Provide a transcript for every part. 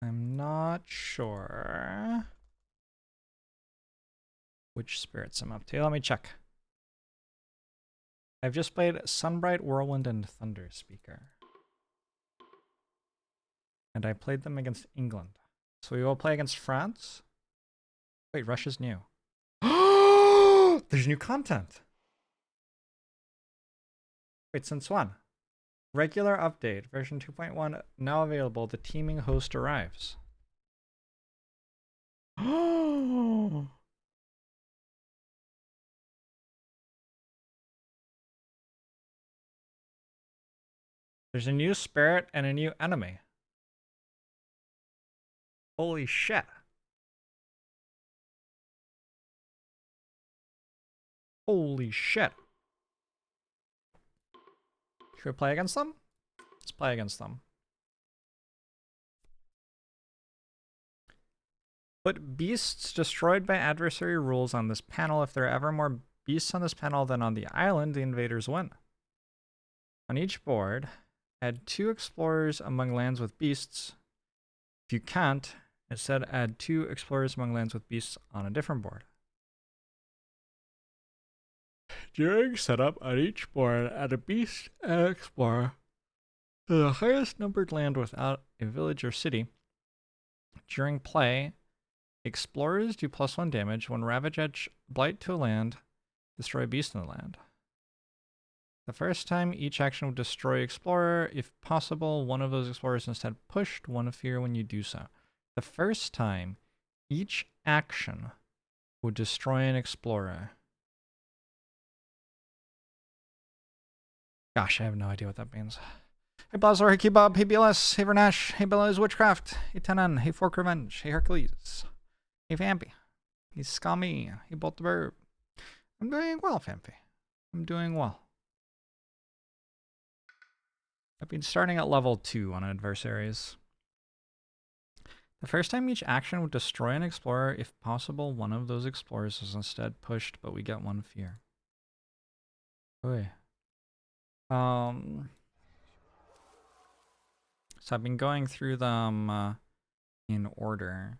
I'm not sure which spirits I'm up to. Let me check. I've just played Sunbright, Whirlwind, and Thunder Speaker. And I played them against England. So we will play against France? Wait, Russia's new. There's new content! Wait, since when? Regular update, version 2.1, now available. The teaming host arrives. There's a new spirit and a new enemy. Holy shit. Holy shit. Should we play against them? Let's play against them. Put beasts destroyed by adversary rules on this panel. If there are ever more beasts on this panel than on the island, the invaders win. On each board, add 2 explorers among lands with beasts. If you can't, instead add 2 explorers among lands with beasts on a different board. During setup on each board, add a beast and explorer to the highest numbered land without a village or city. During play, explorers do +1 damage. When Ravage Edge blight to a land, destroy a beast in the land. The first time, each action will destroy explorer. If possible, one of those explorers instead pushed 1 fear when you do so. The first time, each action would destroy an explorer. Gosh, I have no idea what that means. Hey Blazor, hey Kebab, hey BLS, hey Vernash, hey Bella's Witchcraft, hey Tenan, hey Fork Revenge, hey Hercules, hey Vampy, hey Scummy, hey Bolt the Verb. I'm doing well, Vampy. I'm doing well. I've been starting at level 2 on adversaries. The first time each action would destroy an explorer. If possible, one of those explorers is instead pushed, but we get 1 fear. Oy. So I've been going through them in order,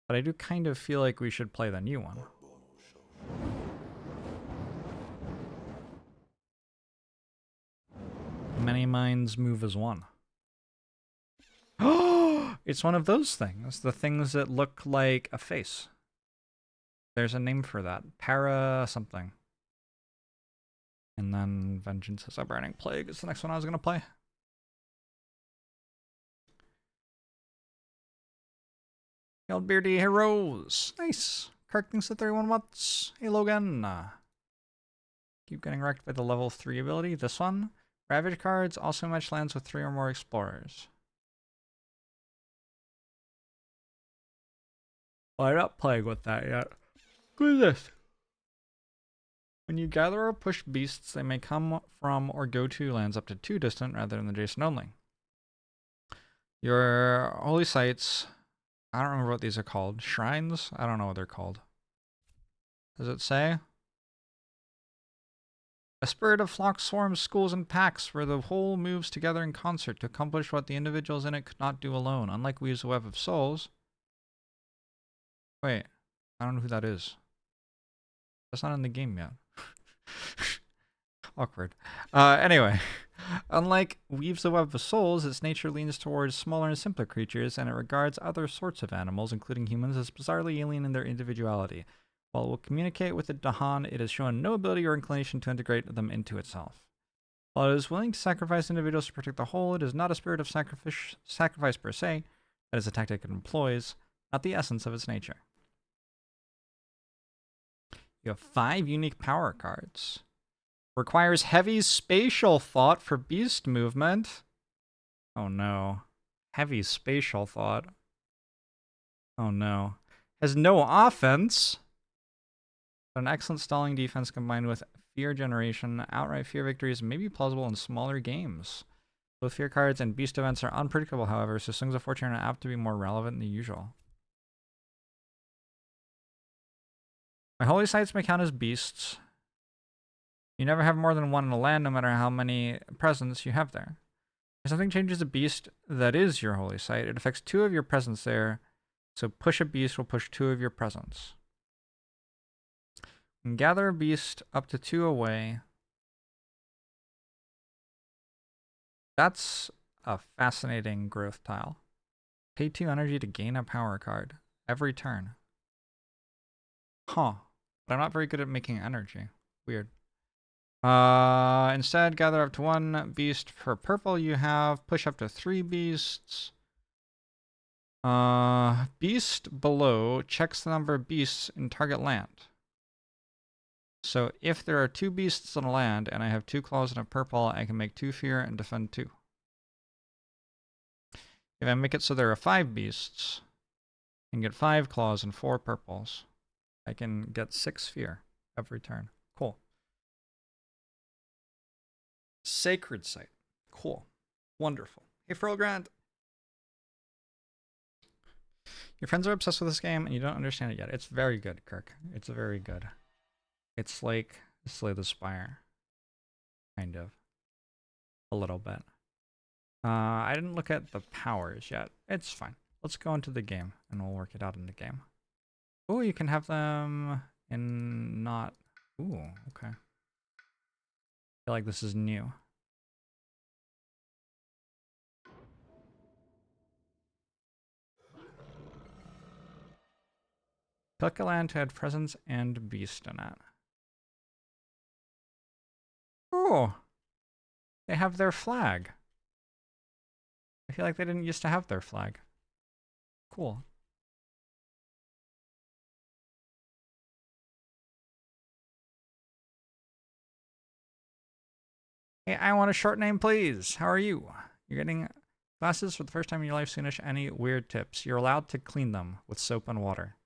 but I do kind of feel like we should play the new one. Many minds move as one. Oh, it's one of those things. The things that look like a face. There's a name for that. Para something. And then Vengeance is a Burning Plague is the next one I was going to play. Old Beardy Heroes. Nice. Kark thinks that 31 months. Hey Logan. Keep getting wrecked by the level 3 ability. This one. Ravage cards also match lands with 3 or more explorers. Well, I'm not playing with that yet. What is this? When you gather or push beasts, they may come from or go to lands up to 2 distant rather than adjacent only. Your holy sites, I don't remember what these are called. Shrines? I don't know what they're called. Does it say? A spirit of flocks, swarms, schools, and packs, where the whole moves together in concert to accomplish what the individuals in it could not do alone. Unlike Weave's Web of Souls. Wait, I don't know who that is. That's not in the game yet. Awkward. Anyway, unlike Weaves the Web of Souls, its nature leans towards smaller and simpler creatures, and it regards other sorts of animals, including humans, as bizarrely alien in their individuality. While it will communicate with the Dahan, it has shown no ability or inclination to integrate them into itself. While it is willing to sacrifice individuals to protect the whole, it is not a spirit of sacrifice per se. That is a tactic it employs, not the essence of its nature. You have 5 unique power cards. Requires heavy spatial thought for beast movement. Oh no. Heavy spatial thought. Oh no. Has no offense. But an excellent stalling defense combined with fear generation. Outright fear victories may be plausible in smaller games. Both fear cards and beast events are unpredictable, however, so Swings of Fortune are apt to be more relevant than usual. My holy sites may count as beasts. You never have more than 1 in a land, no matter how many presents you have there. If something changes a beast that is your holy site, it affects 2 of your presence there. So push a beast will push 2 of your presence. And gather a beast up to 2 away. That's a fascinating growth tile. Pay 2 energy to gain a power card every turn. Huh. But I'm not very good at making energy. Weird. Instead, gather up to 1 beast per purple you have. Push up to 3 beasts. Beast below checks the number of beasts in target land. So if there are 2 beasts on a land and I have 2 claws and a purple, I can make 2 fear and defend 2. If I make it so there are 5 beasts and get 5 claws and 4 purples, I can get 6 fear every turn. Cool. Sacred Site. Cool. Wonderful. Hey, Frogrant. Your friends are obsessed with this game and you don't understand it yet. It's very good, Kirk. It's very good. It's like Slay the Spire. Kind of. A little bit. I didn't look at the powers yet. It's fine. Let's go into the game and we'll work it out in the game. Oh, you can have them in not... Ooh, okay. I feel like this is new. Pick a land to add presence and beast in it. Oh! They have their flag. I feel like they didn't used to have their flag. Cool. Hey, I want a short name, please. How are you? You're getting glasses for the first time in your life soonish. Any weird tips? You're allowed to clean them with soap and water.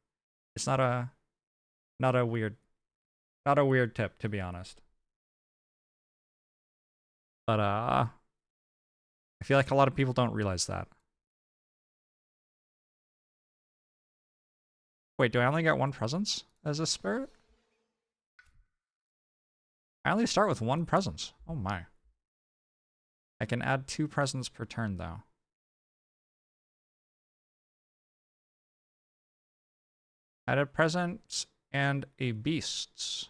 It's not a weird tip, to be honest. But I feel like a lot of people don't realize that. Wait, do I only get 1 presence as a spirit? I only start with 1 presence. Oh my. I can add 2 presents per turn though. Add a present and a beasts.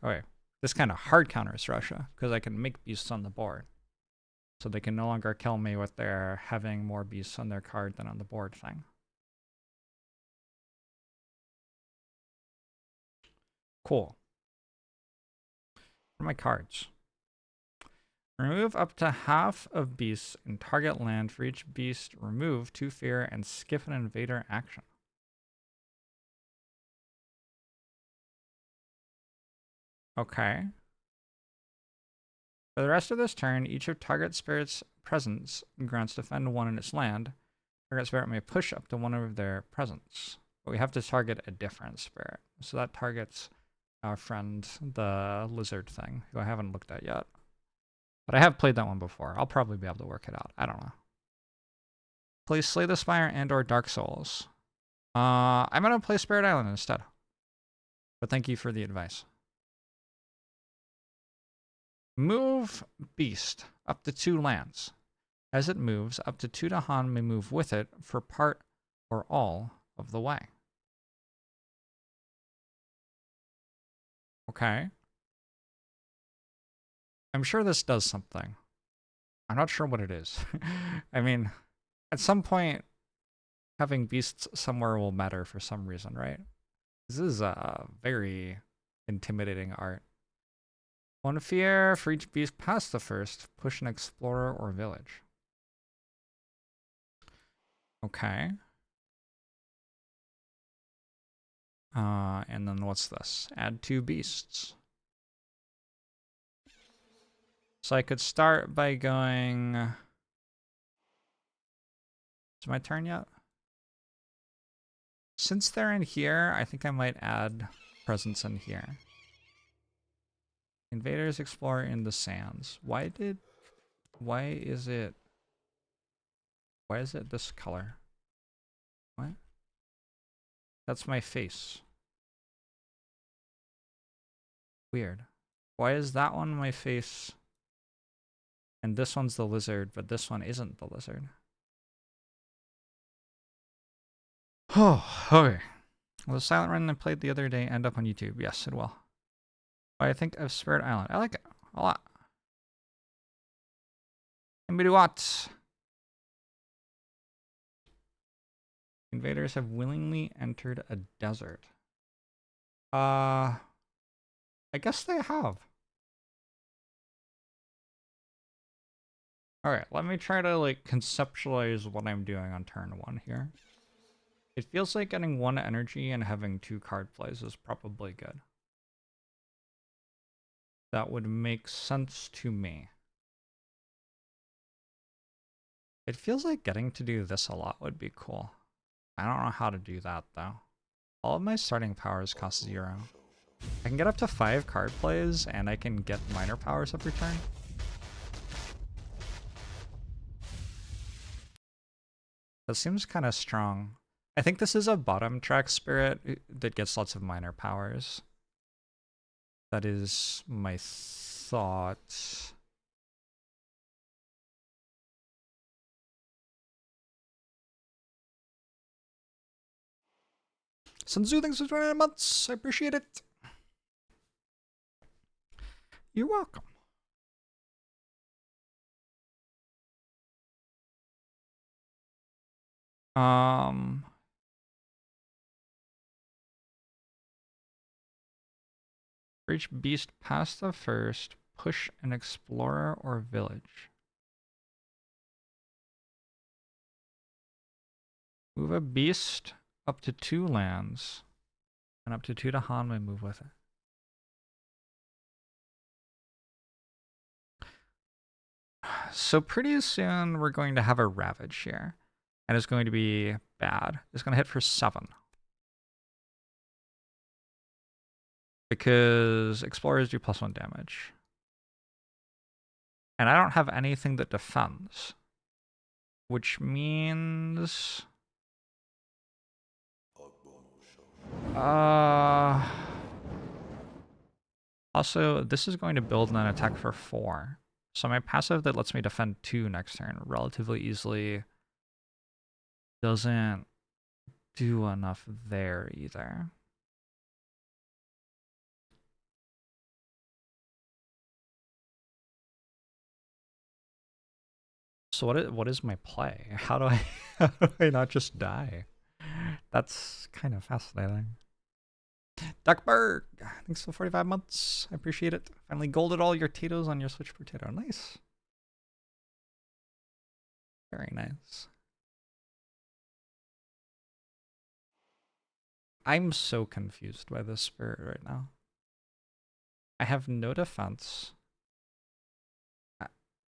Okay, this kind of hard counters Russia because I can make beasts on the board. So they can no longer kill me with their having more beasts on their card than on the board thing. Cool. What are my cards? Remove up to half of beasts in target land. For each beast, remove 2 fear and skip an invader action. Okay. For the rest of this turn, each of target spirit's presence grants defend 1 in its land. Target spirit may push up to 1 of their presence. But we have to target a different spirit. So that targets our friend, the lizard thing, who I haven't looked at yet. But I have played that one before. I'll probably be able to work it out. I don't know. Play Slay the Spire and or Dark Souls. I'm going to play Spirit Island instead. But thank you for the advice. Move Beast up to 2 lands. As it moves, up to 2 Dahan may move with it for part or all of the way. Okay. I'm sure this does something. I'm not sure what it is. I mean, at some point, having beasts somewhere will matter for some reason, right? This is a very intimidating art. 1 fear for each beast past the first. Push an explorer or village. Okay. And then what's this? Add 2 beasts. So I could start by going... Is it my turn yet? Since they're in here, I think I might add presence in here. Invaders explore in the sands. Why is it this color? What? That's my face. Weird. Why is that one my face and this one's the lizard, but this one isn't the lizard. Oh, okay. Will the silent run I played the other day end up on YouTube? Yes, it will. I think of Spirit Island. I like it a lot. Anybody what? Invaders have willingly entered a desert. I guess they have. Alright, let me try to like conceptualize what I'm doing on turn 1 here. It feels like getting 1 energy and having 2 card plays is probably good. That would make sense to me. It feels like getting to do this a lot would be cool. I don't know how to do that though. All of my starting powers cost 0. I can get up to 5 card plays and I can get minor powers every turn. That seems kind of strong. I think this is a bottom track spirit that gets lots of minor powers. That is my thought. Sunzu, thanks for 29 months. I appreciate it. You're welcome. For each beast past the first, push an explorer or village. Move a beast up to 2 lands, and up to 2 to Hanwei move with it. So pretty soon we're going to have a Ravage here, and it's going to be bad. It's going to hit for 7. Because explorers do +1 damage. And I don't have anything that defends. Which means... Also, this is going to build an attack for 4. So my passive that lets me defend 2 next turn relatively easily doesn't do enough there either. So what is my play? How do I not just die? That's kind of fascinating. Duckberg, thanks for 45 months. I appreciate it. Finally golded all your potatoes on your switch potato. Nice. Very nice. I'm so confused by this spirit right now. I have no defense.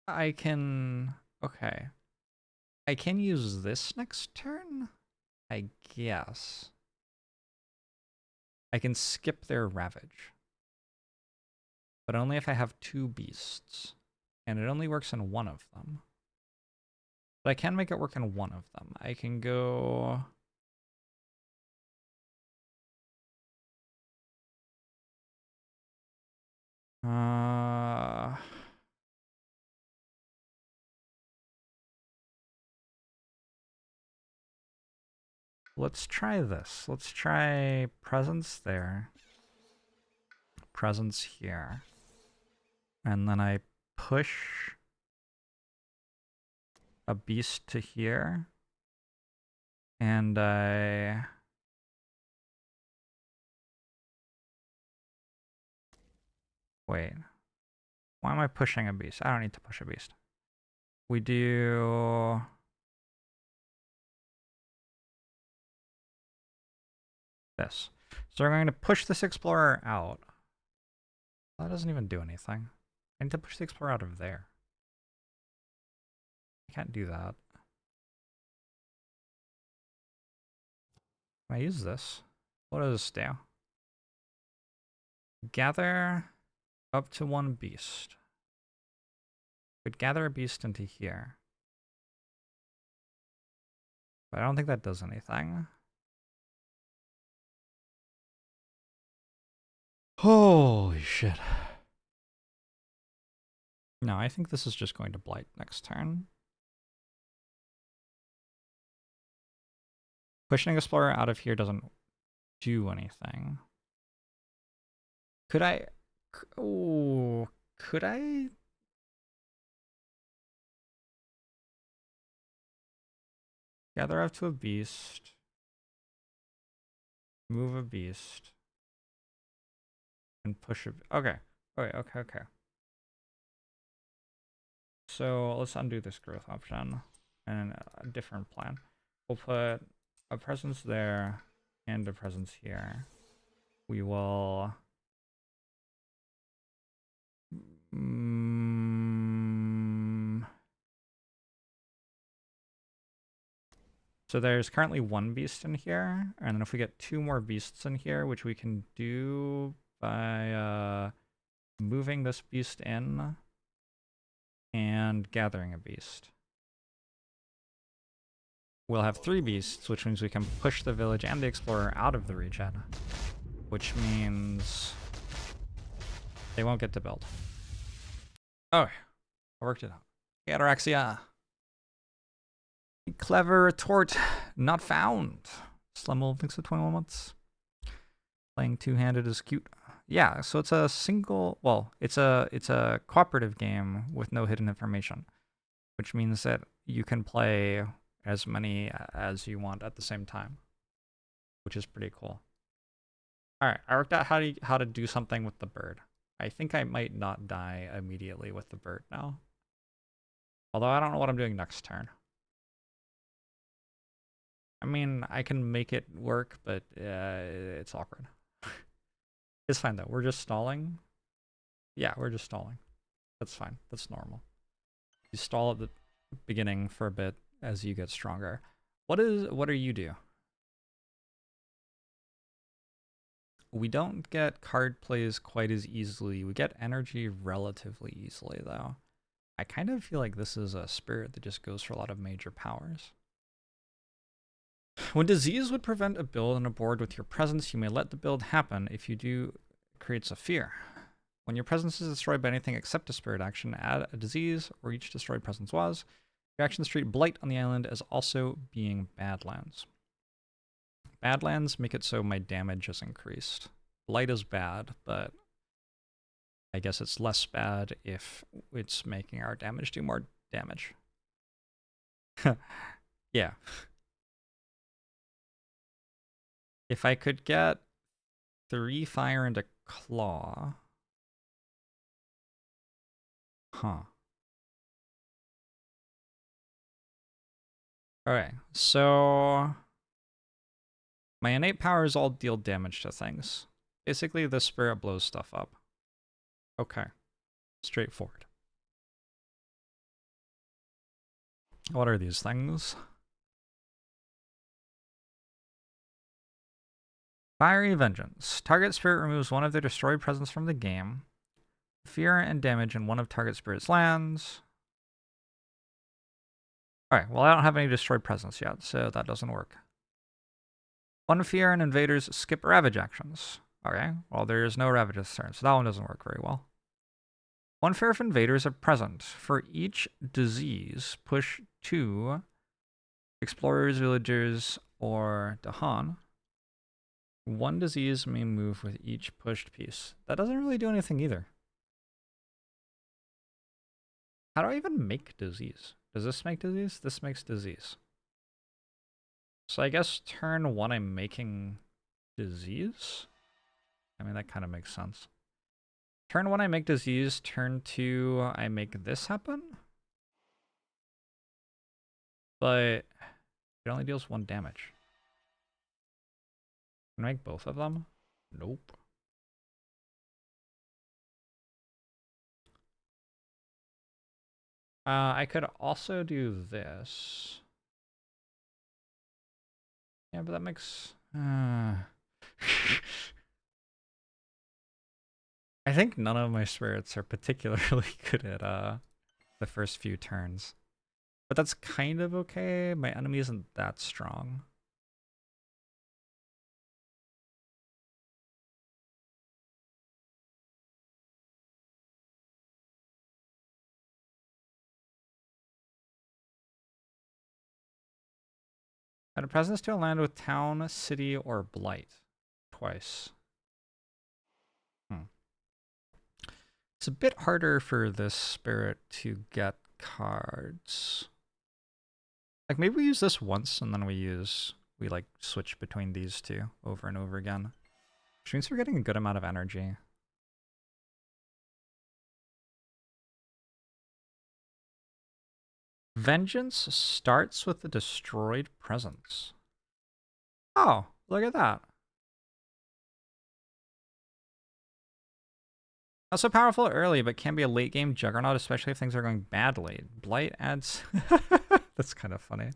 I can... Okay. I can use this next turn? I guess. I can skip their Ravage. But only if I have 2 beasts. And it only works in 1 of them. But I can make it work in 1 of them. I can go... Let's try this. Let's try presence there. Presence here. And then I push a beast to here. And I... Wait. Why am I pushing a beast? I don't need to push a beast. We do... this. So we're going to push this explorer out. That doesn't even do anything. I need to push the explorer out of there. I can't do that. Can I use this? What does this do? Gather up to 1 beast. Could gather a beast into here. But I don't think that does anything. Holy shit. No, I think this is just going to blight next turn. Pushing Explorer out of here doesn't do anything. Could I... Oh, could I... Gather up to a beast. Move a beast. And push a... Okay. Okay. So let's undo this growth option and a different plan. We'll put a presence there and a presence here. We will... So there's currently one beast in here, and then if we get 2 more beasts in here, which we can do by moving this beast in and gathering a beast. We'll have 3 beasts, which means we can push the village and the explorer out of the region, which means they won't get to build. Oh, I worked it out. Ataraxia. Clever retort, not found. Slumble thinks of 21 months. Playing two-handed is cute. Yeah, so it's a single, well, it's a cooperative game with no hidden information, which means that you can play as many as you want at the same time, which is pretty cool. All right, I worked out how to do something with the bird. I think I might not die immediately with the bird now. Although I don't know what I'm doing next turn. I mean, I can make it work, but it's awkward. It's fine though. We're just stalling. Yeah, we're just stalling. That's fine. That's normal. You stall at the beginning for a bit as you get stronger. What do you do? We don't get card plays quite as easily. We get energy relatively easily though. I kind of feel like this is a spirit that just goes for a lot of major powers. When disease would prevent a build on a board with your presence, you may let the build happen. If you do, it creates a fear. When your presence is destroyed by anything except a spirit action, add a disease where each destroyed presence was. Your actions treat blight on the island as also being badlands. Badlands make it so my damage is increased. Blight is bad, but I guess it's less bad if it's making our damage do more damage. Yeah. If I could get 3 fire and a claw. Huh. Alright, so my innate powers all deal damage to things. Basically, the spirit blows stuff up. Okay. Straightforward. What are these things? Fiery Vengeance. Target spirit removes one of their destroyed presence from the game. Fear and damage in one of target spirit's lands. Alright, well I don't have any destroyed presence yet, so that doesn't work. 1 fear and invaders skip ravage actions. Okay, well there is no ravage this turn, so that one doesn't work very well. 1 fear if invaders are present. For each disease, push 2 explorers, villagers, or Dahan. 1 disease may move with each pushed piece. That doesn't really do anything either. How do I even make disease? Does this make disease? This makes disease. So I guess turn 1 I'm making disease? I mean, that kind of makes sense. Turn 1 I make disease, turn 2 I make this happen? But it only deals 1 damage. Can I make both of them? Nope. I could also do this. Yeah, but that makes... I think none of my spirits are particularly good at the first few turns. But that's kind of okay. My enemy isn't that strong. Add a presence to a land with town, city, or blight. Twice. It's a bit harder for this spirit to get cards. Like maybe we use this once and then we like switch between these two over and over again. Which means we're getting a good amount of energy. Vengeance starts with the destroyed presence. Oh, look at that. Not so powerful early, but can be a late game juggernaut, especially if things are going badly. Blight adds... That's kind of funny.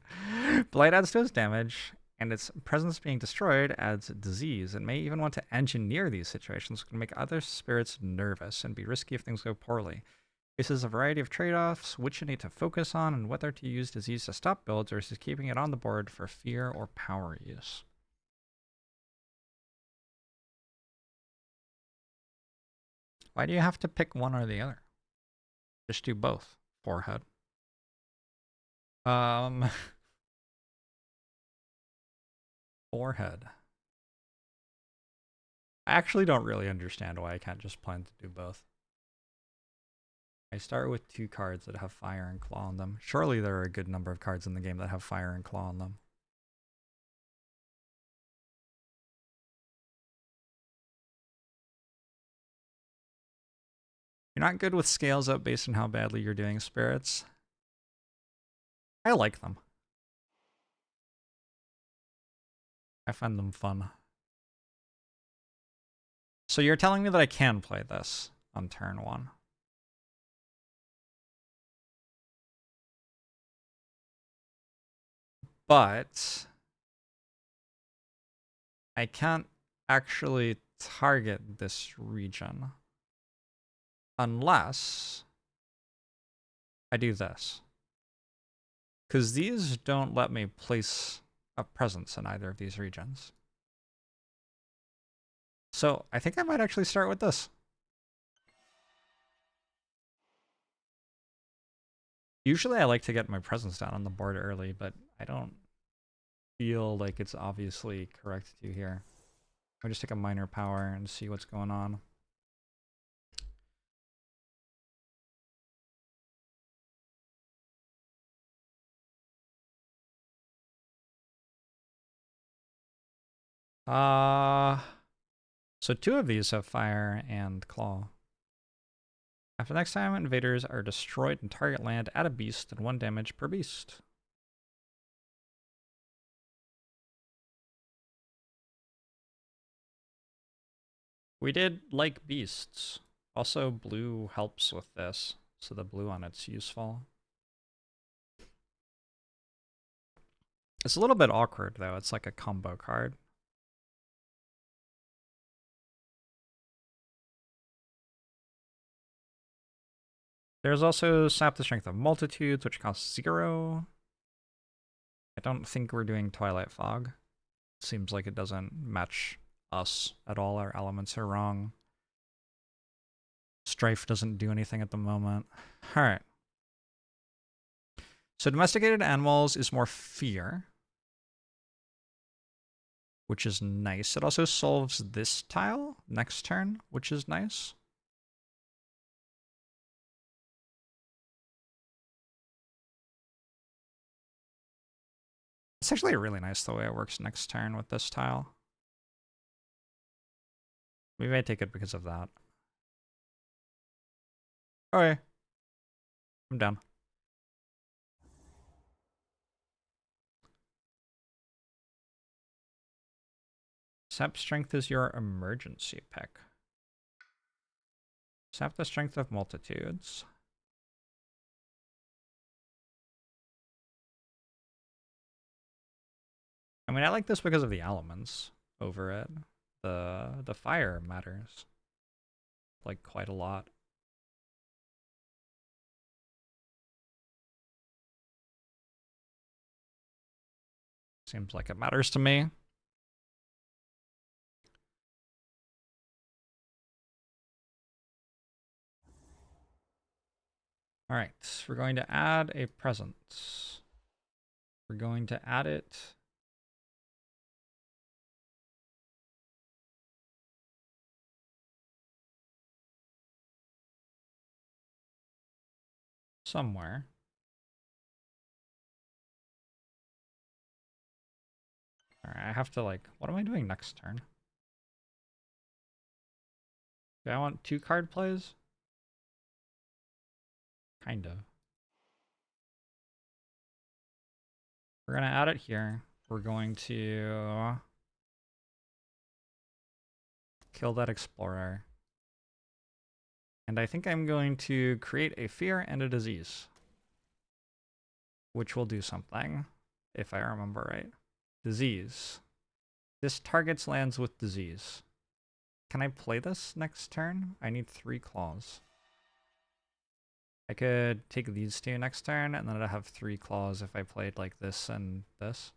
Blight adds to its damage, and its presence being destroyed adds disease. It may even want to engineer these situations, which can make other spirits nervous and be risky if things go poorly. Faces a variety of trade-offs, which you need to focus on, and whether to use disease to stop builds versus keeping it on the board for fear or power use. Why do you have to pick one or the other? Just do both. Forehead. Forehead. I actually don't really understand why I can't just plan to do both. I start with 2 cards that have fire and claw on them. Surely there are a good number of cards in the game that have fire and claw on them. You're not good with scales up based on how badly you're doing spirits. I like them. I find them fun. So you're telling me that I can play this on turn 1. But I can't actually target this region unless I do this. Because these don't let me place a presence in either of these regions. So I think I might actually start with this. Usually I like to get my presence down on the board early, but I don't feel like it's obviously correct to here. I'll just take a minor power and see what's going on. So 2 of these have fire and claw. After next time, invaders are destroyed and target land, add a beast and 1 damage per beast. We did like beasts. Also, blue helps with this, so the blue on it's useful. It's a little bit awkward, though. It's like a combo card. There's also Sap the Strength of Multitudes, which costs 0. I don't think we're doing Twilight Fog. Seems like it doesn't match us at all. Our elements are wrong. Strife doesn't do anything at the moment. Alright. So domesticated animals is more fear, which is nice. It also solves this tile next turn, which is nice. It's actually really nice the way it works next turn with this tile. We may take it because of that. Okay. I'm down. Sap Strength is your emergency pick. Sap the Strength of Multitudes. I mean, I like this because of the elements over it. The fire matters, like, quite a lot. Seems like it matters to me. All right, we're going to add a presence. We're going to add it somewhere. Alright, I have to like, what am I doing next turn? Do I want 2 card plays? Kind of. We're gonna add it here. We're going to kill that explorer. And I think I'm going to create a fear and a disease, which will do something, if I remember right. Disease. This targets lands with disease. Can I play this next turn? I need 3 claws. I could take these 2 next turn, and then I'd have 3 claws if I played like this and this.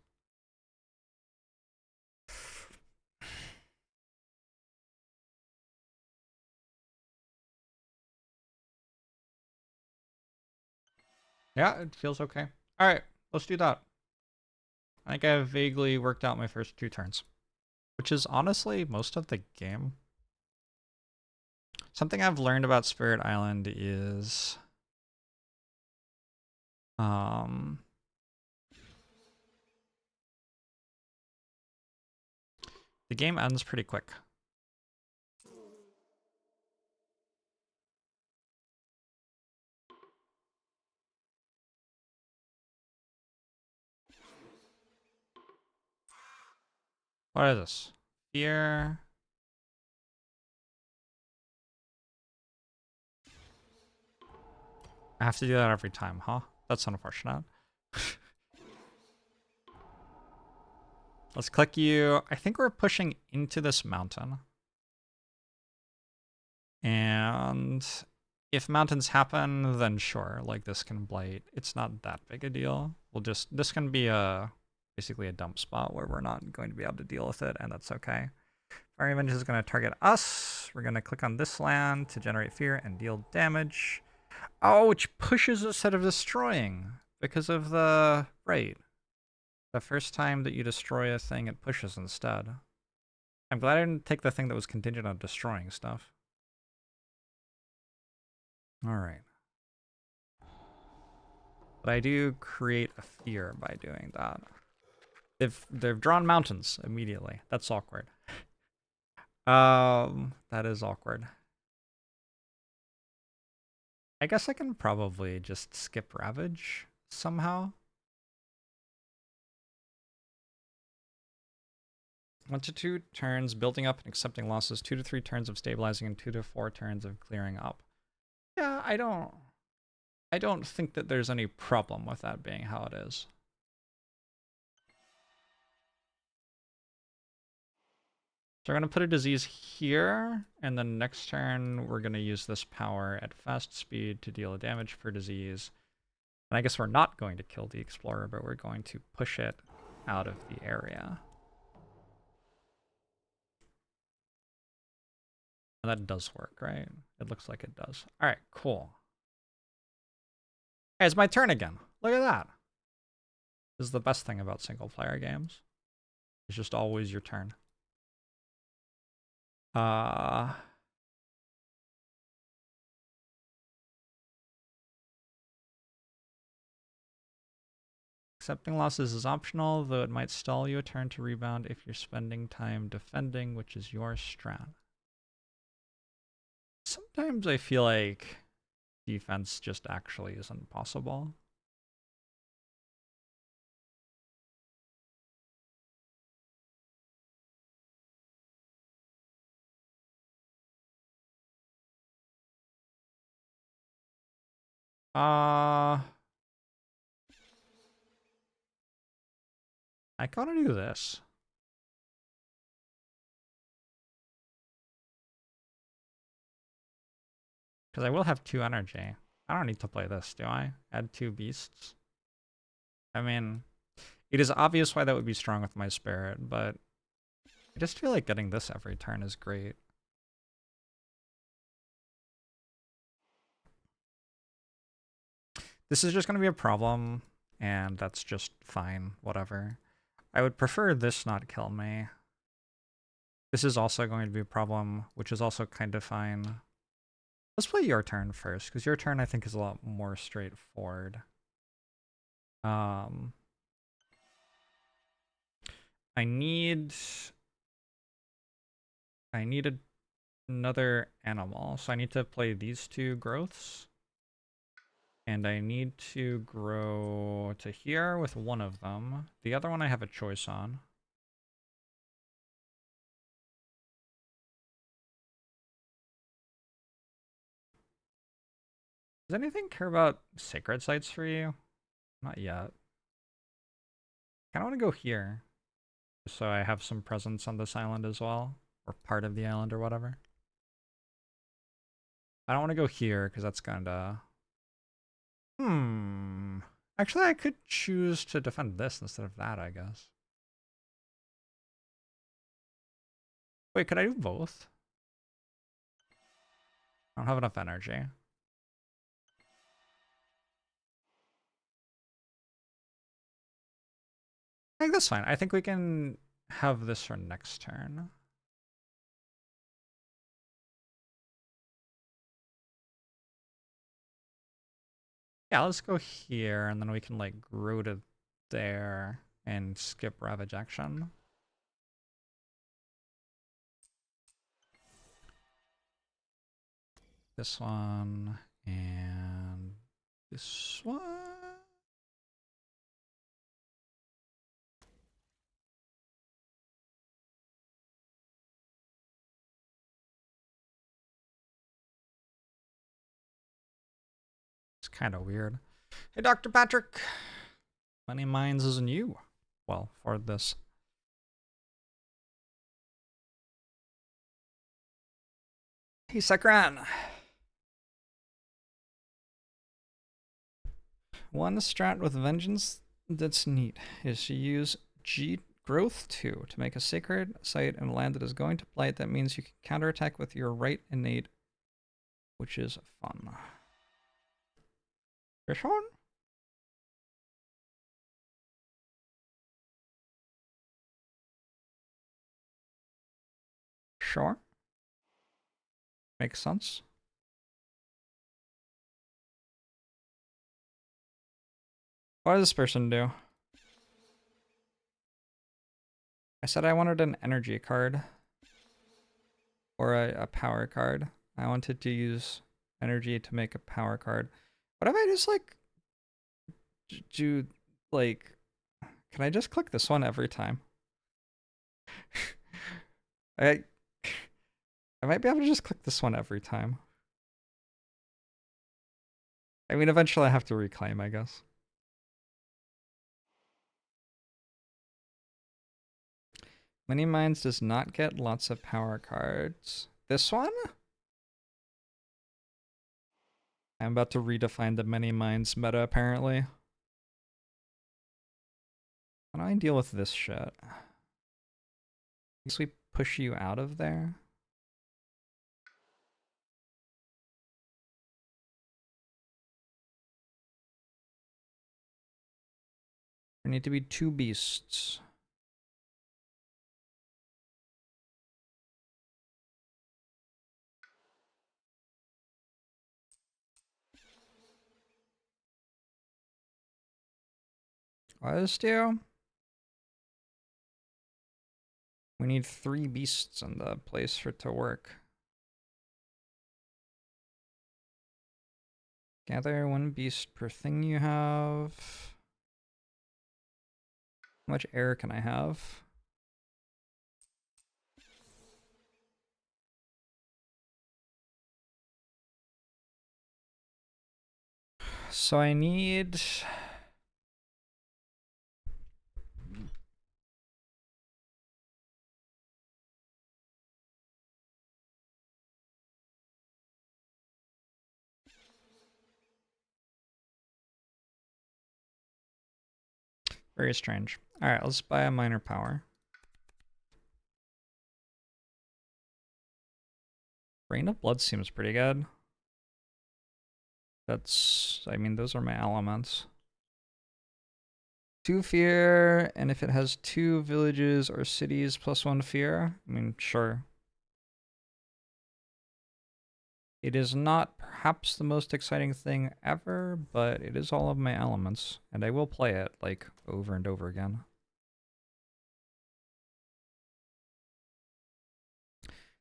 Yeah, it feels okay. Alright, let's do that. I think I've vaguely worked out my first 2 turns, which is honestly most of the game. Something I've learned about Spirit Island is the game ends pretty quick. What is this? Fear. I have to do that every time, huh? That's unfortunate. Let's click you. I think we're pushing into this mountain. And if mountains happen, then sure, like this can blight. It's not that big a deal. This can be basically a dump spot where we're not going to be able to deal with it, and that's okay. Fire Revenge is going to target us. We're going to click on this land to generate fear and deal damage. Oh, which pushes instead of destroying because of the raid. The first time that you destroy a thing, it pushes instead. I'm glad I didn't take the thing that was contingent on destroying stuff. Alright. But I do create a fear by doing that. They've drawn mountains immediately. That's awkward. That is awkward. I guess I can probably just skip Ravage somehow. 1 to 2 turns building up and accepting losses, 2 to 3 turns of stabilizing, and 2 to 4 turns of clearing up. Yeah, I don't think that there's any problem with that being how it is. So we're going to put a disease here, and then next turn we're going to use this power at fast speed to deal damage for disease. And I guess we're not going to kill the explorer, but we're going to push it out of the area. And that does work, right? It looks like it does. All right, cool. Hey, it's my turn again. Look at that. This is the best thing about single player games. It's just always your turn. Accepting losses is optional, though it might stall you a turn to rebound if you're spending time defending, which is your strat. Sometimes I feel like defense just actually isn't possible. I gotta do this. Because I will have 2 energy. I don't need to play this, do I? Add 2 beasts? I mean, it is obvious why that would be strong with my spirit, but I just feel like getting this every turn is great. This is just going to be a problem, and that's just fine, whatever. I would prefer this not kill me. This is also going to be a problem, which is also kind of fine. Let's play your turn first, because your turn I think is a lot more straightforward. I need another animal, so I need to play these two growths. And I need to grow to here with one of them. The other one I have a choice on. Does anything care about sacred sites for you? Not yet. I kind of want to go here, so I have some presence on this island as well, or part of the island or whatever. I don't want to go here because that's kinda... Actually, I could choose to defend this instead of that, I guess. Wait, could I do both? I don't have enough energy. I think that's fine. I think we can have this for next turn. Yeah, let's go here, and then we can, like, grow to there and skip Ravage action. This one, and this one. It's kind of weird. Hey, Dr. Patrick. Many minds is new. Well, for this. Hey, Sakran. One strat with vengeance that's neat is to use G growth 2 to make a sacred site and land that is going to blight. That means you can counterattack with your right innate, which is fun. This one? Sure. Makes sense. What does this person do? I said I wanted an energy card. Or a power card. I wanted to use energy to make a power card. What if I just, like, do, like... Can I just click this one every time? I might be able to just click this one every time. I mean, eventually I have to reclaim, I guess. Many Minds does not get lots of power cards. This one? I'm about to redefine the Many Minds meta, apparently. How do I deal with this shit? I guess we push you out of there? There need to be 2 beasts. What does this do? We need 3 beasts in the place for it to work. Gather 1 beast per thing you have. How much air can I have? So I need... Very strange. Alright, let's buy a minor power. Rain of Blood seems pretty good. That's... I mean, those are my elements. 2 fear, and if it has 2 villages or cities plus 1 fear, I mean, sure. It is not perhaps the most exciting thing ever, but it is all of my elements, and I will play it, like, over and over again.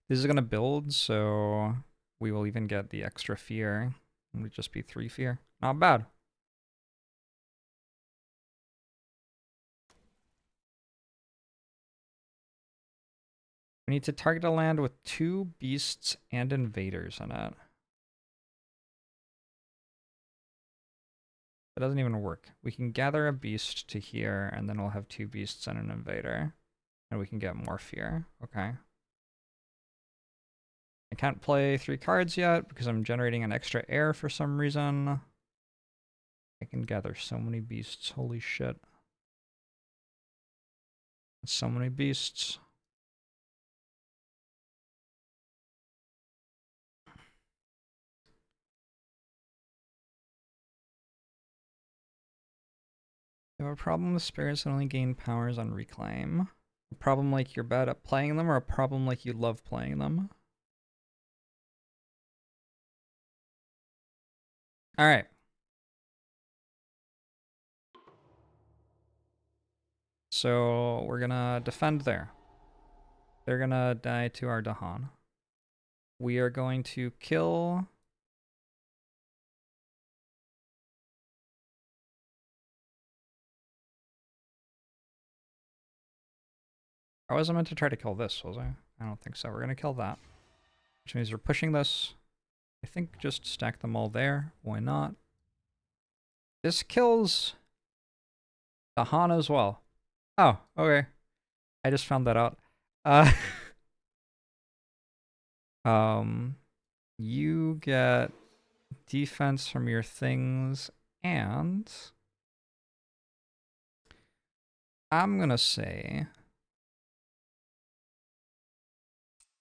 This is going to build, so we will even get the extra fear. It would just be 3 fear. Not bad. We need to target a land with 2 beasts and invaders in it. That doesn't even work. We can gather a beast to here, and then we'll have 2 beasts and an invader. And we can get more fear. Okay. I can't play 3 cards yet because I'm generating an extra air for some reason. I can gather so many beasts. Holy shit. So many beasts. You have a problem with spirits that only gain powers on reclaim. A problem like you're bad at playing them, or a problem like you love playing them? Alright. So we're gonna defend there. They're gonna die to our Dahan. We are going to kill... I wasn't meant to try to kill this, was I? I don't think so. We're gonna kill that. Which means we're pushing this. I think just stack them all there. Why not? This kills Dahan as well. Oh, okay. I just found that out. You get defense from your things, and I'm gonna say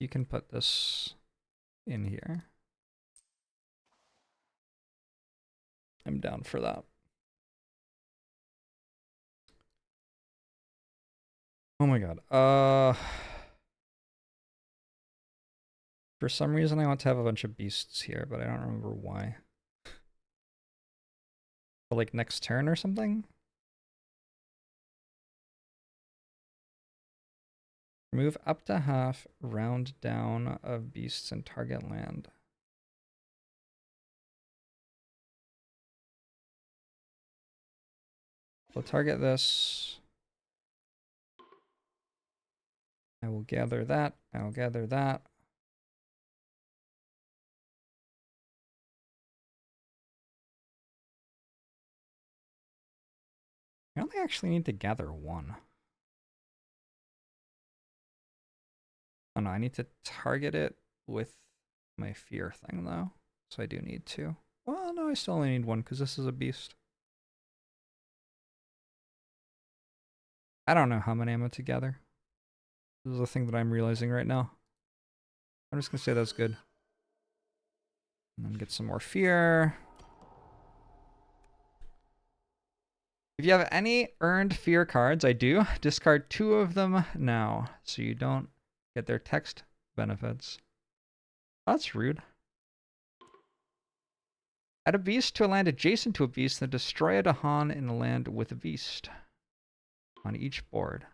you can put this in here. I'm down for that. Oh my god. For some reason I want to have a bunch of beasts here, but I don't remember why. For like next turn or something? Remove up to half round down of beasts in target land. We'll target this. I will gather that. I will gather that. I only actually need to gather 1. Oh no, I need to target it with my fear thing though. So I do need 2. Well, no, I still only need 1 because this is a beast. I don't know how many I'm going to gather. This is a thing that I'm realizing right now. I'm just going to say that's good. And then get some more fear. If you have any earned fear cards, I do. Discard 2 of them now, so you don't get their text benefits. That's rude. Add a beast to a land adjacent to a beast, then destroy a Dahan in a land with a beast on each board.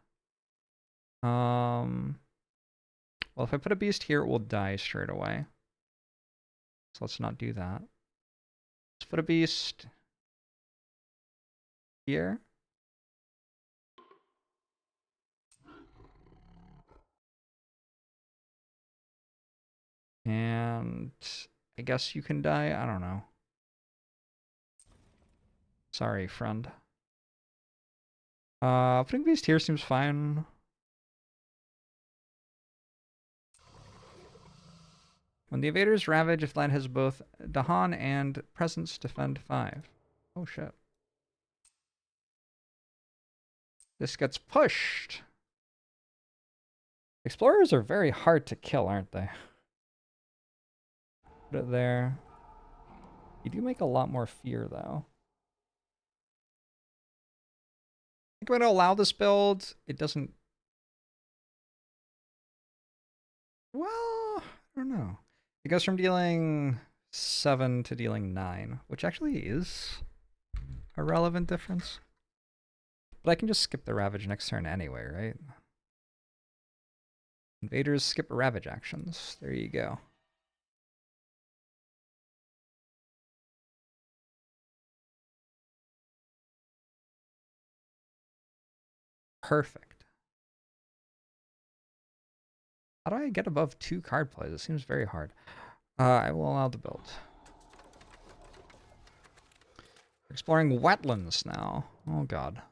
Well, if I put a beast here, it will die straight away. So let's not do that. Let's put a beast here. And I guess you can die. I don't know. Sorry, friend. Putting beast here seems fine. When the invaders ravage, if land has both Dahan and presence, defend 5. Oh shit. This gets pushed. Explorers are very hard to kill, aren't they? Put it there. You do make a lot more fear, though. I think I'm going to allow this build. It doesn't... Well, I don't know. It goes from dealing 7 to dealing 9, which actually is a relevant difference. But I can just skip the Ravage next turn anyway, right? Invaders skip Ravage actions. There you go. Perfect. How do I get above 2 card plays? It seems very hard. I will allow the build. Exploring wetlands now. Oh god.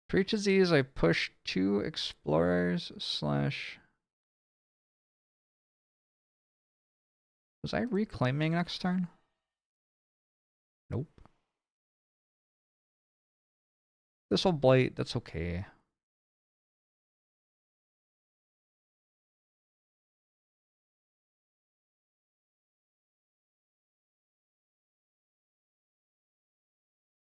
For each of these, I push 2 explorers slash... Was I reclaiming next turn? Nope. This'll blight, that's okay.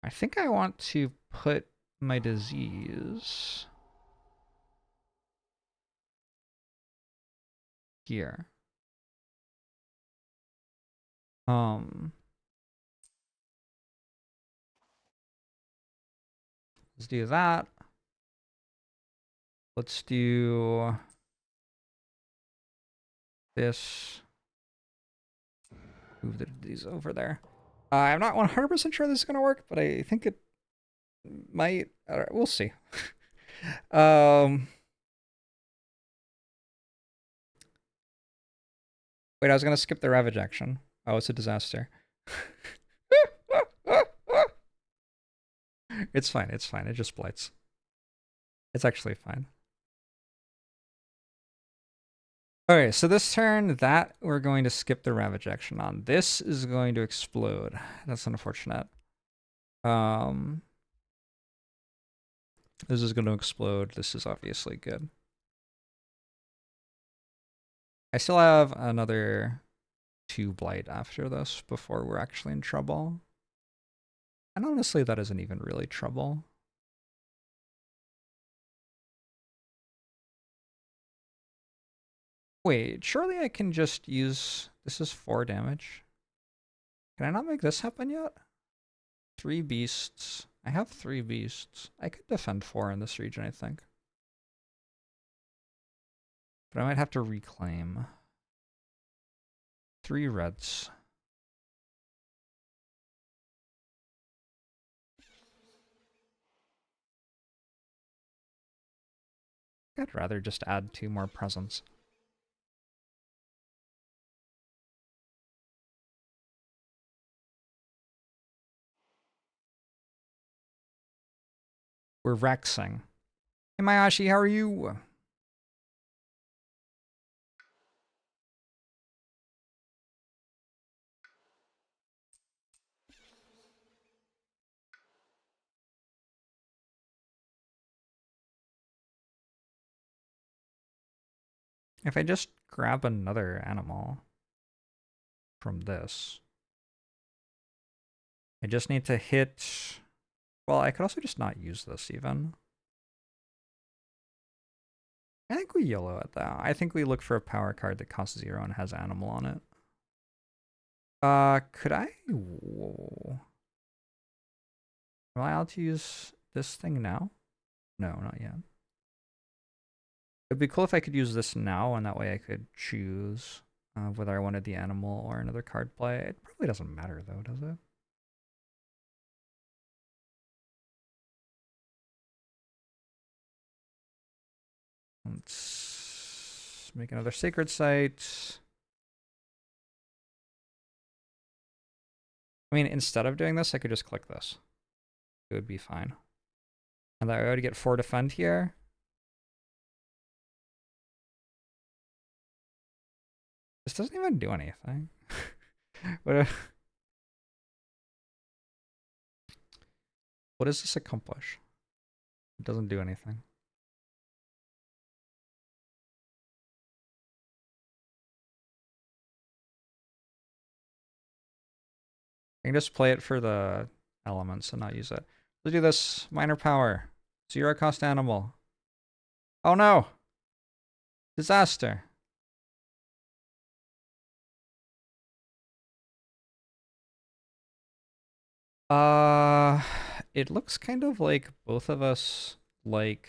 I think I want to put my disease here. Let's do that. Let's do this. Move these over there. I'm not 100% sure this is going to work, but I think it might. We'll see. Wait, I was going to skip the Ravage action. Oh, it's a disaster. It's fine. It's fine. It just blights. It's actually fine. Okay, so this turn, that we're going to skip the Ravage action on. This is going to explode. That's unfortunate. This is going to explode. This is obviously good. I still have another 2 blight after this before we're actually in trouble. And honestly, that isn't even really trouble. Wait, surely I can just use... This is 4 damage. Can I not make this happen yet? 3 beasts. I have 3 beasts. I could defend 4 in this region, I think. But I might have to reclaim. 3 reds. I'd rather just add 2 more presents. We're Rexing. Hey Mayashi, how are you? If I just grab another animal from this, I just need to hit... Well, I could also just not use this even. I think we YOLO it though. I think we look for a power card that costs 0 and has animal on it. Could I? Whoa. Am I allowed to use this thing now? No, not yet. It'd be cool if I could use this now, and that way I could choose whether I wanted the animal or another card play. It probably doesn't matter though, does it? Let's make another sacred site. I mean, instead of doing this, I could just click this. It would be fine. And I already get 4 defend here. This doesn't even do anything. What if... What does this accomplish? It doesn't do anything. I can just play it for the elements and not use it. Let's do this. Minor power. 0 cost animal. Oh no! Disaster. It looks kind of like both of us like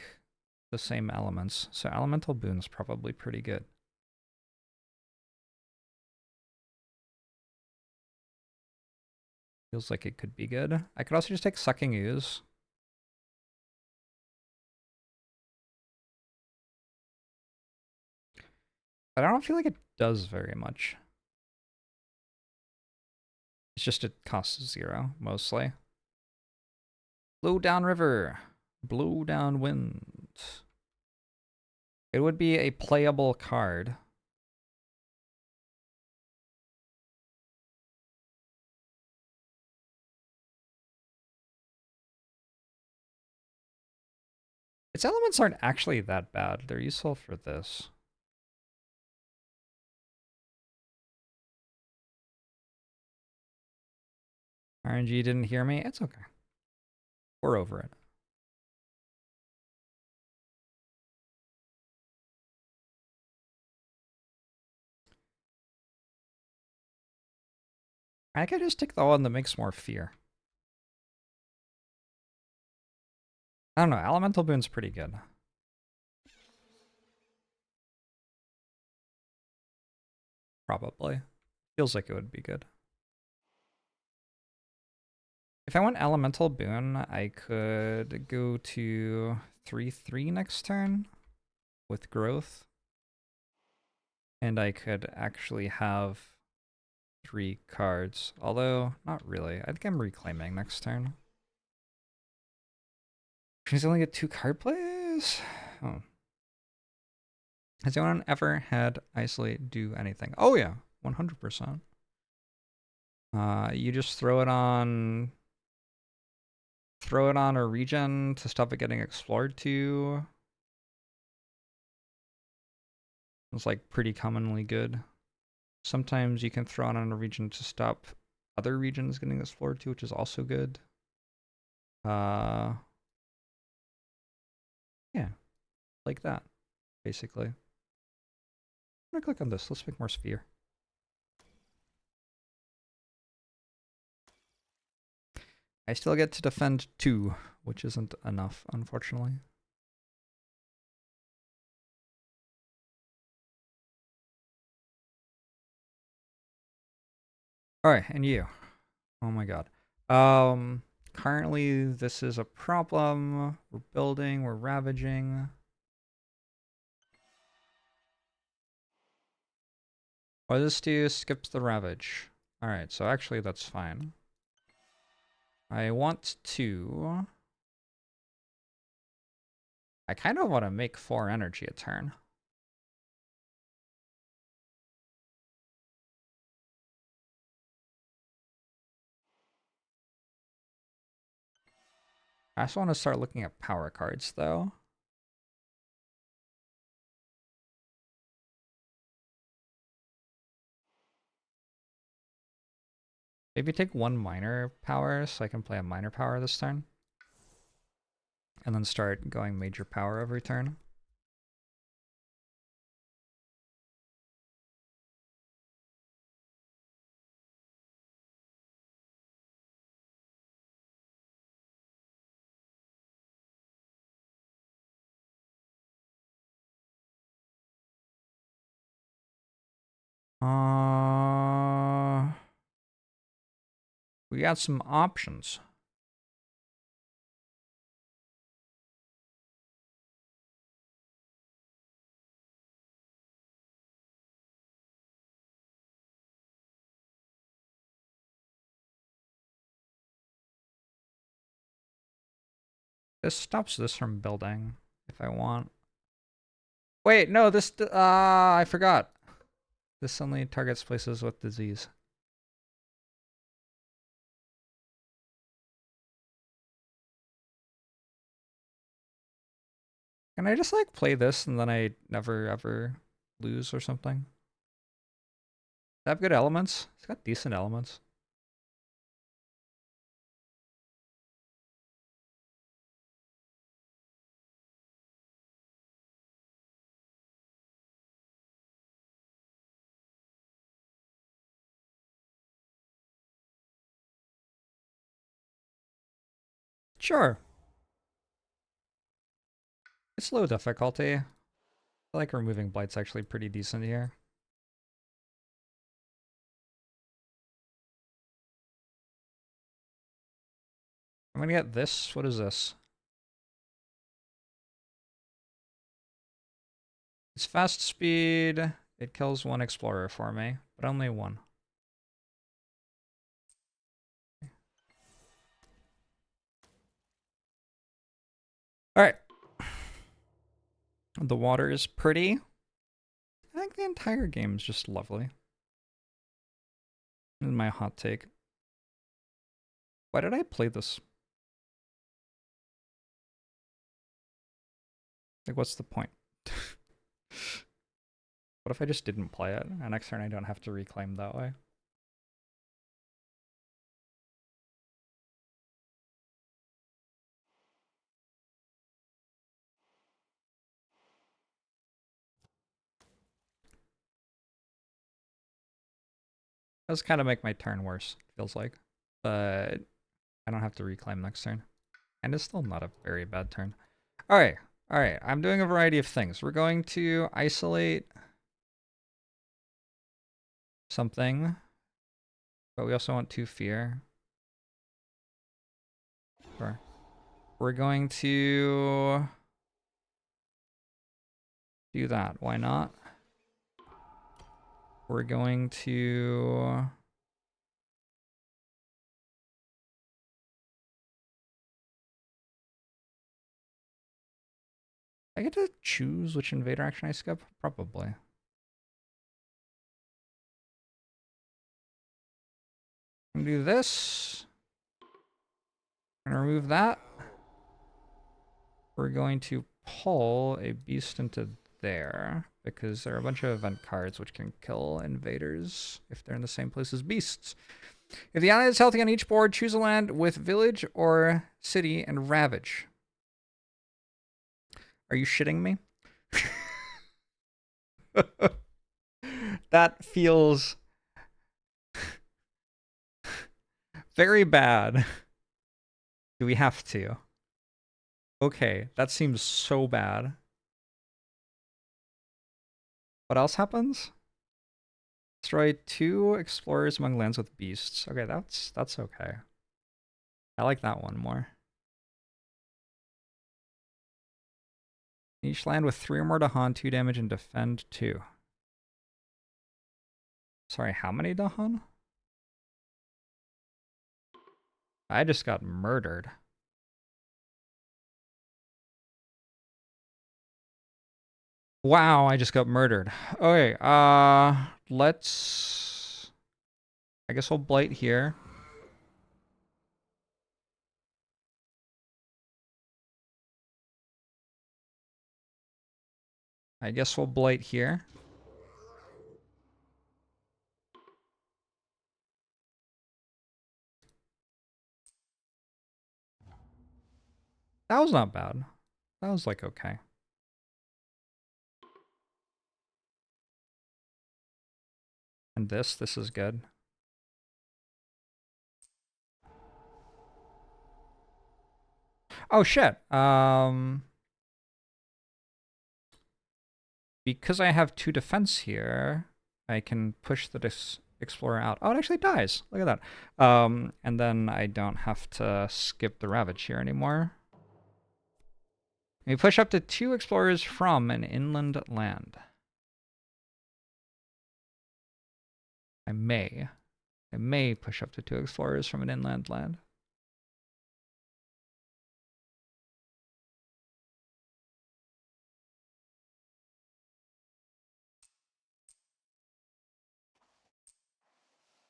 the same elements. So elemental boon's probably pretty good. Feels like it could be good. I could also just take Sucking Ooze. But I don't feel like it does very much. It's just it costs 0, mostly. Blow down river. Blow down wind. It would be a playable card. Its elements aren't actually that bad. They're useful for this. RNG didn't hear me. It's okay. We're over it. I could just take the one that makes more fear. I don't know. Elemental Boon's pretty good. Probably. Feels like it would be good. If I want Elemental Boon, I could go to 3/3 next turn with growth. And I could actually have 3 cards. Although, not really. I think I'm reclaiming next turn. She's only get 2 card plays? Oh. Has anyone ever had Isolate do anything? Oh yeah, 100%. You just throw it on a region to stop it getting explored to. It's like pretty commonly good. Sometimes you can throw it on a region to stop other regions getting explored to, which is also good. Yeah, like that, basically. I'm gonna click on this. Let's make more sphere. I still get to defend 2, which isn't enough, unfortunately. Alright, and you. Oh my god. Currently this is a problem. We're building, we're ravaging. What does this do? Skips the ravage. Alright, so actually that's fine. I want to... I kind of want to make 4 energy a turn. I also want to start looking at power cards, though. Maybe take 1 minor power so I can play a minor power this turn. And then start going major power every turn. We got some options. This stops this from building if I want. Wait, no, this, I forgot. This only targets places with disease. Can I just like play this and then I never ever lose or something? Does it have good elements? It's got decent elements. Sure. It's low difficulty. I feel like removing blight's actually pretty decent here. I'm gonna get this. What is this? It's fast speed. It kills one explorer for me, but only one. Alright. The water is pretty. I think the entire game is just lovely. This is my hot take. Why did I play this? Like, what's the point? What if I just didn't play it, and next turn I don't have to reclaim that way? Does kind of make my turn worse, feels like. But I don't have to reclaim next turn. And it's still not a very bad turn. Alright, alright. I'm doing a variety of things. We're going to isolate something. But we also want 2 fear. Sure. We're going to do that. Why not? We're going to... I get to choose which invader action I skip? Probably. I'm gonna do this. I'm gonna remove that. We're going to pull a beast into there, because there are a bunch of event cards which can kill invaders if they're in the same place as beasts. If the ally is healthy on each board, choose a land with village or city and ravage. Are you shitting me? That feels very bad. Do we have to? Okay, that seems so bad. What else happens? Destroy 2 explorers among lands with beasts. Okay, that's okay. I like that one more. Each land with 3 or more Dahan, 2 damage, and defend 2. Sorry, how many Dahan? I just got murdered. Wow, I just got murdered. Okay, let's... I guess we'll blight here. I guess we'll blight here. That was not bad. That was like okay. And this is good. Oh shit. Because I have 2 defense here, I can push the explorer out. Oh, it actually dies. Look at that. And then I don't have to skip the ravage here anymore. We push up to 2 explorers from an inland land. I may push up to 2 explorers from an inland land.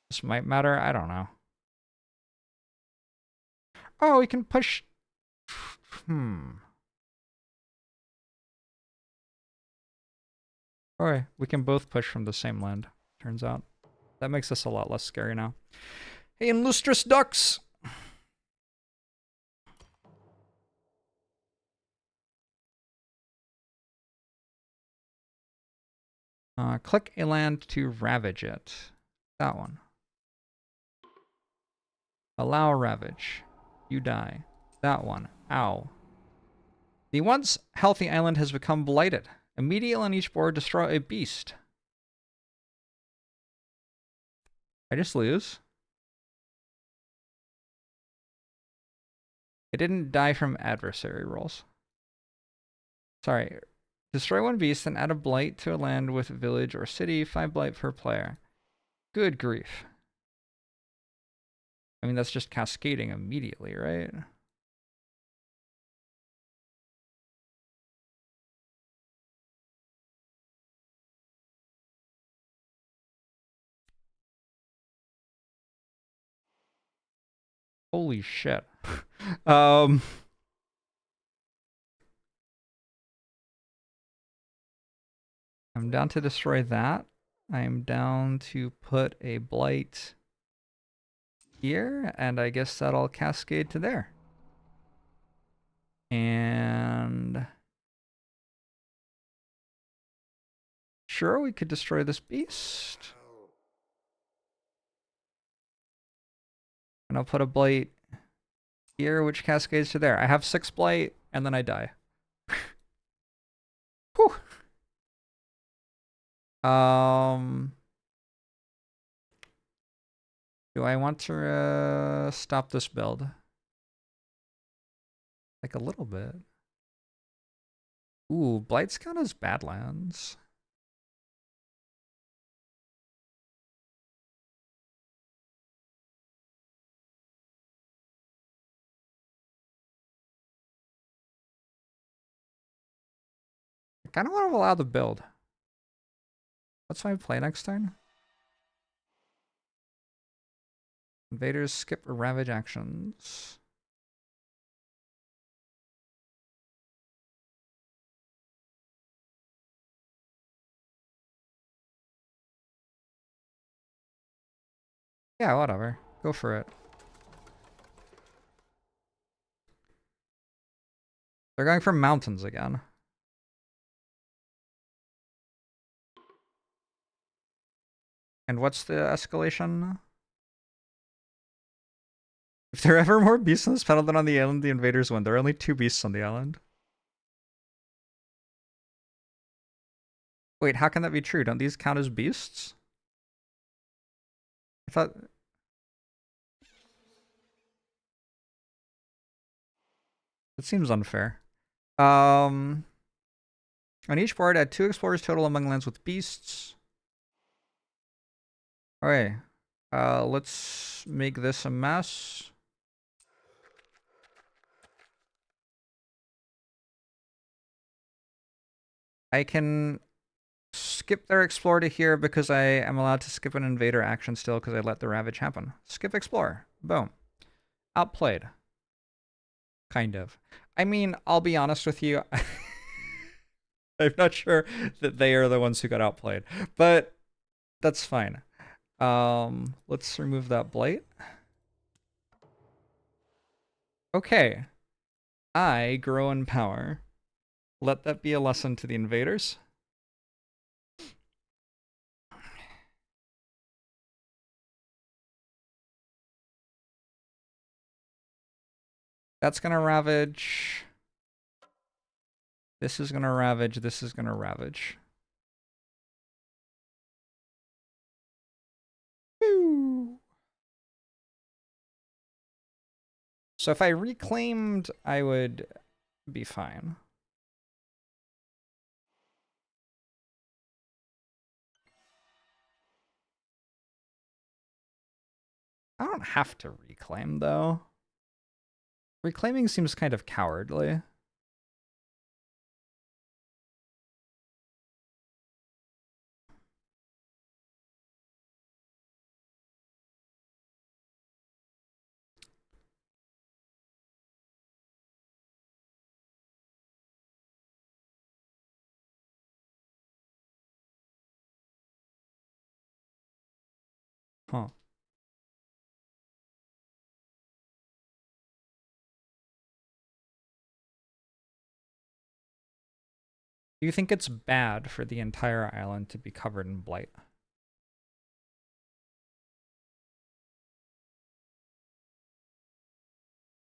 This might matter. I don't know. Oh, we can push... Alright, we can both push from the same land, turns out. That makes us a lot less scary now. Hey, and lustrous ducks! Click a land to ravage it. That one. Allow ravage. You die. That one. Ow. The once healthy island has become blighted. Immediately on each board, destroy a beast. I just lose. It didn't die from adversary rolls. Sorry. Destroy one beast and add a blight to a land with village or city. 5 blight per player. Good grief. I mean, that's just cascading immediately, right? Holy shit. I'm down to destroy that. I'm down to put a blight here, and I guess that'll cascade to there. And sure, we could destroy this beast. And I'll put a blight here, which cascades to there. I have 6 blight, and then I die. Whew. Do I want to stop this build? Like a little bit. Ooh, blights count as badlands. I kind of want to allow the build. What's my play next turn? Invaders skip or ravage actions. Yeah, whatever. Go for it. They're going for mountains again. And what's the escalation? If there are ever more beasts on this panel than on the island, the invaders win. There are only 2 beasts on the island. Wait, how can that be true? Don't these count as beasts? I thought... It seems unfair. On each board, add 2 explorers total among lands with beasts. Okay. Let's make this a mess. I can skip their explore to here because I am allowed to skip an invader action still because I let the ravage happen. Skip explore. Boom. Outplayed. Kind of. I mean, I'll be honest with you. I'm not sure that they are the ones who got outplayed, but that's fine. Let's remove that blight. Okay. I grow in power. Let that be a lesson to the invaders. That's gonna ravage. This is gonna ravage. This is gonna ravage. Woo. So if I reclaimed, I would be fine. I don't have to reclaim, though. Reclaiming seems kind of cowardly. Huh. Do you think it's bad for the entire island to be covered in blight?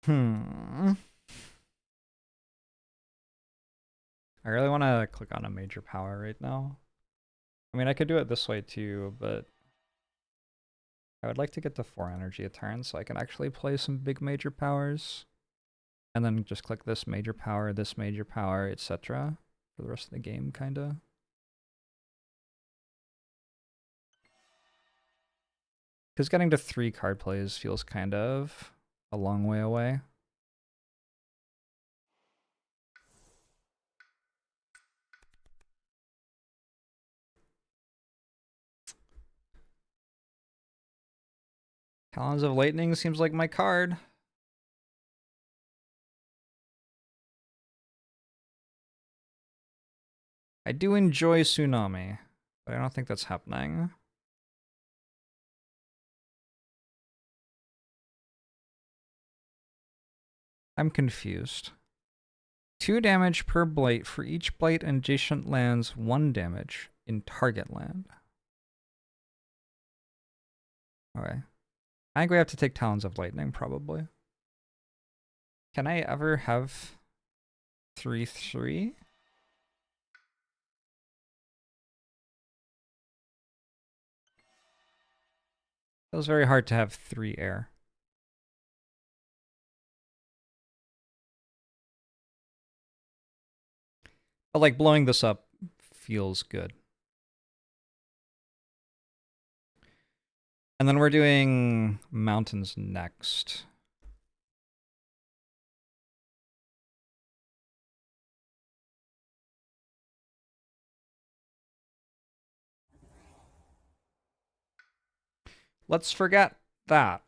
I really want to click on a major power right now. I mean, I could do it this way too, but I would like to get to 4 energy a turn so I can actually play some big major powers. And then just click this major power, etc. for the rest of the game, kinda. Because getting to 3 card plays feels kind of a long way away. Talons of Lightning seems like my card. I do enjoy Tsunami, but I don't think that's happening. I'm confused. 2 damage per blight for each blight adjacent lands 1 damage in target land. Okay. I think we have to take Talons of Lightning, probably. Can I ever have 3/3? It was very hard to have 3 air. But like blowing this up feels good. And then we're doing mountains next. Let's forget that.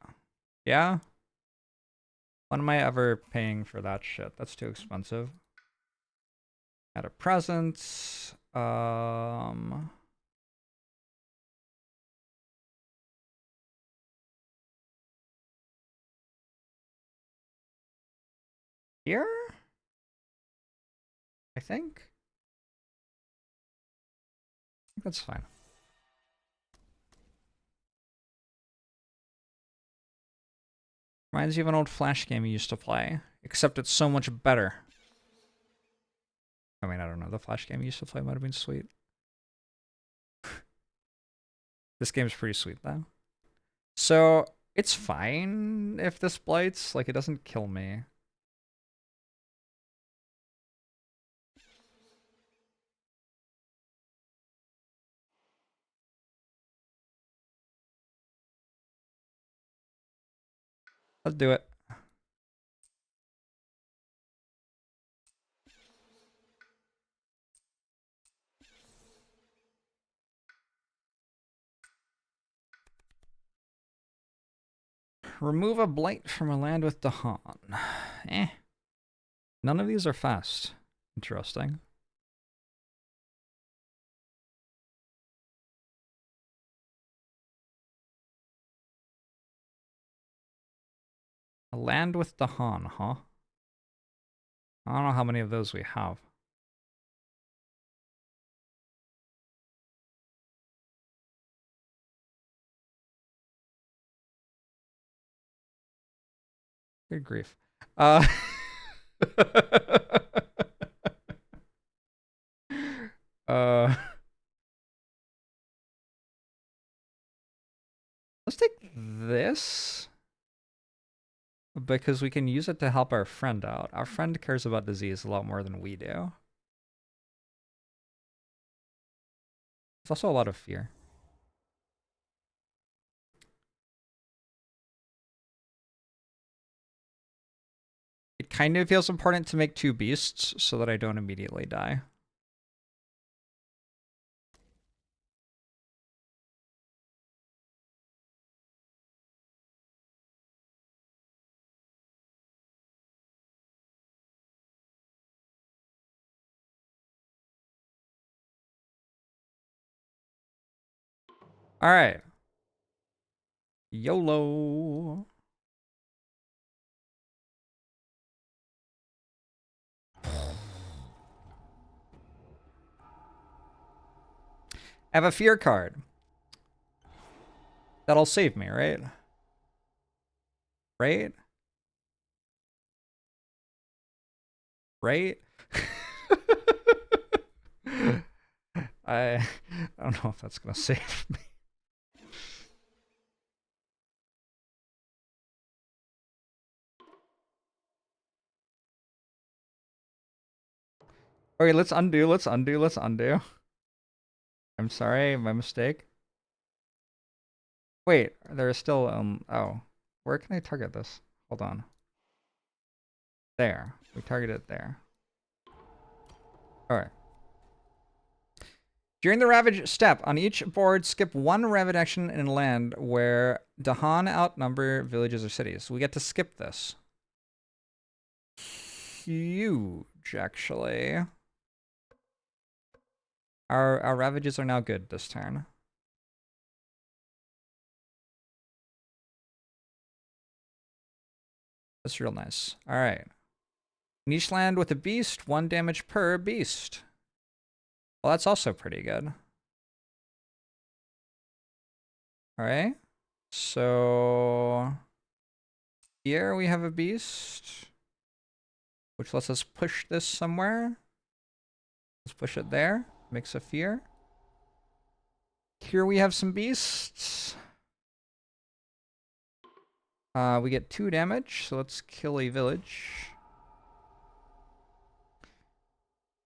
Yeah? When am I ever paying for that shit? That's too expensive. Add a presence. Here? I think that's fine. Reminds you of an old Flash game you used to play, except it's so much better. I mean, I don't know. The Flash game you used to play might have been sweet. This game's pretty sweet, though. So, it's fine if this blights. Like, it doesn't kill me. Let's do it. Remove a blight from a land with Dahan. Eh. None of these are fast. Interesting. A land with Dahan, huh? I don't know how many of those we have. Good grief. Uh, let's take this because we can use it to help our friend out. Our friend cares about disease a lot more than we do. There's also a lot of fear. It kind of feels important to make 2 beasts so that I don't immediately die. All right. YOLO. I have a fear card. That'll save me, right? Right? Right? I don't know if that's gonna save me. Okay, let's undo. I'm sorry, my mistake. Wait, there's still, oh. Where can I target this? Hold on. There. We target it there. Alright. During the Ravage step, on each board, skip one Ravage action in land where Dahan outnumber villages or cities. We get to skip this. Huge, actually. Our Ravages are now good this turn. That's real nice. Alright. In each land with a beast, 1 damage per beast. Well, that's also pretty good. Alright. So here we have a beast, which lets us push this somewhere. Let's push it there. Makes a fear. Here we have some beasts. We get 2 damage, so let's kill a village.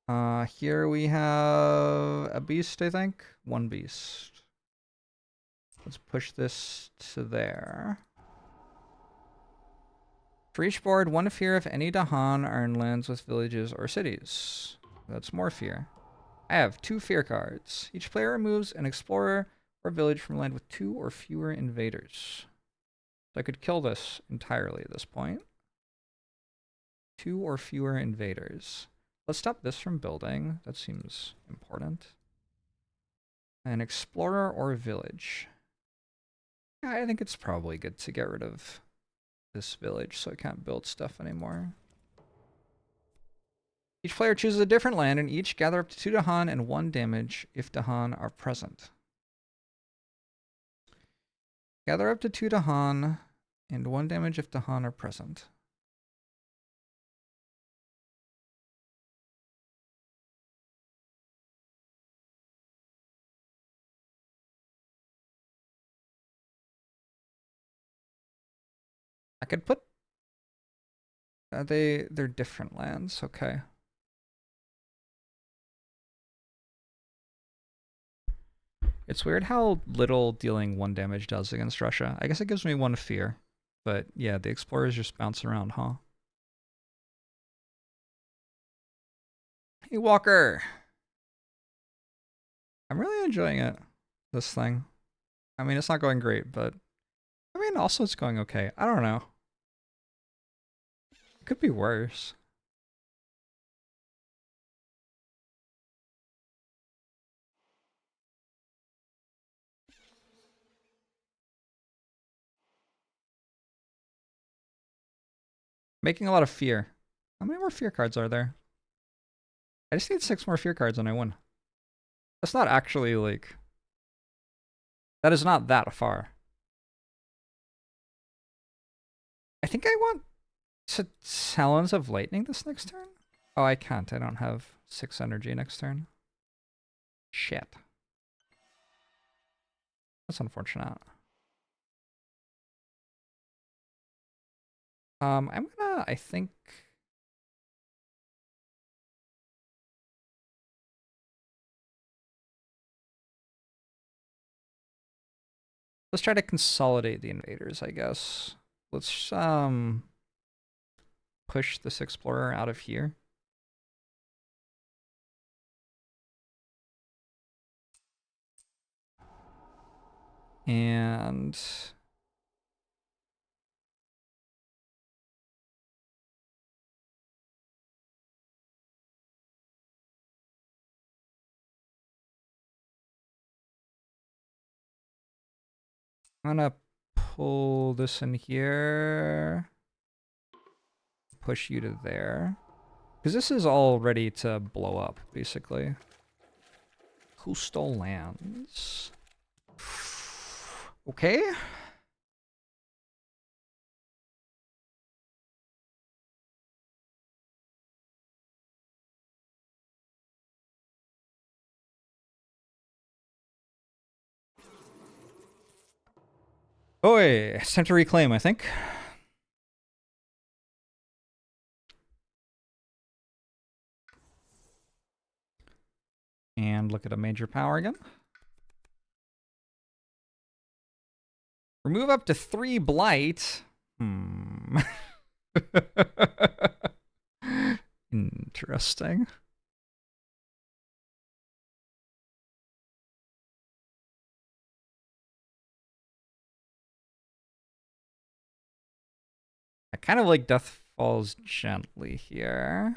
Here we have a beast, I think. 1 beast. Let's push this to there. For each board, 1 fear if any Dahan are in lands with villages or cities. That's more fear. I have 2 fear cards. Each player removes an explorer or village from land with 2 or fewer invaders. So I could kill this entirely at this point. 2 or fewer invaders. Let's stop this from building. That seems important. An explorer or a village. Yeah, I think it's probably good to get rid of this village so I can't build stuff anymore. Each player chooses a different land and each gather up to 2 Dahan and 1 damage if Dahan are present. Gather up to 2 Dahan and 1 damage if Dahan are present. I could put... they're different lands, okay. It's weird how little dealing 1 damage does against Russia. I guess it gives me 1 fear. But yeah, the explorers just bounce around, huh? Hey, Walker! I'm really enjoying it, this thing. I mean, it's not going great, but... I mean, also it's going okay. I don't know. It could be worse. Making a lot of fear. How many more fear cards are there? I just need 6 more fear cards and I win. That's not actually, like... That is not that far. I think I want to Talons of Lightning this next turn? Oh, I can't. I don't have 6 energy next turn. Shit. That's unfortunate. I'm gonna, I think... Let's try to consolidate the invaders, I guess. Let's push this explorer out of here. And I'm gonna pull this in here. Push you to there. Because this is all ready to blow up, basically. Coastal lands. Okay. Oh, wait. It's time to reclaim, I think. And look at a major power again. Remove up to 3 blight. Interesting. I kind of like Death Falls Gently here.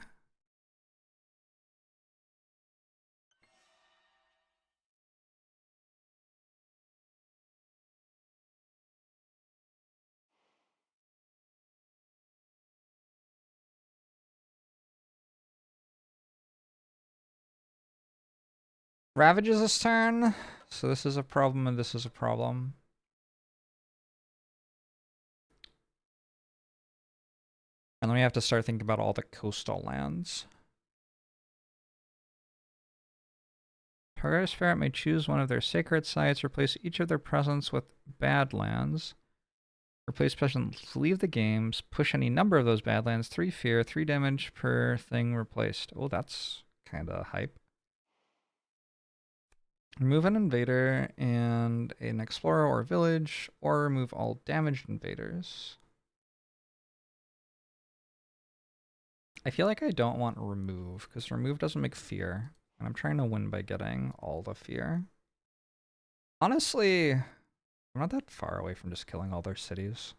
Ravages this turn. So this is a problem and this is a problem. And then we have to start thinking about all the coastal lands. Target Spirit may choose one of their sacred sites, replace each of their presents with Badlands. Replace presents, leave the games, push any number of those Badlands, 3 fear, 3 damage per thing replaced. Oh, that's kind of hype. Remove an invader and an explorer or village, or remove all damaged invaders. I feel like I don't want remove, because remove doesn't make fear. And I'm trying to win by getting all the fear. Honestly, I'm not that far away from just killing all their cities.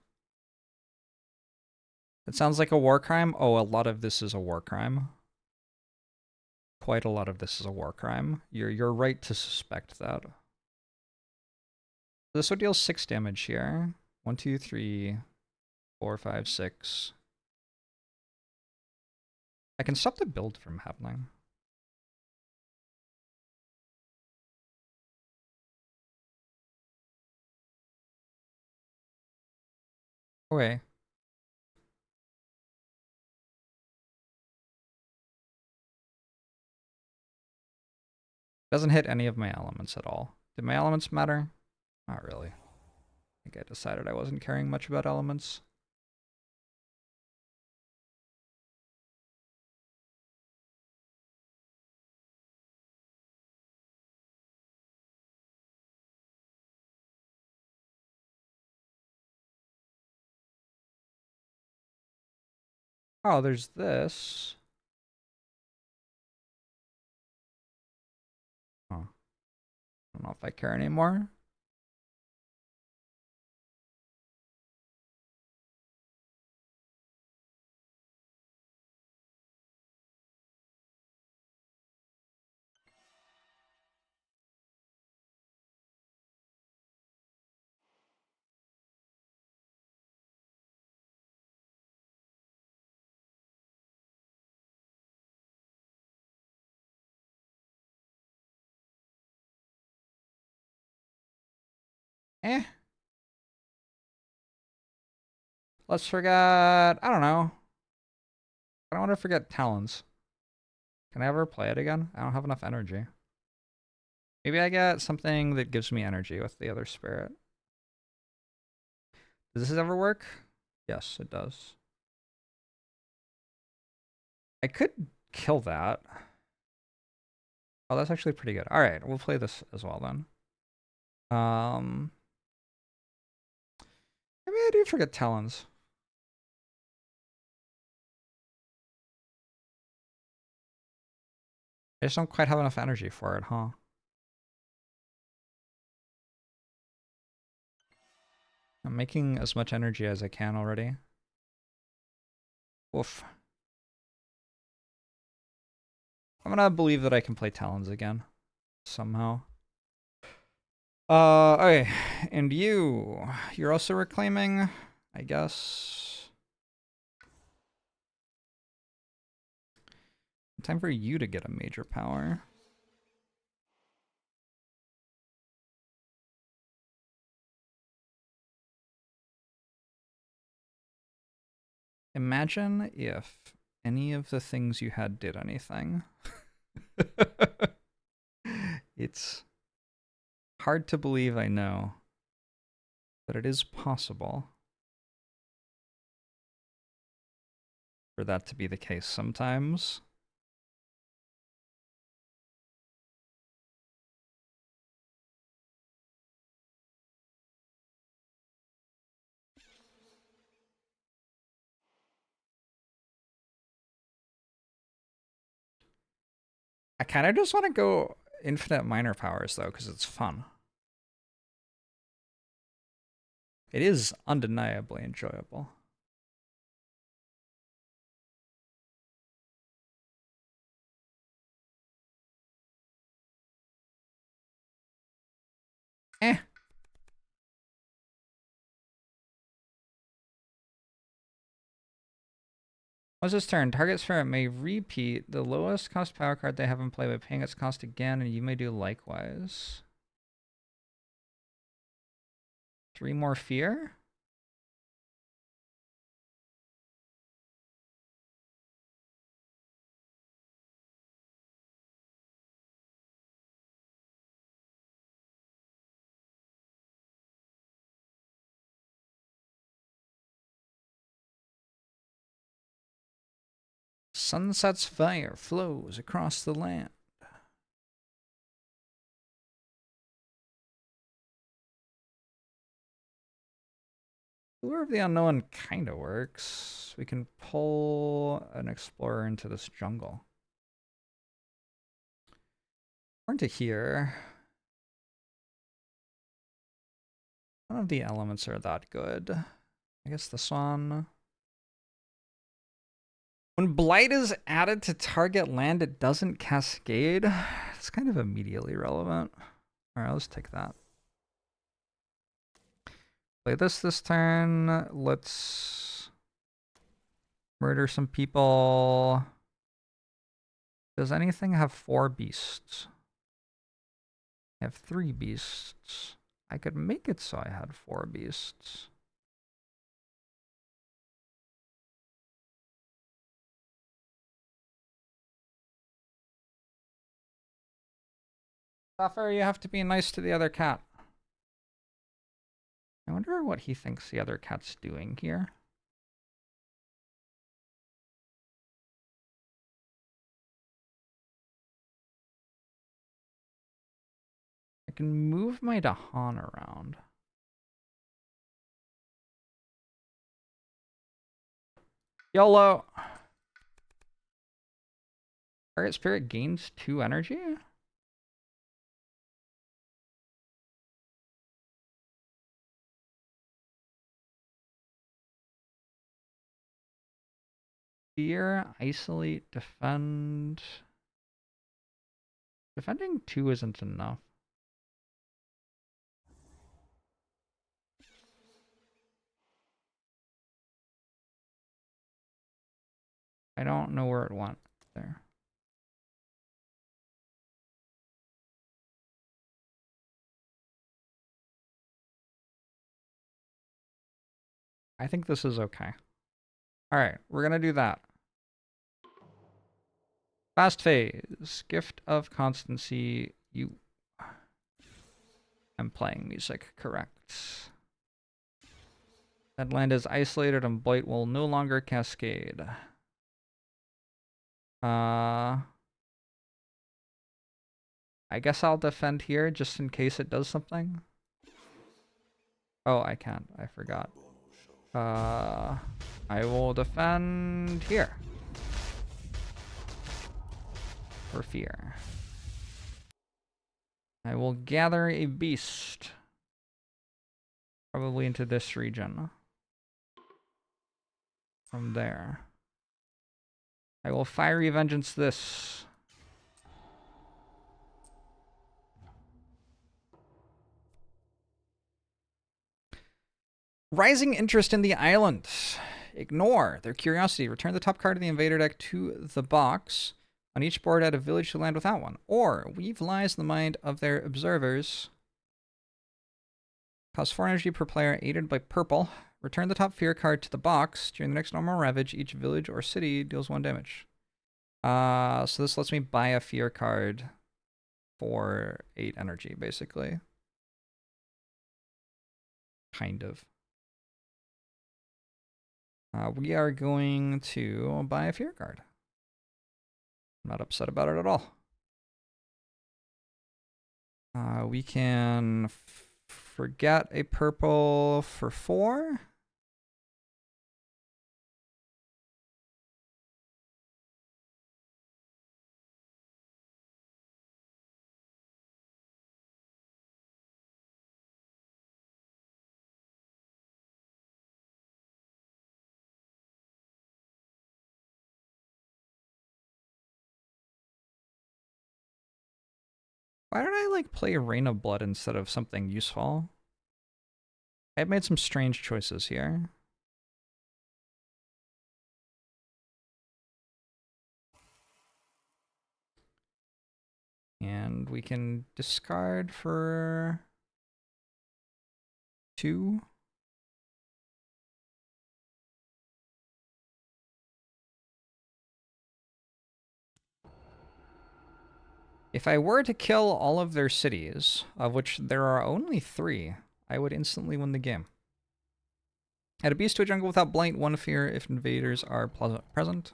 It sounds like a war crime. Oh, a lot of this is a war crime. Quite a lot of this is a war crime. You're right to suspect that. This would deal 6 damage here. 1, 2, 3, 4, 5, 6. I can stop the build from happening. Okay. Doesn't hit any of my elements at all. Did my elements matter? Not really. I think I decided I wasn't caring much about elements. Oh, there's this. Oh. I don't know if I care anymore. Eh. Let's forget, I don't know. I don't want to forget Talons. Can I ever play it again? I don't have enough energy. Maybe I get something that gives me energy with the other spirit. Does this ever work? Yes, it does. I could kill that. Oh, that's actually pretty good. All right, we'll play this as well then. Maybe I do forget Talons. I just don't quite have enough energy for it, huh? I'm making as much energy as I can already. Woof. I'm gonna believe that I can play Talons again. Somehow. Okay, and you're also reclaiming, I guess. Time for you to get a major power. Imagine if any of the things you had did anything. It's hard to believe, I know, but it is possible for that to be the case sometimes. I kind of just want to go infinite minor powers, though, because it's fun. It is undeniably enjoyable. Eh. What's this turn? Target spirit may repeat the lowest cost power card they have in play by paying its cost again, and you may do likewise. 3 more fear? Sunset's fire flows across the land. Lure of the Unknown kind of works. We can pull an explorer into this jungle. Or into here. None of the elements are that good. I guess this one. When blight is added to target land, it doesn't cascade. It's kind of immediately relevant. All right, let's take that. Play this turn. Let's murder some people. Does anything have 4 beasts? I have 3 beasts. I could make it so I had 4 beasts. Suffer, you have to be nice to the other cat. I wonder what he thinks the other cat's doing here. I can move my Dahan around. YOLO! Target spirit gains 2 energy? Fear, isolate, defend. Defending 2 isn't enough. I don't know where it went there. I think this is okay. All right, we're gonna do that. Fast phase, gift of constancy. I'm playing music, correct. That land is isolated and blight will no longer cascade. I guess I'll defend here just in case it does something. Oh, I can't. I forgot. I will defend here. For fear. I will gather a beast. Probably into this region. From there. I will fiery vengeance this. Rising interest in the island. Ignore their curiosity. Return the top card of the invader deck to the box. On each board, add a village to land without one. Or weave lies in the mind of their observers. Cost 4 energy per player, aided by purple. Return the top fear card to the box. During the next normal ravage, each village or city deals 1 damage. So this lets me buy a fear card for 8 energy, basically. Kind of. We are going to buy a fear card. I'm not upset about it at all. We can forget a purple for 4. Why did I like play Rain of Blood instead of something useful? I've made some strange choices here. And we can discard for 2. If I were to kill all of their cities, of which there are only 3, I would instantly win the game. Add a beast to a jungle without blight, 1 fear if invaders are present.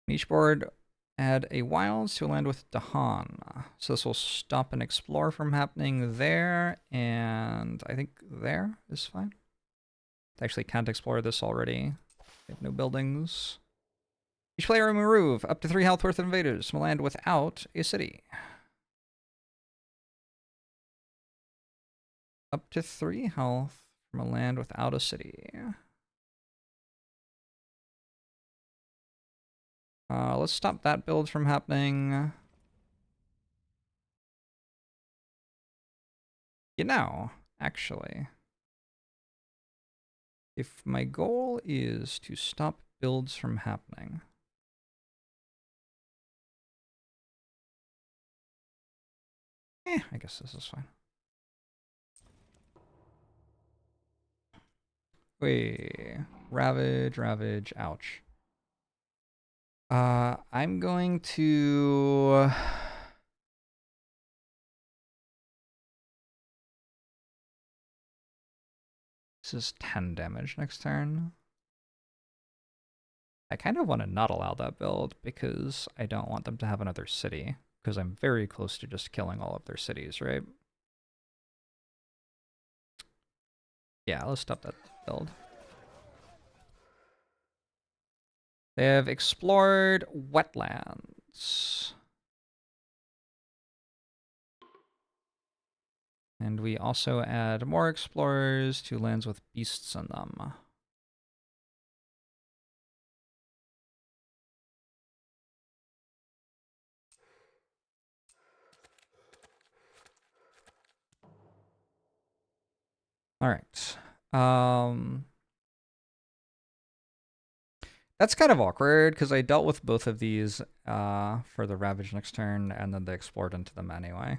On each board, add a wilds to a land with Dahan. So this will stop an explore from happening there, and I think there is fine. Actually can't explore this already. We have no buildings. Each player remove up to 3 health worth of invaders from a land without a city. Up to 3 health from a land without a city. Let's stop that build from happening. You know, actually, if my goal is to stop builds from happening, I guess this is fine. Wait, ravage, ouch. I'm going to... This is 10 damage next turn. I kind of want to not allow that build because I don't want them to have another city, because I'm very close to just killing all of their cities, right? Yeah, let's stop that build. They have explored wetlands. And we also add more explorers to lands with beasts in them. All right. That's kind of awkward because I dealt with both of these for the Ravage next turn, and then they explored into them anyway.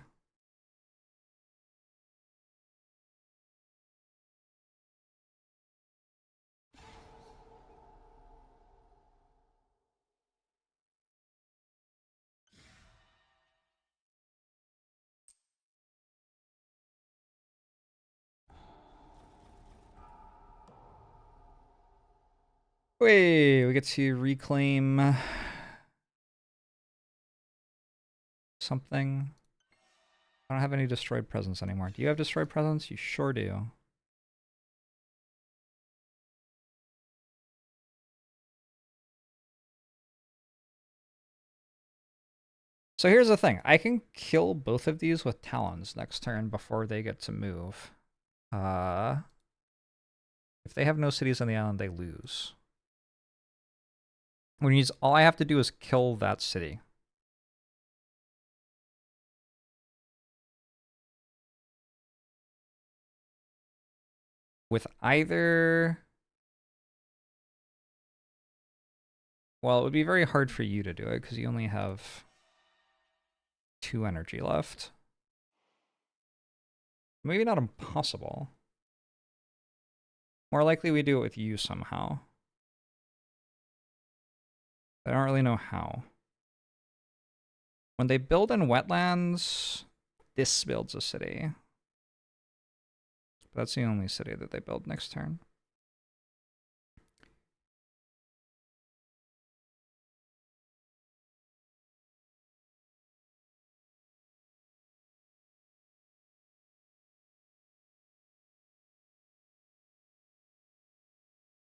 Wait, we get to reclaim something. I don't have any destroyed presence anymore. Do you have destroyed presence? You sure do. So here's the thing. I can kill both of these with talons next turn before they get to move. If they have no cities on the island, they lose. All I have to do is kill that city. with either... Well, it would be very hard for you to do it because you only have 2 energy left. Maybe not impossible. More likely we do it with you somehow. I don't really know how. When they build in wetlands, this builds a city. That's the only city that they build next turn.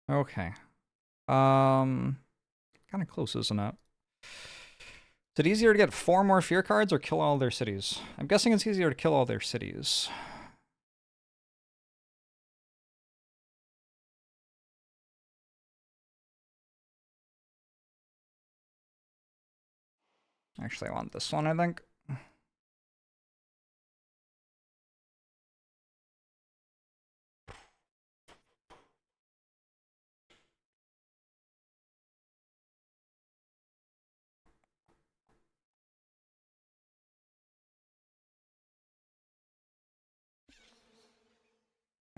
Okay. Kind of close, isn't it? Is it easier to get 4 more fear cards or kill all their cities? I'm guessing it's easier to kill all their cities. Actually, I want this one, I think.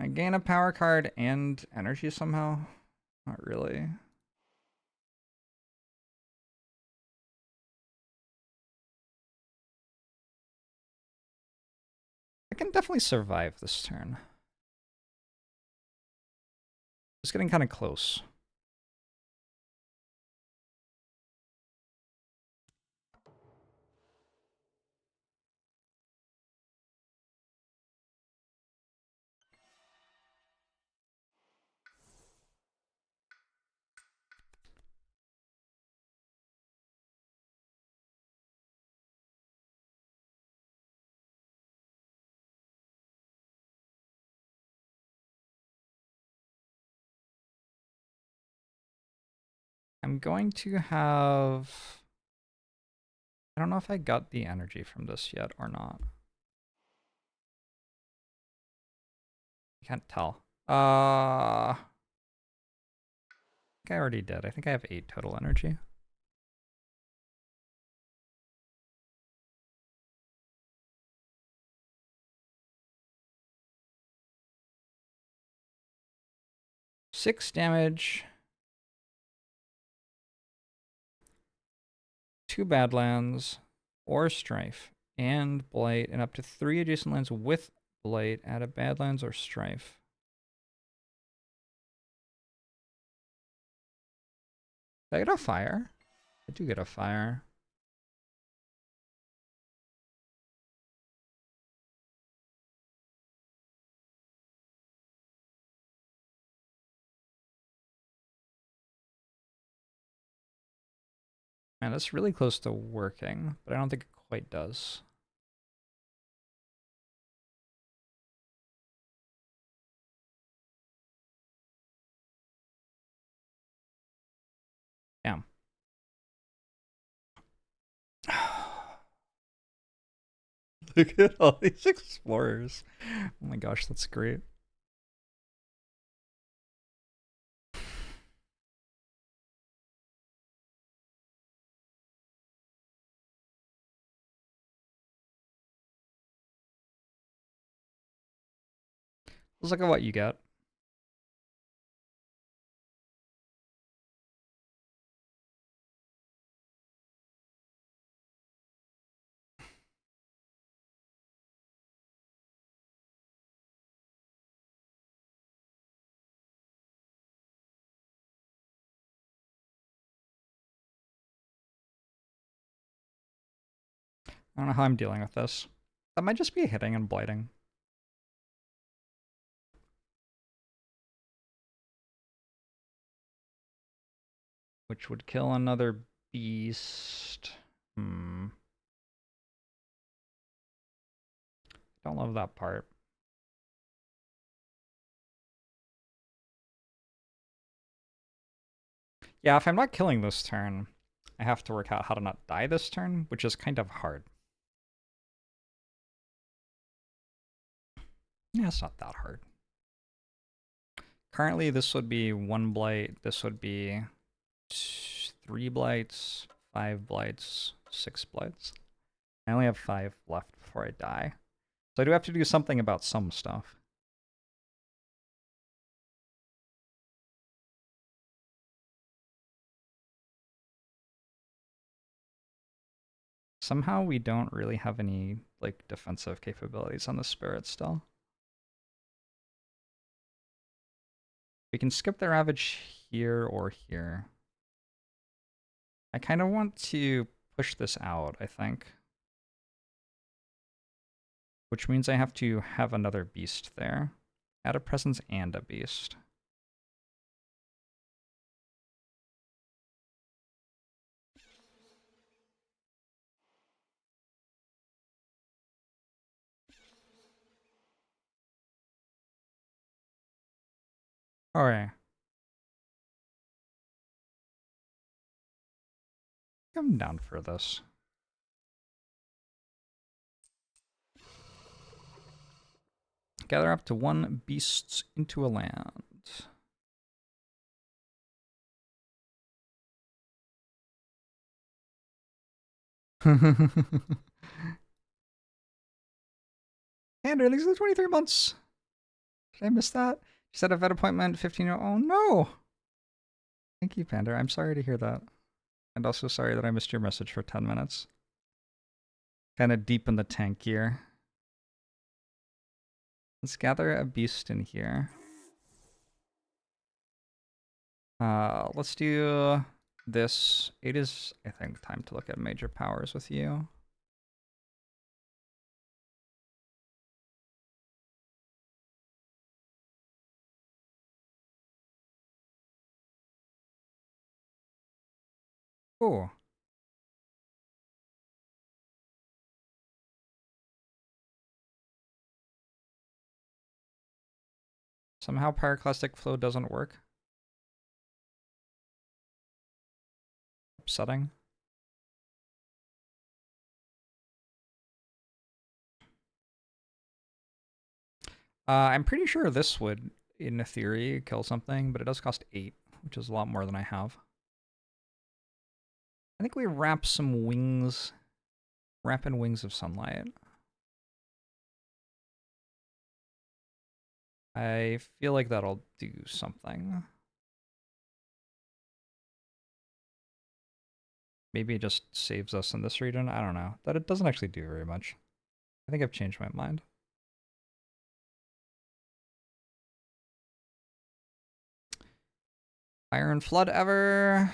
I gain a power card and energy somehow? Not really. I can definitely survive this turn. It's getting kind of close. I'm going to have... I don't know if I got the energy from this yet or not. I can't tell. I think I already did. I think I have 8 total energy. Six damage. 2 Badlands, or Strife, and Blight, and up to 3 adjacent lands with Blight at a Badlands or Strife. Did I get a fire? I do get a fire. Man, that's really close to working, but I don't think it quite does. Damn. Look at all these explorers. Oh my gosh, that's great. Let's look at what you get. I don't know how I'm dealing with this. That might just be hitting and blighting. Which would kill another beast. Don't love that part. Yeah, if I'm not killing this turn, I have to work out how to not die this turn, which is kind of hard. Yeah, it's not that hard. Currently, this would be 1 blight. This would be 3 blights, 5 blights, 6 blights. I only have 5 left before I die. So I do have to do something about some stuff. Somehow we don't really have any, like, defensive capabilities on the spirit still. We can skip the Ravage here or here. I kind of want to push this out, I think. Which means I have to have another beast there. Add a presence and a beast. Alright. I'm down for this. Gather up to 1 beast into a land. Andrew, these are the 23 months. Did I miss that? You said a vet appointment, 15 year. Oh no! Thank you, Panda. I'm sorry to hear that. And also sorry that I missed your message for 10 minutes. Kind of deep in the tank here. Let's gather a beast in here. Let's do this. It is, I think, time to look at major powers with you. Oh. Somehow pyroclastic flow doesn't work. Upsetting. I'm pretty sure this would, in theory, kill something, but it does cost 8, which is a lot more than I have. I think we wrap some wings. Wrap in wings of sunlight. I feel like that'll do something. Maybe it just saves us in this region. I don't know. That it doesn't actually do very much. I think I've changed my mind. Iron Flood ever.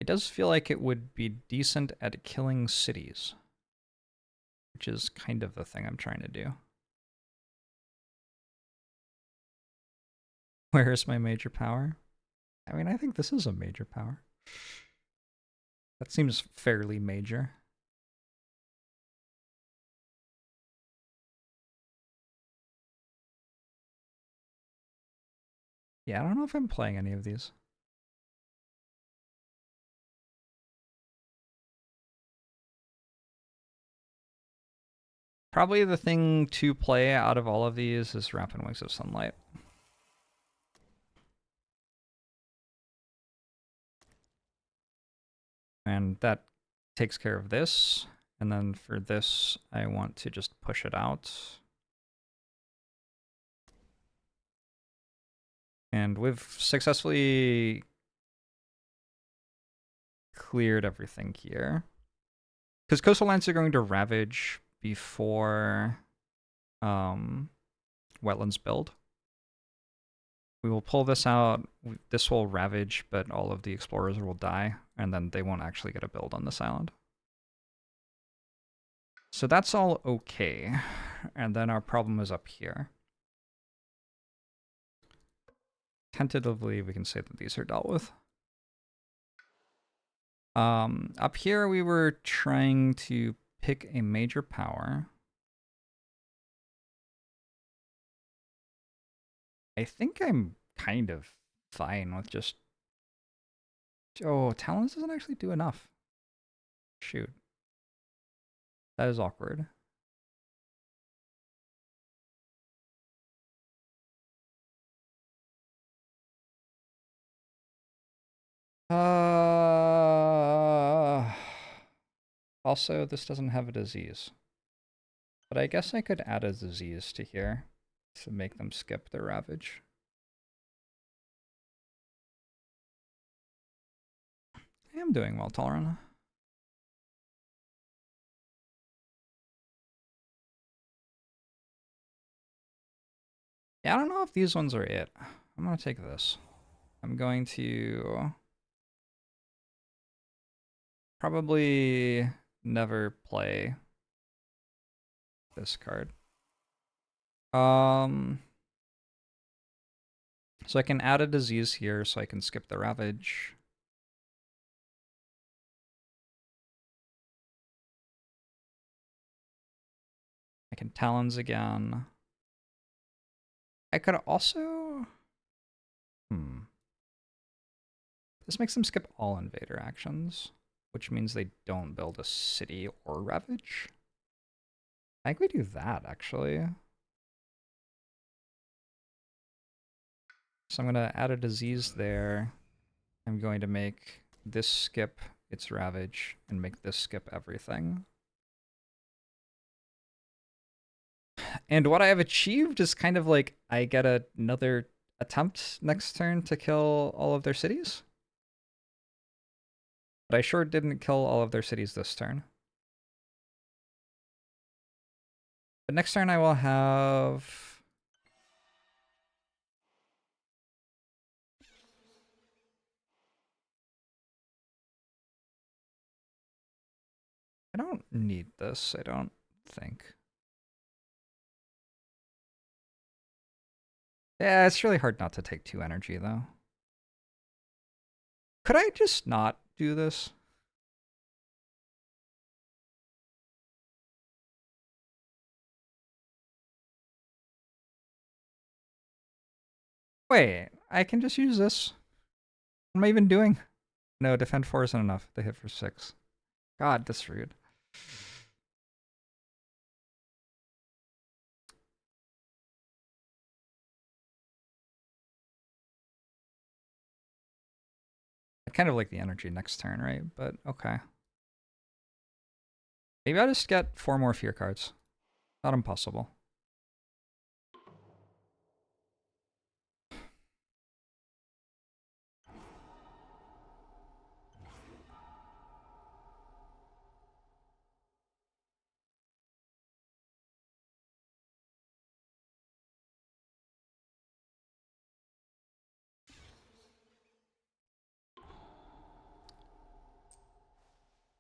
It does feel like it would be decent at killing cities, which is kind of the thing I'm trying to do. Where is my major power? I mean, I think this is a major power. That seems fairly major. Yeah, I don't know if I'm playing any of these. Probably the thing to play out of all of these is Rapid Wings of Sunlight. And that takes care of this. And then for this, I want to just push it out. And we've successfully cleared everything here. Because coastal lands are going to ravage before wetlands build. We will pull this out. This will ravage, but all of the explorers will die, and then they won't actually get a build on this island. So that's all okay. And then our problem is up here. Tentatively, we can say that these are dealt with. Up here, we were trying to pick a major power. I think I'm kind of fine with just... Oh, Talons doesn't actually do enough. Shoot. That is awkward. Also, this doesn't have a disease. But I guess I could add a disease to here to make them skip the ravage. I am doing well, Tolerant. Yeah, I don't know if these ones are it. I'm going to take this. I'm going to probably never play this card. So I can add a disease here so I can skip the ravage. I can talons again. I could also... This makes them skip all invader actions, which means they don't build a city or ravage. I think we do that, actually. So I'm going to add a disease there. I'm going to make this skip its ravage and make this skip everything. And what I have achieved is kind of like I get another attempt next turn to kill all of their cities. But I sure didn't kill all of their cities this turn. But next turn I will have... I don't need this, I don't think. Yeah, it's really hard not to take 2 energy, though. Could I just not do this? Wait, I can just use this. What am I even doing? No, defend 4 isn't enough. They hit for 6. God, that's rude. I kind of like the energy next turn, right? But okay. Maybe I'll just get 4 more fear cards. Not impossible.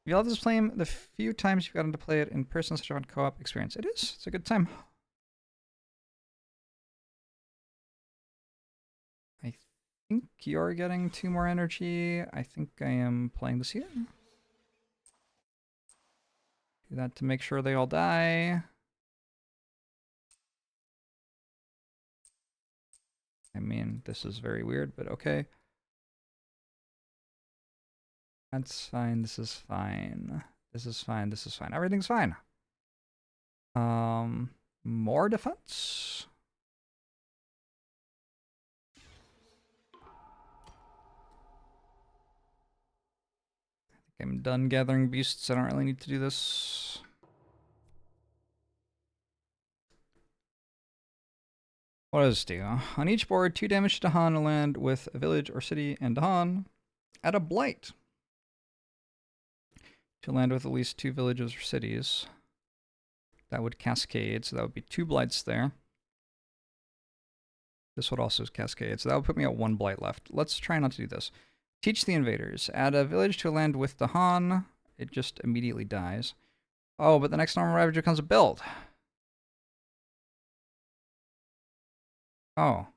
You love this flame the few times you've gotten to play it in person, such a fun co-op experience. It is. It's a good time. I think you're getting 2 more energy. I think I am playing this here. Do that to make sure they all die. I mean, this is very weird, but okay. That's fine. This is fine. This is fine. This is fine. Everything's fine. More defense. I think I'm done gathering beasts. I don't really need to do this. What does this do? On each board, 2 damage to Dahan, a land with a village or city, and Dahan. Add a blight to land with at least 2 villages or cities. That would cascade, so that would be 2 blights there. This would also cascade, so that would put me at 1 blight left. Let's try not to do this. Teach the invaders. Add a village to a land with Dahan. It just immediately dies. Oh, but the next normal ravage becomes a build. Oh.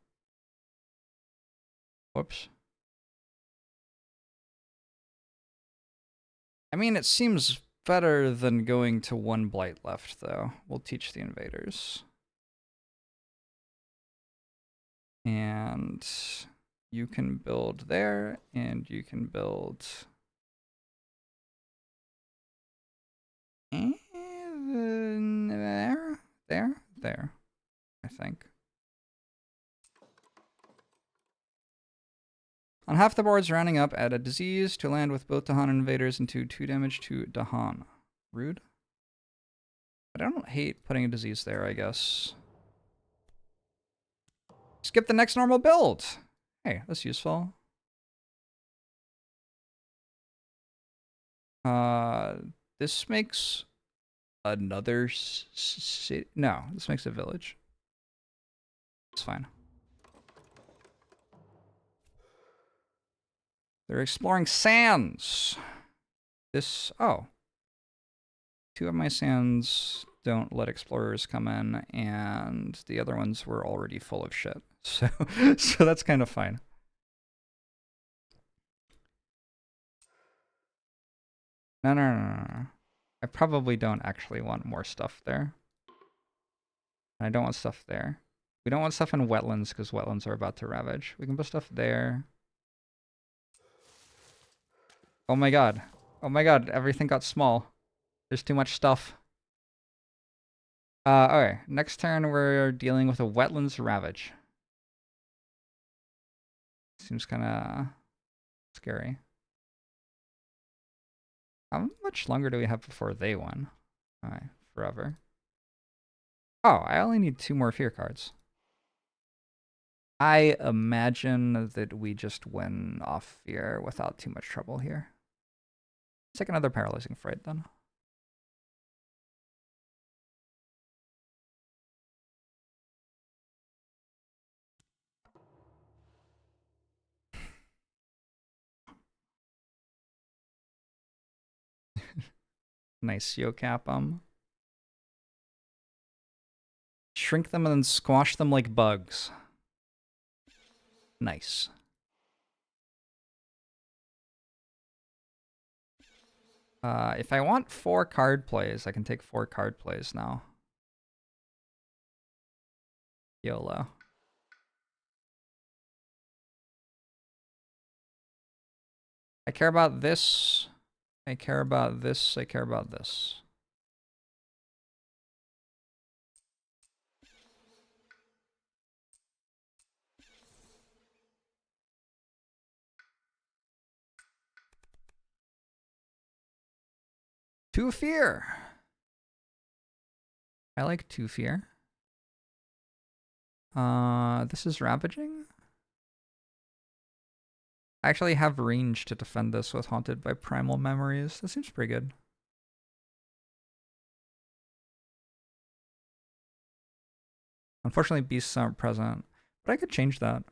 Whoops. I mean, it seems better than going to 1 blight left, though. We'll teach the invaders. And you can build there, and you can build... there, I think. On half the boards, rounding up, add a disease to land with both Dahan invaders into 2 damage to Dahan. Rude. But I don't hate putting a disease there, I guess. Skip the next normal build. Hey, that's useful. This makes another city. No, this makes a village. It's fine. They're exploring sands. This, oh. 2 of my sands don't let explorers come in, and the other ones were already full of shit. So, so that's kind of fine. No. I probably don't actually want more stuff there. And I don't want stuff there. We don't want stuff in wetlands because wetlands are about to ravage. We can put stuff there. Oh my god. Oh my god, everything got small. There's too much stuff. Okay, next turn we're dealing with a wetlands ravage. Seems kind of scary. How much longer do we have before they win? Alright, forever. Oh, I only need 2 more fear cards. I imagine that we just win off fear without too much trouble here. Let's take another paralyzing fright then. Nice, yo cap them. Shrink them and then squash them like bugs. Nice. If I want 4 card plays, I can take 4 card plays now. YOLO. I care about this. I care about this. I care about this. Two fear. I like 2 fear. This is ravaging. I actually have range to defend this with Haunted by Primal Memories. That seems pretty good. Unfortunately, beasts aren't present, but I could change that.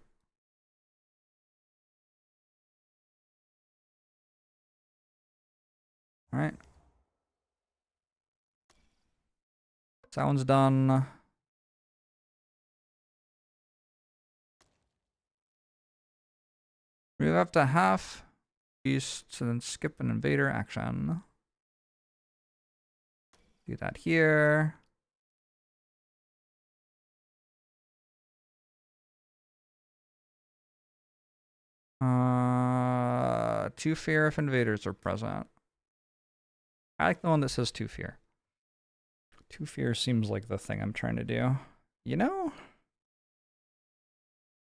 All right. That one's done. Move up to half. Beasts and then skip an invader action. Do that here. Two fear if invaders are present. I like the one that says 2 fear. 2 fear seems like the thing I'm trying to do. You know?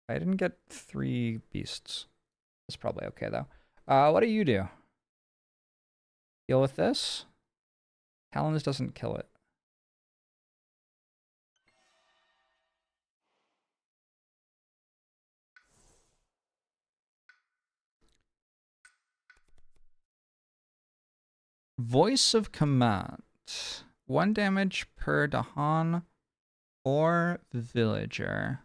I didn't get 3 beasts. That's probably okay though. What do you do? Deal with this? Talons doesn't kill it. Voice of Command. 1 damage per Dahan or villager.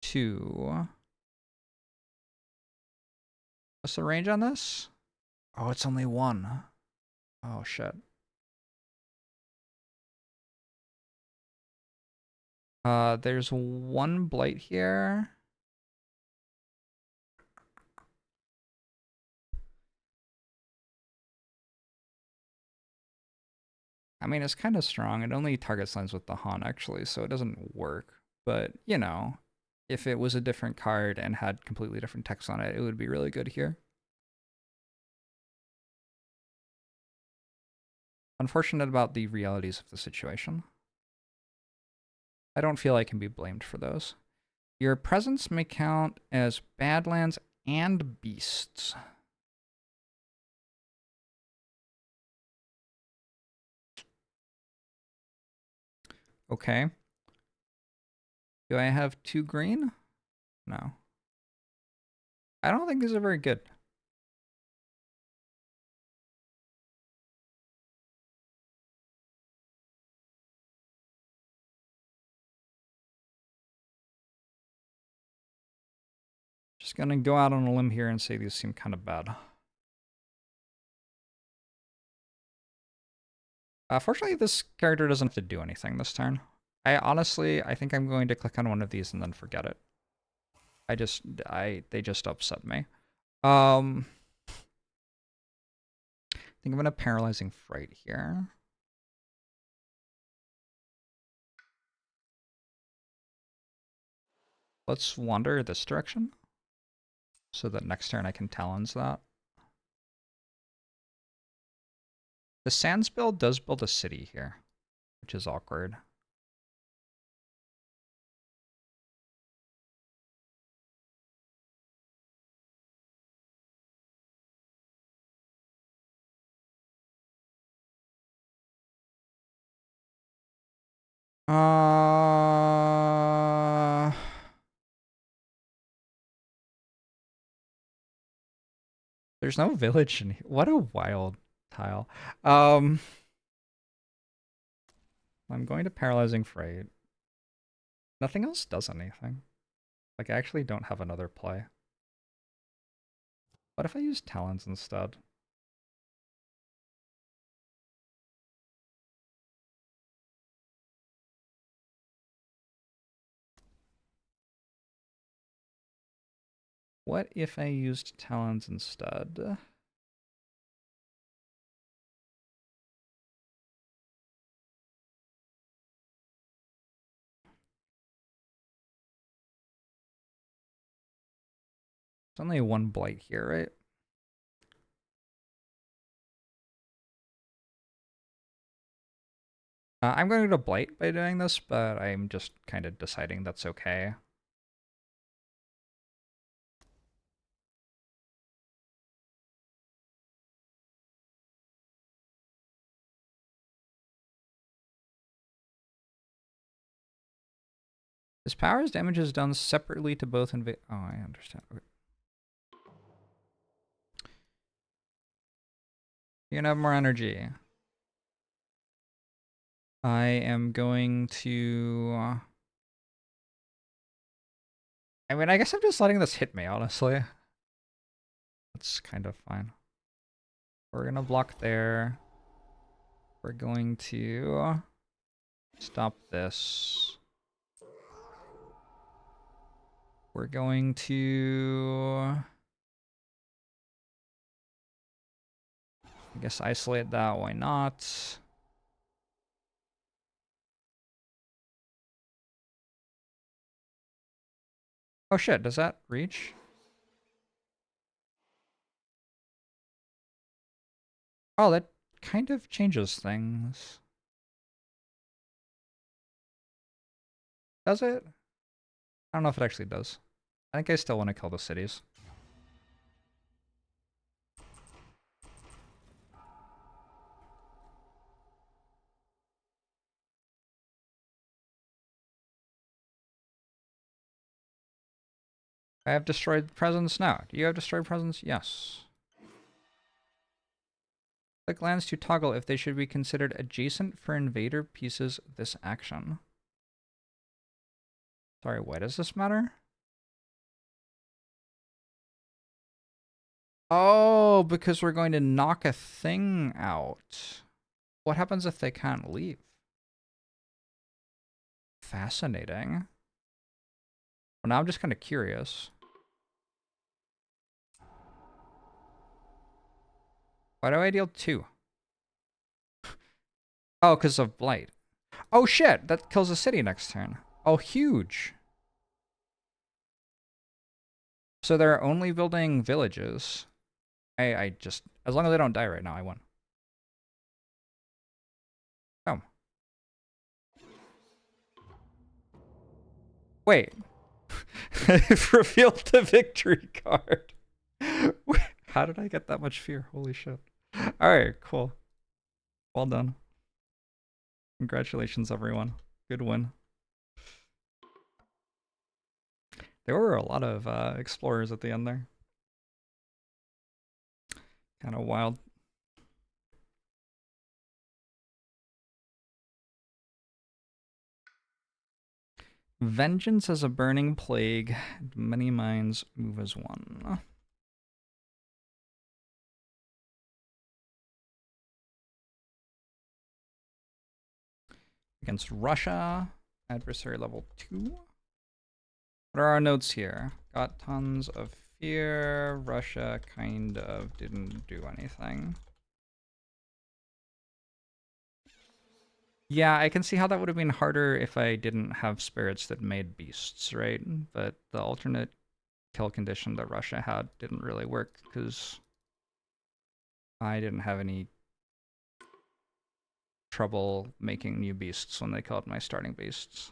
2. What's the range on this? Oh, it's only 1. Oh, shit. There's 1 blight here. I mean, it's kind of strong. It only targets lands with the Han, actually, so it doesn't work. But, you know, if it was a different card and had completely different text on it, it would be really good here. Unfortunate about the realities of the situation. I don't feel I can be blamed for those. Your presence may count as badlands and beasts. Okay. Do I have 2 green? No. I don't think these are very good. Just gonna go out on a limb here and say these seem kind of bad. Fortunately, this character doesn't have to do anything this turn. I think I'm going to click on one of these and then forget it. They just upset me. I think I'm gonna paralyzing fright here. Let's wander this direction so that next turn I can talons that. The Sands build does build a city here, which is awkward. There's no village in here. What a wild tile. I'm going to paralyzing fright. Nothing else does anything. Like, I actually don't have another play. What if I use talons instead? What if I used talons instead? There's only 1 blight here, right? I'm going to blight by doing this, but I'm just kind of deciding that's okay. His power's damage is done separately to both invade. Oh, I understand. Okay. You're gonna have more energy. I am going to... I mean, I guess I'm just letting this hit me, honestly. That's kind of fine. We're gonna block there. We're going to stop this. We're going to... I guess isolate that, why not? Oh shit, does that reach? Oh, that kind of changes things. Does it? I don't know if it actually does. I think I still want to kill the cities. I have destroyed presence now. Do you have destroyed presence? Yes. Click lands to toggle if they should be considered adjacent for invader pieces this action. Sorry, why does this matter? Oh, because we're going to knock a thing out. What happens if they can't leave? Fascinating. Well, now I'm just kind of curious. Why do I deal 2? Oh, because of blight. Oh shit, that kills a city next turn. Oh, huge. So they're only building villages. I just, as long as I don't die right now, I won. Oh. Wait. I've revealed the victory card. How did I get that much fear? Holy shit. Alright, cool. Well done. Congratulations, everyone. Good win. There were a lot of explorers at the end there. Kind of wild. Vengeance as a burning plague. Many minds move as one. Against Russia. Adversary level 2. What are our notes here? Got tons of fear. Russia kind of didn't do anything. Yeah, I can see how that would have been harder if I didn't have spirits that made beasts, right? But the alternate kill condition that Russia had didn't really work because I didn't have any trouble making new beasts when they killed my starting beasts.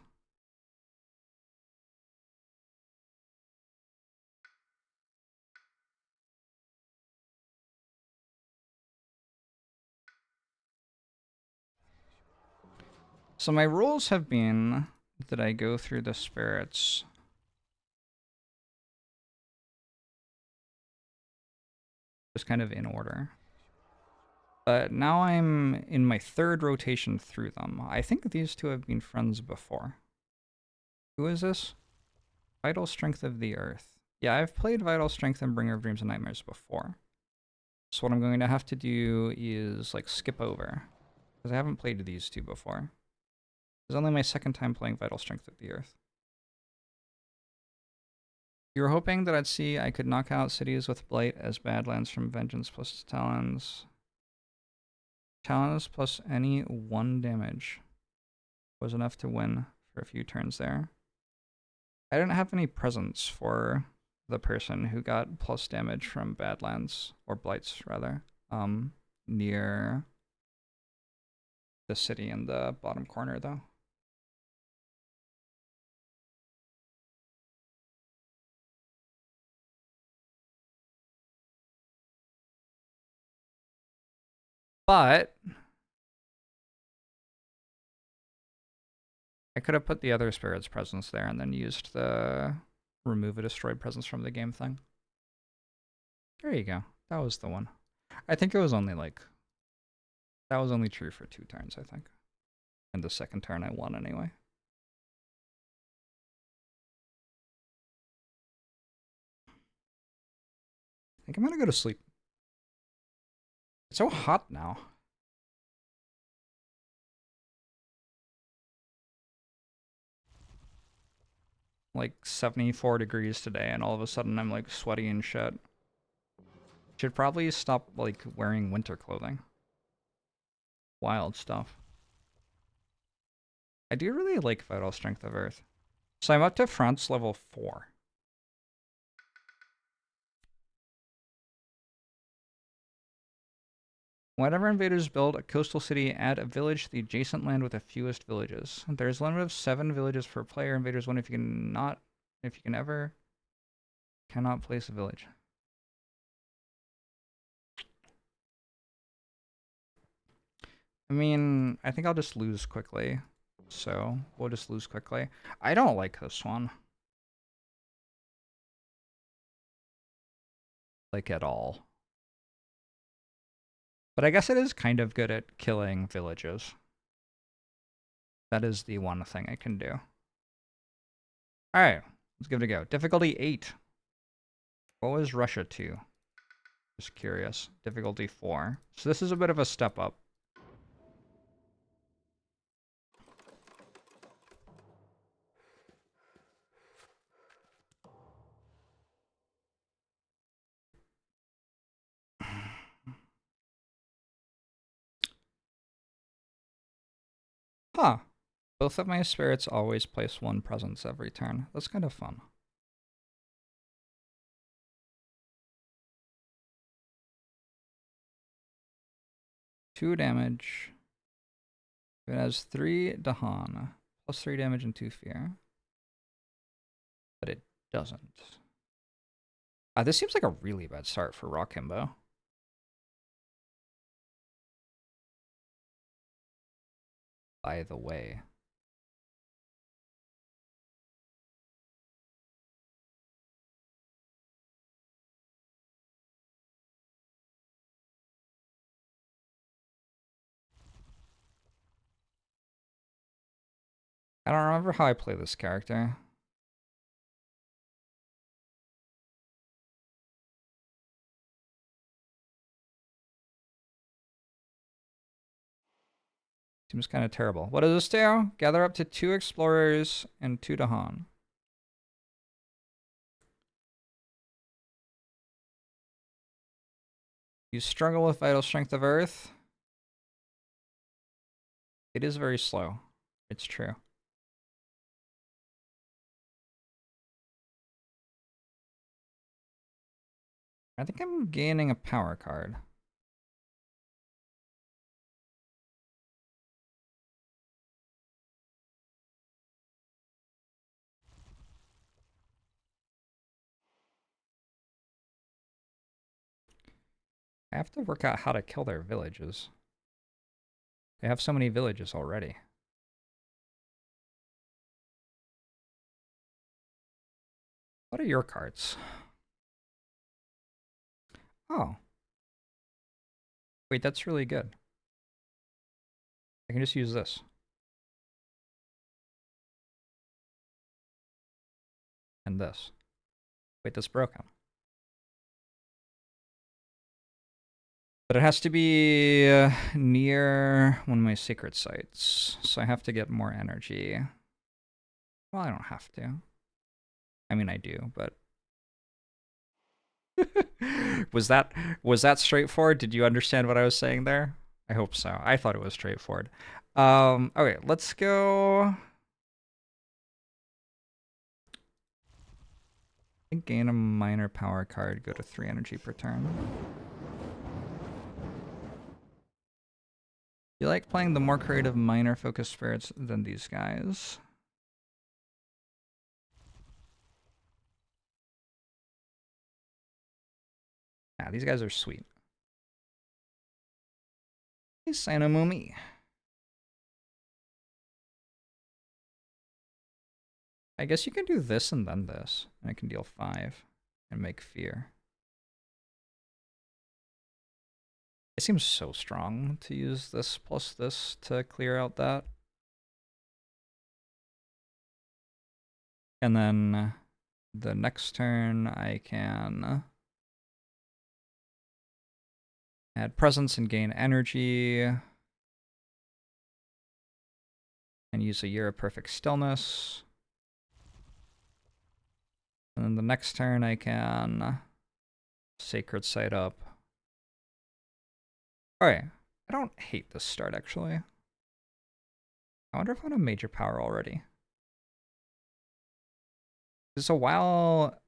So my rules have been that I go through the spirits just kind of in order. But now I'm in my third rotation through them. I think these two have been friends before. Who is this? Vital Strength of the Earth. Yeah, I've played Vital Strength and Bringer of Dreams and Nightmares before. So what I'm going to have to do is like skip over. Because I haven't played these two before. It's only my second time playing Vital Strength of the Earth. You were hoping that I'd see I could knock out cities with Blight as Badlands from Vengeance plus Talons. Talons plus any 1 damage was enough to win for a few turns there. I didn't have any presents for the person who got plus damage from Badlands, or Blights rather, near the city in the bottom corner though. But I could have put the other spirit's presence there and then used the remove a destroyed presence from the game thing. There you go. That was the one. I think it was only like... That was only true for 2 turns, I think. And the second turn I won anyway. I think I'm gonna go to sleep. It's so hot now. Like 74 degrees today, and all of a sudden I'm like sweaty and shit. Should probably stop like wearing winter clothing. Wild stuff. I do really like Vital Strength of Earth. So I'm up to France level 4. Whenever invaders build a coastal city, add a village to the adjacent land with the fewest villages. There's a limit of 7 villages per player. Invaders win if you cannot place a village. I mean, I think I'll just lose quickly. So we'll just lose quickly. I don't like this one. Like at all. But I guess it is kind of good at killing villages. That is the one thing I can do. Alright, let's give it a go. Difficulty 8. What was Russia 2? Just curious. Difficulty 4. So this is a bit of a step up. Huh. Both of my spirits always place 1 presence every turn. That's kind of fun. Two damage. It has 3 Dahan. Plus 3 damage and 2 fear. But it doesn't. This seems like a really bad start for Rock Himbo. By the way. I don't remember how I play this character. Seems kind of terrible. What does this do? Gather up to 2 explorers and 2 Dahan. You struggle with Vital Strength of Earth. It is very slow. It's true. I think I'm gaining a power card. I have to work out how to kill their villages. They have so many villages already. What are your cards? Oh. Wait, that's really good. I can just use this. And this. Wait, that's broken. But it has to be near one of my secret sites. So I have to get more energy. Well, I don't have to. I mean, I do, but... was that straightforward? Did you understand what I was saying there? I hope so. I thought it was straightforward. Okay, let's go. I think gain a minor power card, go to 3 energy per turn. You like playing the more creative minor focused spirits than these guys. Yeah, these guys are sweet. Hey, Sanomumi. I guess you can do this and then this, and I can deal 5 and make fear. It seems so strong to use this plus this to clear out that. And then the next turn I can add presence and gain energy. And use a Year of Perfect Stillness. And then the next turn I can Sacred Site up. Alright, I don't hate this start actually. I wonder if I'm on a major power already. It's a while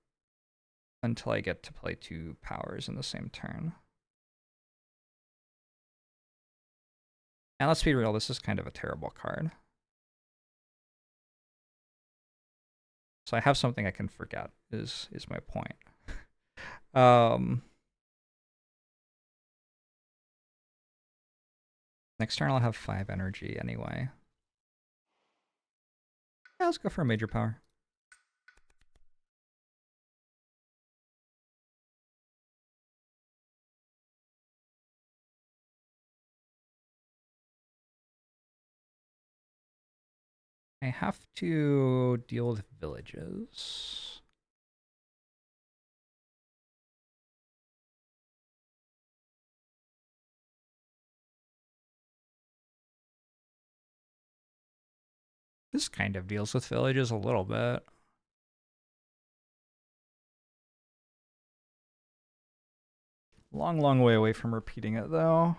until I get to play 2 powers in the same turn. And let's be real, this is kind of a terrible card. So I have something I can forget, is my point. Next turn I'll have 5 energy anyway. Yeah, let's go for a major power. I have to deal with villages. This kind of deals with villages a little bit. Long, long way away from repeating it, though.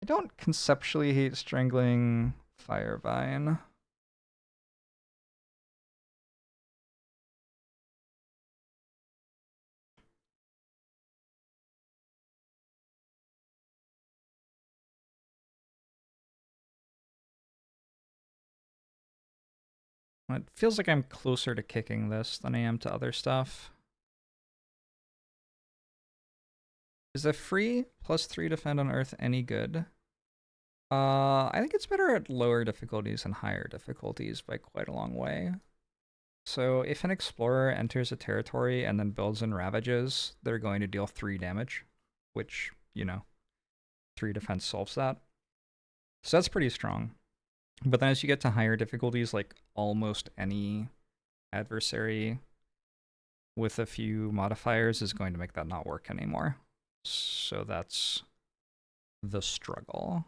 I don't conceptually hate strangling Firevine. It feels like I'm closer to kicking this than I am to other stuff. Is a free +3 defend on Earth any good? I think it's better at lower difficulties and higher difficulties by quite a long way. So if an explorer enters a territory and then builds and ravages, they're going to deal 3 damage, which, you know, 3 defense solves that. So that's pretty strong. But then as you get to higher difficulties, like almost any adversary with a few modifiers is going to make that not work anymore. So that's the struggle.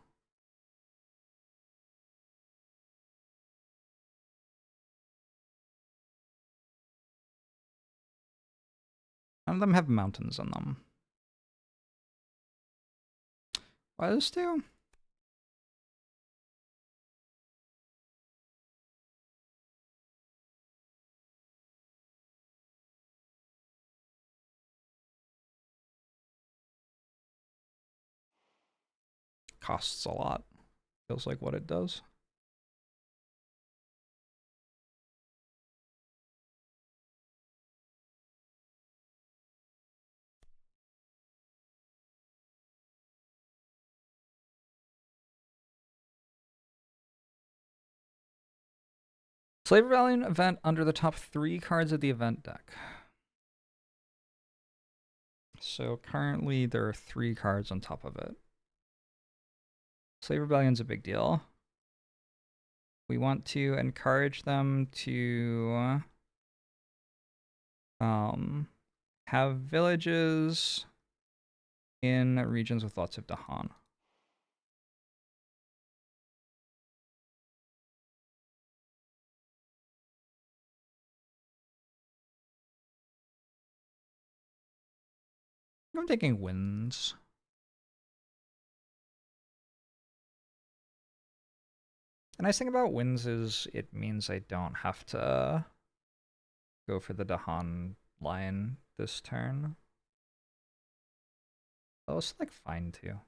None of them have mountains on them. Why those two? Costs a lot. Feels like what it does. Slave Rebellion event under the top 3 cards of the event deck. So currently there are 3 cards on top of it. Slave Rebellion's a big deal. We want to encourage them to have villages in regions with lots of Dahan. I'm taking wins. The nice thing about wins is it means I don't have to go for the Dahan line this turn. That was like fine too.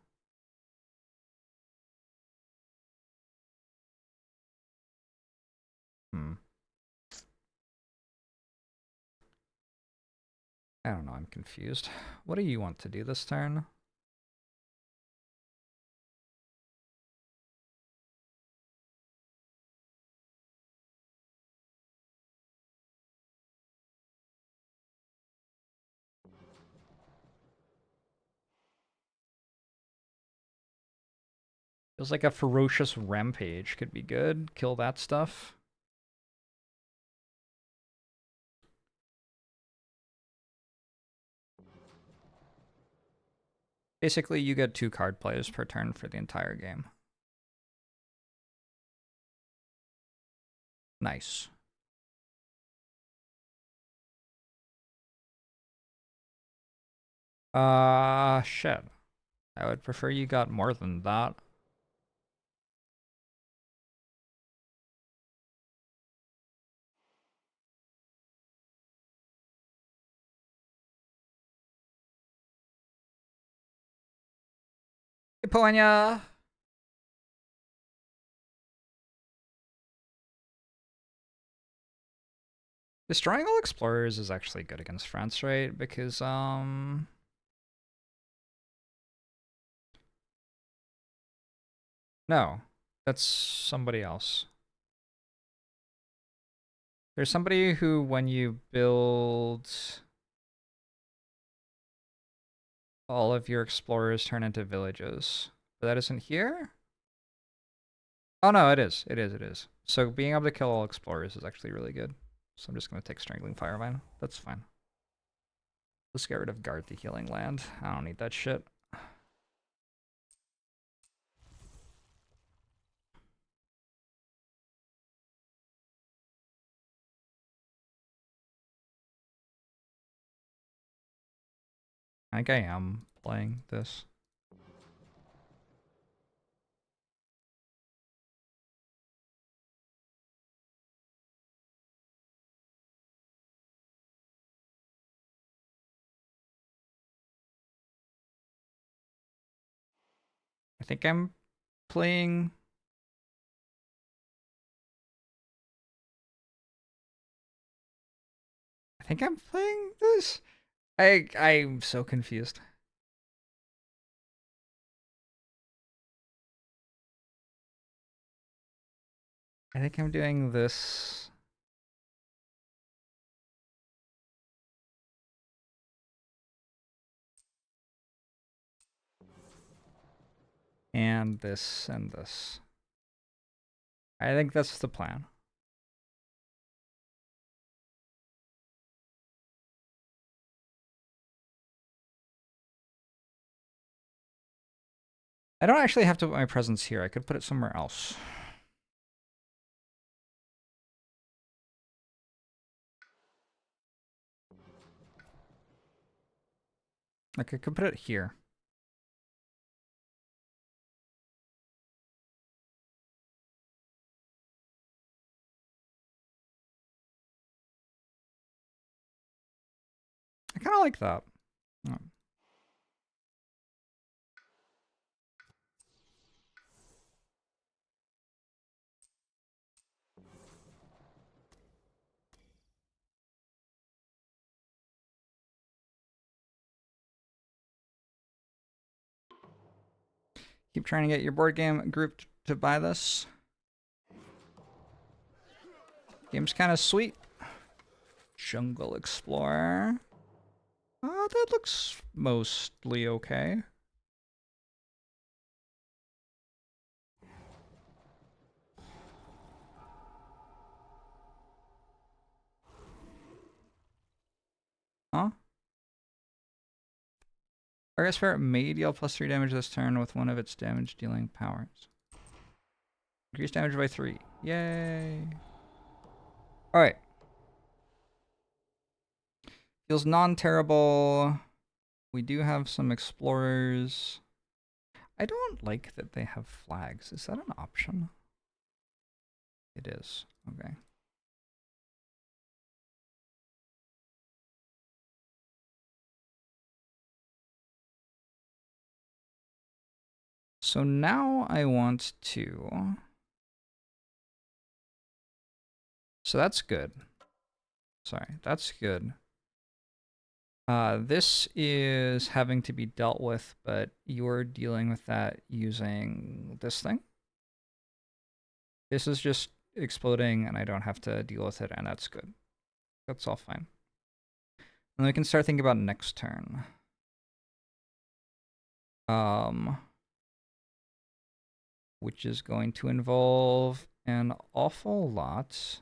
I don't know, I'm confused. What do you want to do this turn? Feels like a ferocious rampage could be good. Kill that stuff. Basically, you get 2 card plays per turn for the entire game. Nice. Shit. I would prefer you got more than that. Hey, Poanya! Destroying all explorers is actually good against France, right? Because, no. That's somebody else. There's somebody who, when you build all of your explorers, turn into villages. But that isn't here? Oh no, it is. It is, it is. So being able to kill all explorers is actually really good. So I'm just going to take Strangling Firevine. That's fine. Let's get rid of Guard the Healing Land. I don't need that shit. I think I am playing this. I think I'm playing I think I'm playing this. I'm so confused. I think I'm doing this. And this and this. I think that's the plan. I don't actually have to put my presence here. I could put it somewhere else. Like I could put it here. I kind of like that. Oh. Keep trying to get your board game group to buy this. Game's kind of sweet. Jungle Explorer. Oh, that looks mostly okay. Huh? Target spirit may deal +3 damage this turn with one of its damage dealing powers. Increase damage by 3. Yay. Alright. Feels non-terrible. We do have some explorers. I don't like that they have flags. Is that an option? It is. Okay. So now I want to... So that's good. Sorry, that's good. This is having to be dealt with, but you're dealing with that using this thing. This is just exploding and I don't have to deal with it, and that's good. That's all fine. And we can start thinking about next turn. Which is going to involve an awful lot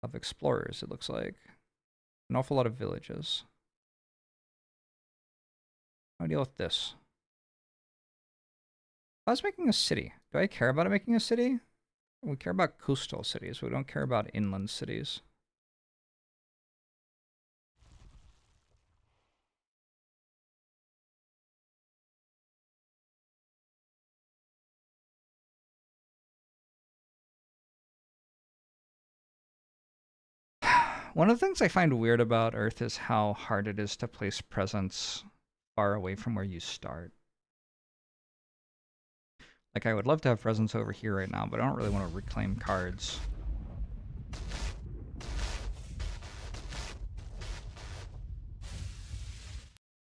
of explorers, it looks like. An awful lot of villages. How do I deal with this? I was making a city. Do I care about it making a city? We care about coastal cities. We don't care about inland cities. One of the things I find weird about Earth is how hard it is to place presence far away from where you start. Like, I would love to have presence over here right now, but I don't really want to reclaim cards.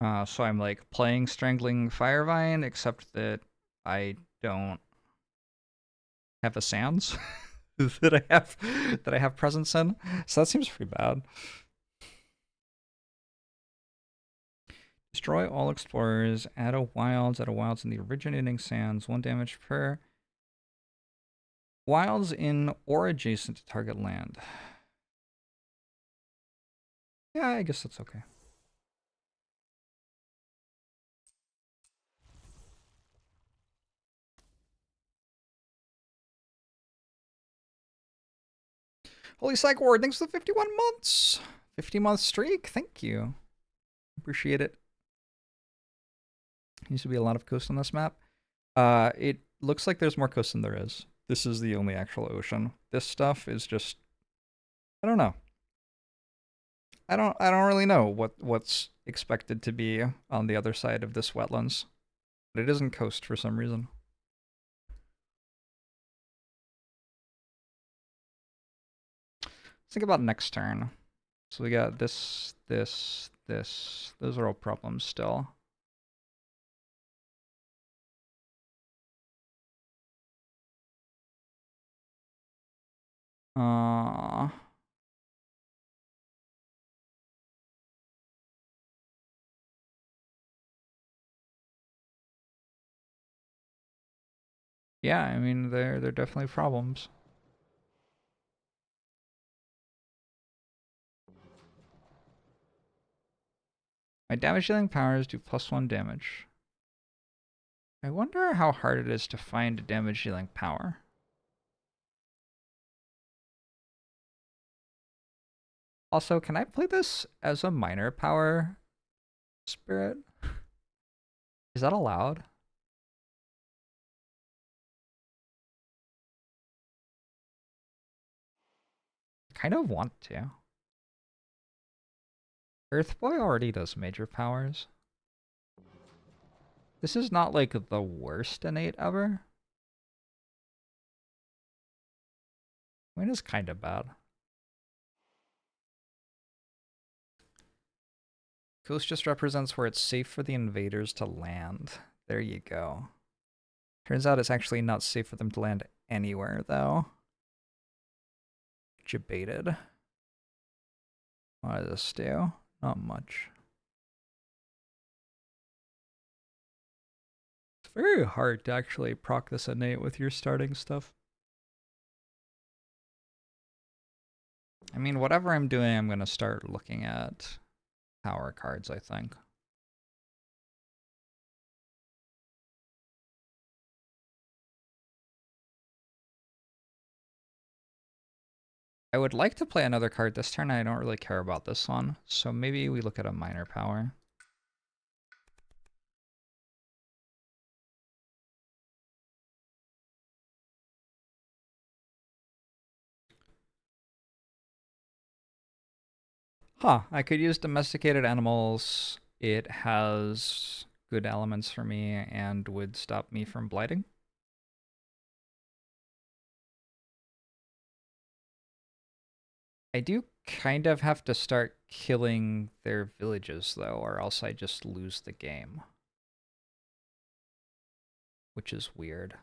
So I'm like playing Strangling Firevine, except that I don't have a sands that I have presence in. So that seems pretty bad. Destroy all explorers, add a wilds in the originating sands, 1 damage per wilds in or adjacent to target land. Yeah, I guess that's okay. Holy Psych Ward, thanks for the 51 months. 50-month streak, thank you. Appreciate it. Used to be a lot of coast on this map. It looks like there's more coast than there is. This is the only actual ocean. This stuff is just, I don't know. I don't really know what's expected to be on the other side of this wetlands. But it isn't coast for some reason. Let's think about next turn. So we got this, this, this. Those are all problems still. Yeah, I mean they're definitely problems. My damage dealing powers do +1 damage. I wonder how hard it is to find a damage dealing power. Also, can I play this as a minor power spirit? Is that allowed? I kind of want to. Earthboy already does major powers. This is not like the worst innate ever. I mean, it's kind of bad. Coast just represents where it's safe for the invaders to land. There you go. Turns out it's actually not safe for them to land anywhere, though. Debated. What does this do? Not much. It's very hard to actually proc this innate with your starting stuff. I mean, whatever I'm doing, I'm going to start looking at power cards, I think. I would like to play another card this turn. I don't really care about this one. So maybe we look at a minor power. Huh, I could use domesticated animals. It has good elements for me and would stop me from blighting. I do kind of have to start killing their villages, though, or else I just lose the game. Which is weird.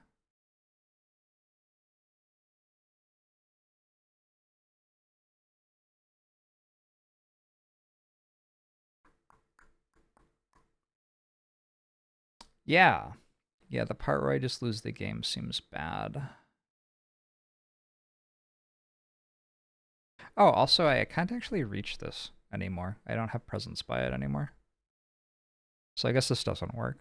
Yeah. Yeah, the part where I just lose the game seems bad. Oh, also, I can't actually reach this anymore. I don't have presence by it anymore. So I guess this doesn't work.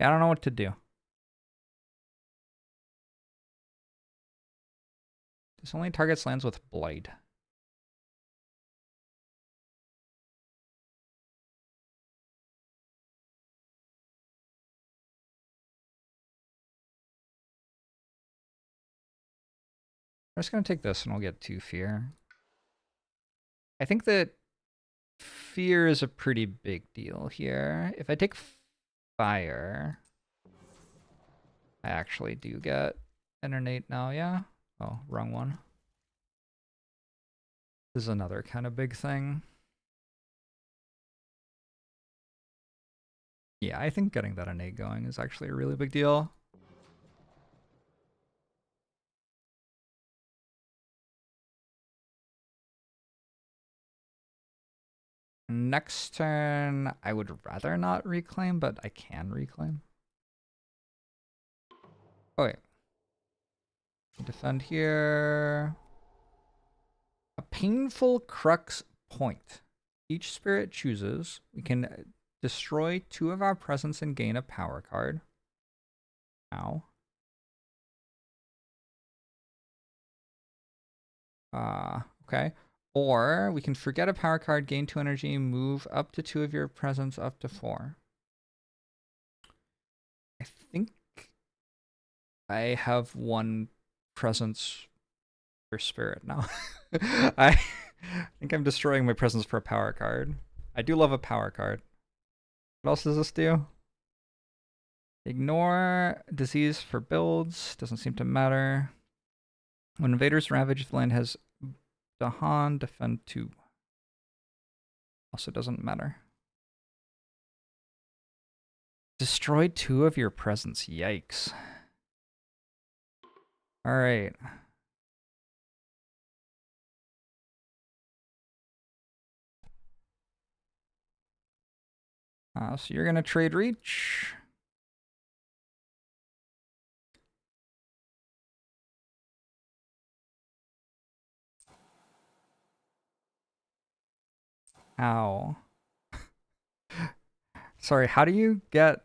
I don't know what to do. This only targets lands with blight. I'm just going to take this and we'll get 2 fear. I think that fear is a pretty big deal here. If I take fire, I actually do get an innate now, yeah? Oh, wrong one. This is another kind of big thing. Yeah, I think getting that innate going is actually a really big deal. Next turn, I would rather not reclaim, but I can reclaim. Oh, wait. Defend here. A painful crux point. Each spirit chooses. We can destroy 2 of our presence and gain a power card. Ow. Okay. Or we can forget a power card, gain 2 energy, move up to 2 of your presence up to 4. I think I have one presence for spirit now. I think I'm destroying my presence for a power card. I do love a power card. What else does this do? Ignore disease for builds. Doesn't seem to matter. When invaders ravage, the land has Dahan, defend 2. Also doesn't matter. Destroy 2 of your presence. Yikes. Alright. So you're going to trade reach. Ow. Sorry, how do you get...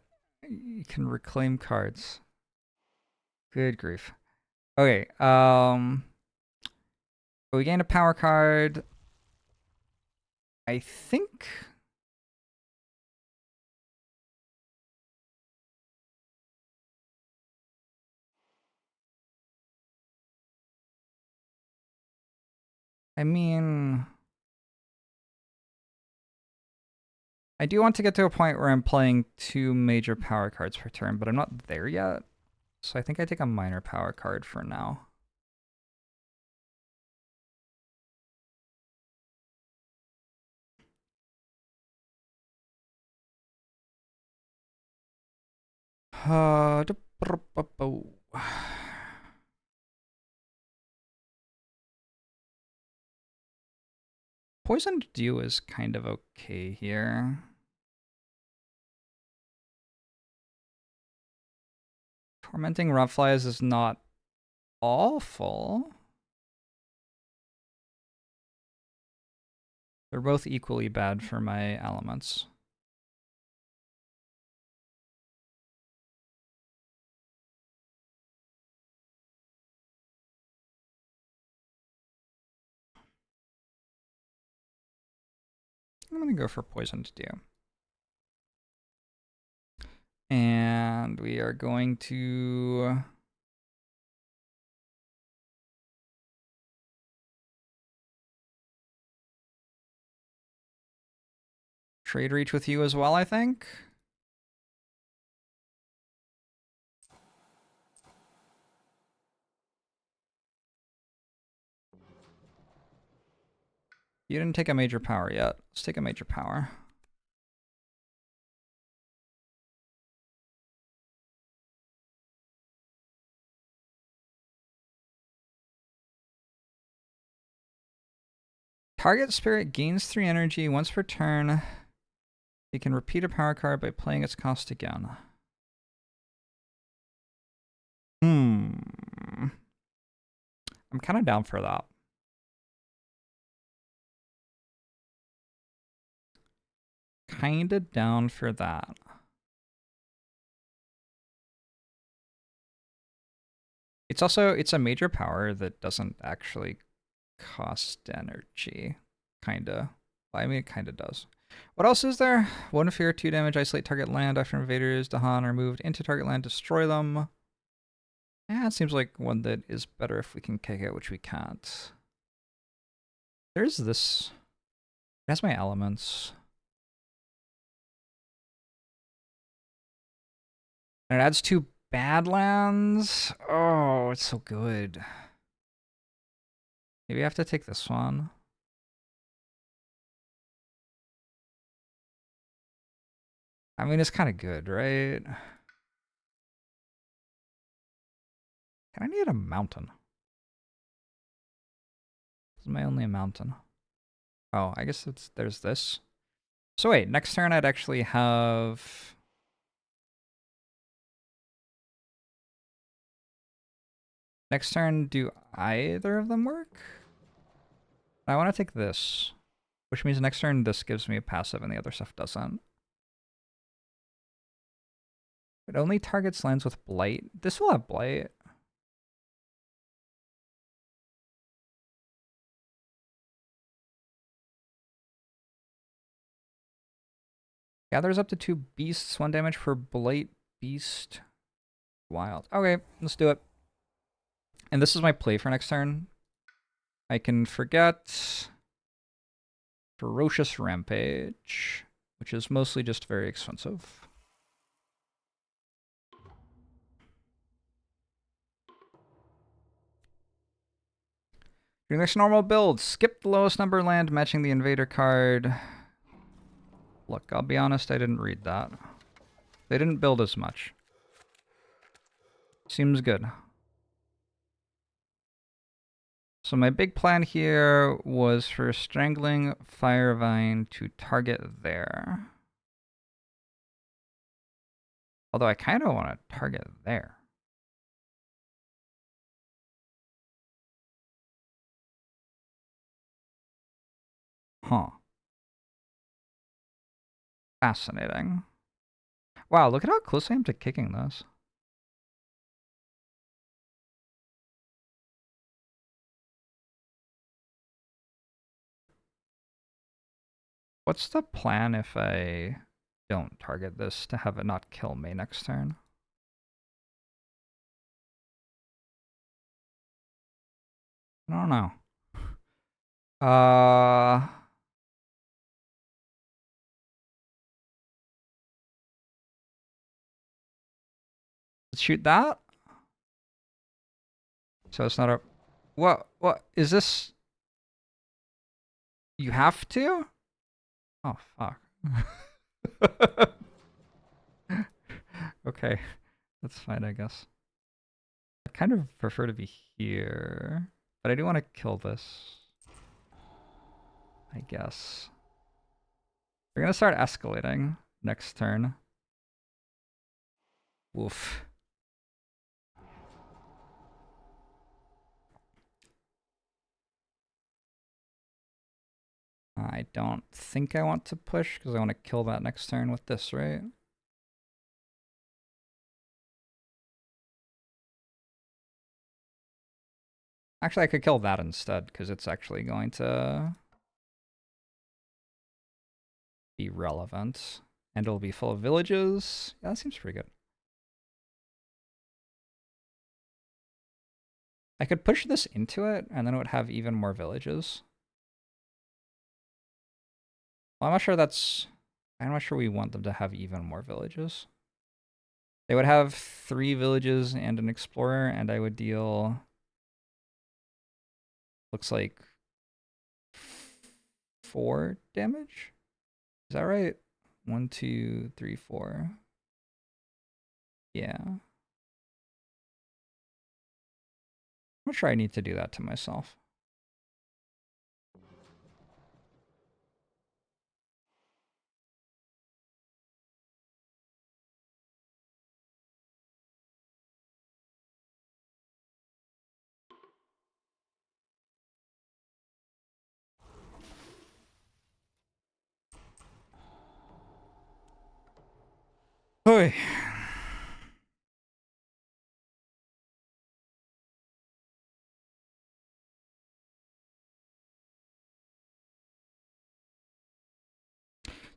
You can reclaim cards. Good grief. Okay, we gained a power card. I think... I mean... I do want to get to a point where I'm playing 2 major power cards per turn, but I'm not there yet. So I think I take a minor power card for now. Poisoned Dew is kind of okay here. Tormenting Rotflies is not awful. They're both equally bad for my elements. I'm going to go for Poisoned Dew. And we are going to... trade reach with you as well, I think. You didn't take a major power yet. Let's take a major power. Target spirit gains 3 energy once per turn. It can repeat a power card by playing its cost again. I'm kind of down for that. Kinda down for that. It's a major power that doesn't actually cost energy. Kinda. Well, I mean, it kinda does. What else is there? 1 fear, 2 damage, isolate target land after invaders, Dahan are moved into target land, destroy them. Yeah, it seems like one that is better if we can kick it, which we can't. There's this. It has my elements. And it adds 2 Badlands. Oh, it's so good. Maybe I have to take this one. I mean, it's kind of good, right? I need a mountain. This is my only mountain. Oh, I guess there's this. So wait, next turn I'd actually have... Next turn, do either of them work? I want to take this, which means next turn this gives me a passive and the other stuff doesn't. It only targets lands with blight. This will have blight. Gathers up to 2 beasts, 1 damage per blight beast. Wild. Okay, let's do it. And this is my play for next turn. I can forget Ferocious Rampage, which is mostly just very expensive. Your next normal build, skip the lowest number land matching the invader card. Look, I'll be honest, I didn't read that. They didn't build as much. Seems good. So my big plan here was for Strangling Firevine to target there. Although I kind of want to target there. Huh. Fascinating. Wow, look at how close I am to kicking this. What's the plan if I don't target this to have it not kill me next turn? I don't know. Let's shoot that. So it's not a... What is this? You have to? Oh, fuck. Okay, that's fine, I guess. I kind of prefer to be here, but I do want to kill this, I guess. We're gonna start escalating next turn. Woof. I don't think I want to push because I want to kill that next turn with this, right? Actually, I could kill that instead because it's actually going to be relevant. And it'll be full of villages. Yeah, that seems pretty good. I could push this into it, and then it would have even more villages. Well, I'm not sure we want them to have even more villages. They would have 3 villages and an explorer, and I would deal... Looks like 4 damage? Is that right? 1, 2, 3, 4. Yeah. I'm not sure I need to do that to myself. Oy.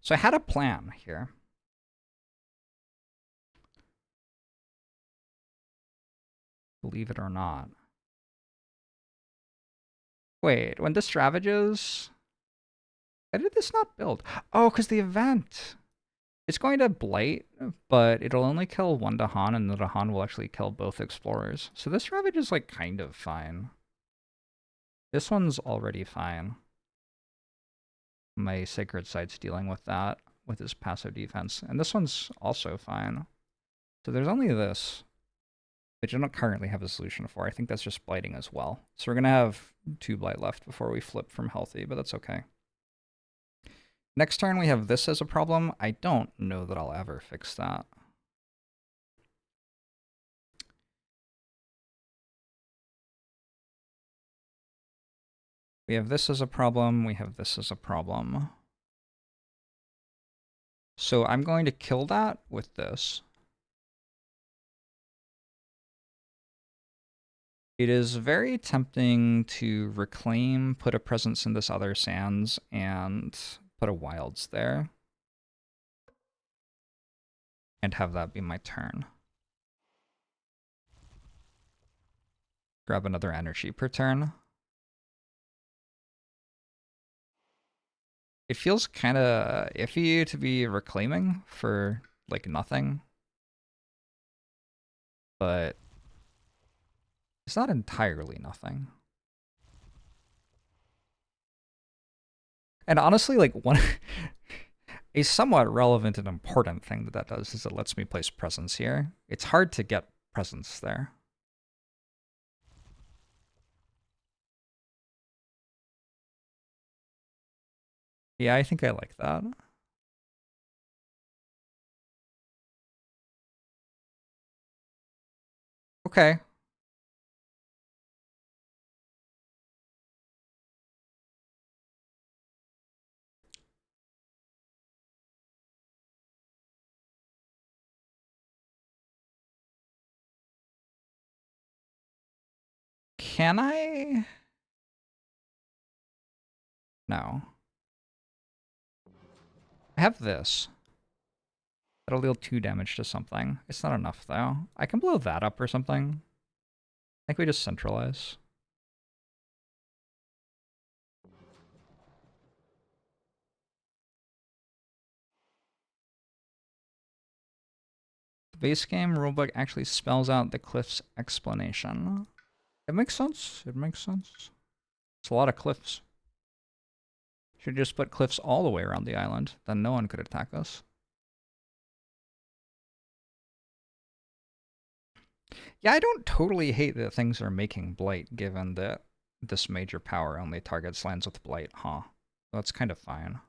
So I had a plan here. Believe it or not. Wait, when this ravages... Why did this not build? Oh, because the event. It's going to blight, but it'll only kill 1 Dahan, and the Dahan will actually kill both explorers. So this ravage is like kind of fine. This one's already fine. My Sacred Sight's dealing with that with his passive defense. And this one's also fine. So there's only this, which I don't currently have a solution for. I think that's just blighting as well. So we're going to have 2 blight left before we flip from healthy, but that's okay. Next turn we have this as a problem. I don't know that I'll ever fix that. We have this as a problem. We have this as a problem. So I'm going to kill that with this. It is very tempting to reclaim, put a presence in this other sands, and put a wilds there. And have that be my turn. Grab another energy per turn. It feels kind of iffy to be reclaiming for, like, nothing. But it's not entirely nothing. And honestly, like, one a somewhat relevant and important thing that does is it lets me place presence here. It's hard to get presence there. Yeah, I think I like that. Okay. Can I? No. I have this. That'll deal 2 damage to something. It's not enough, though. I can blow that up or something. I think we just centralize. The base game rulebook actually spells out the cliff's explanation. It makes sense. It makes sense. It's a lot of cliffs. Should just put cliffs all the way around the island. Then no one could attack us. Yeah, I don't totally hate that things are making blight, given that this major power only targets lands with blight, huh? That's kind of fine.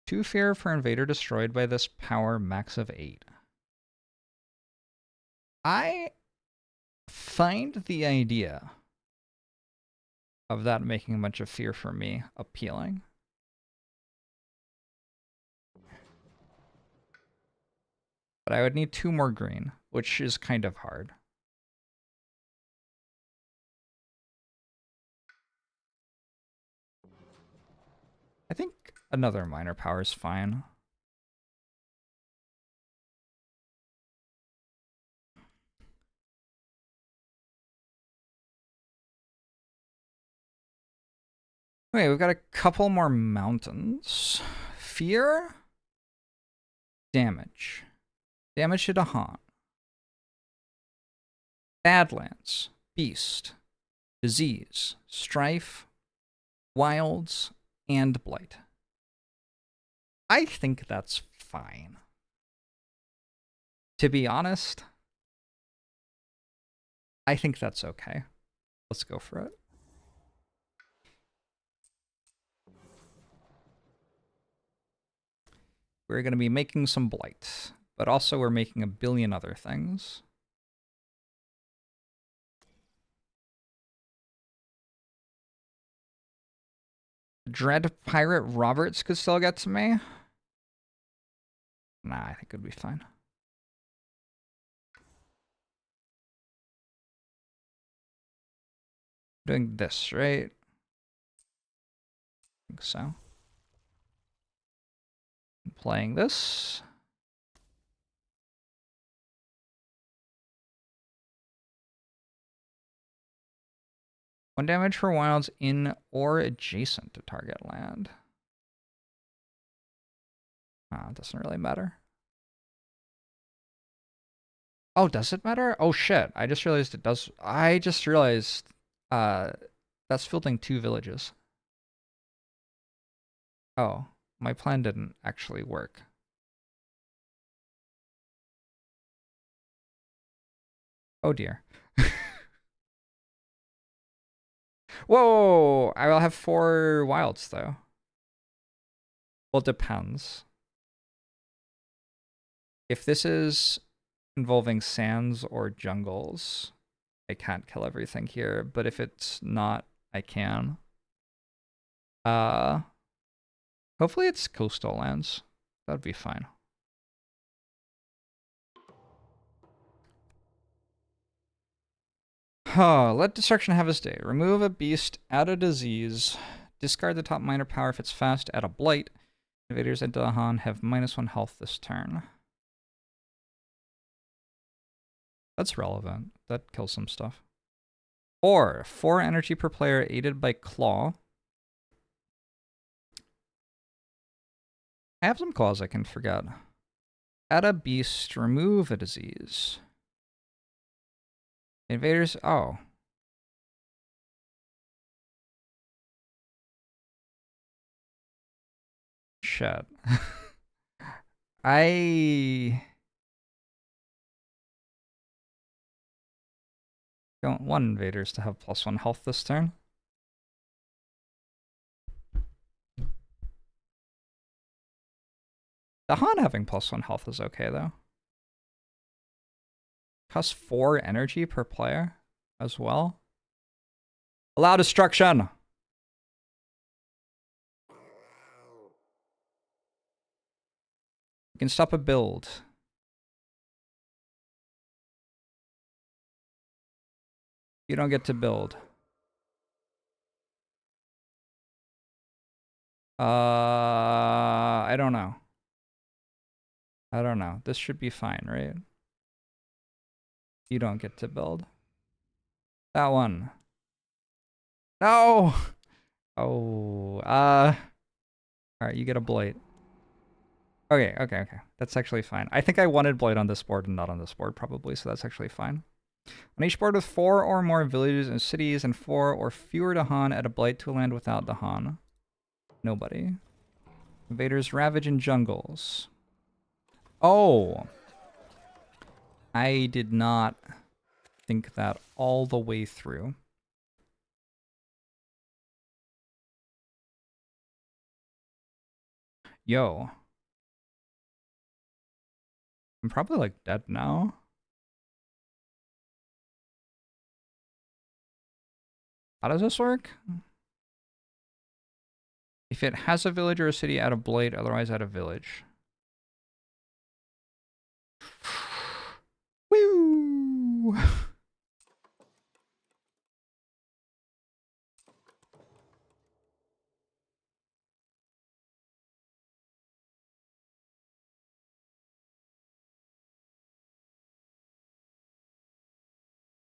2 fear for invader destroyed by this power, max of 8. I find the idea of that making a bunch of fear for me appealing. But I would need 2 more green, which is kind of hard. I think another minor power is fine. Okay, we've got a couple more mountains. Fear. Damage. Damage to Dahan. Badlands. Beast. Disease. Strife. Wilds. And Blight. I think that's fine. To be honest, I think that's okay. Let's go for it. We're going to be making some Blight, but also we're making a billion other things. Dread Pirate Roberts could still get to me. Nah, I think it'd be fine. Doing this, right? I think so. Playing this. One damage for wilds in or adjacent to target land. It doesn't really matter. Oh, does it matter? Oh shit, I just realized it does. I just realized that's fielding 2 villages. Oh, my plan didn't actually work. Oh dear. Whoa! I will have 4 wilds though. Well, it depends. If this is involving sands or jungles, I can't kill everything here. But if it's not, I can. Hopefully it's coastal lands. That'd be fine. Let destruction have its day. Remove a beast, add a disease. Discard the top minor power if it's fast, add a blight. Invaders into Dahan have -1 health this turn. That's relevant. That kills some stuff. 4 energy per player aided by claw. I have some claws I can forget. Add a beast, remove a disease. Invaders, oh. Shit. I don't want invaders to have +1 health this turn. The Han having +1 health is okay though. Costs 4 energy per player as well. Allow destruction. You can stop a build. You don't get to build. I don't know. I don't know. This should be fine, right? You don't get to build. That one. No! Oh, alright, you get a blight. Okay. That's actually fine. I think I wanted blight on this board and not on this board, probably, so that's actually fine. On each board with 4 or more villages and cities and 4 or fewer to Han, add a blight to a land without the Han. Nobody. Invaders ravage in jungles. Oh! I did not think that all the way through. Yo. I'm probably like dead now. How does this work? If it has a village or a city, add a blight, otherwise add a village. Woo!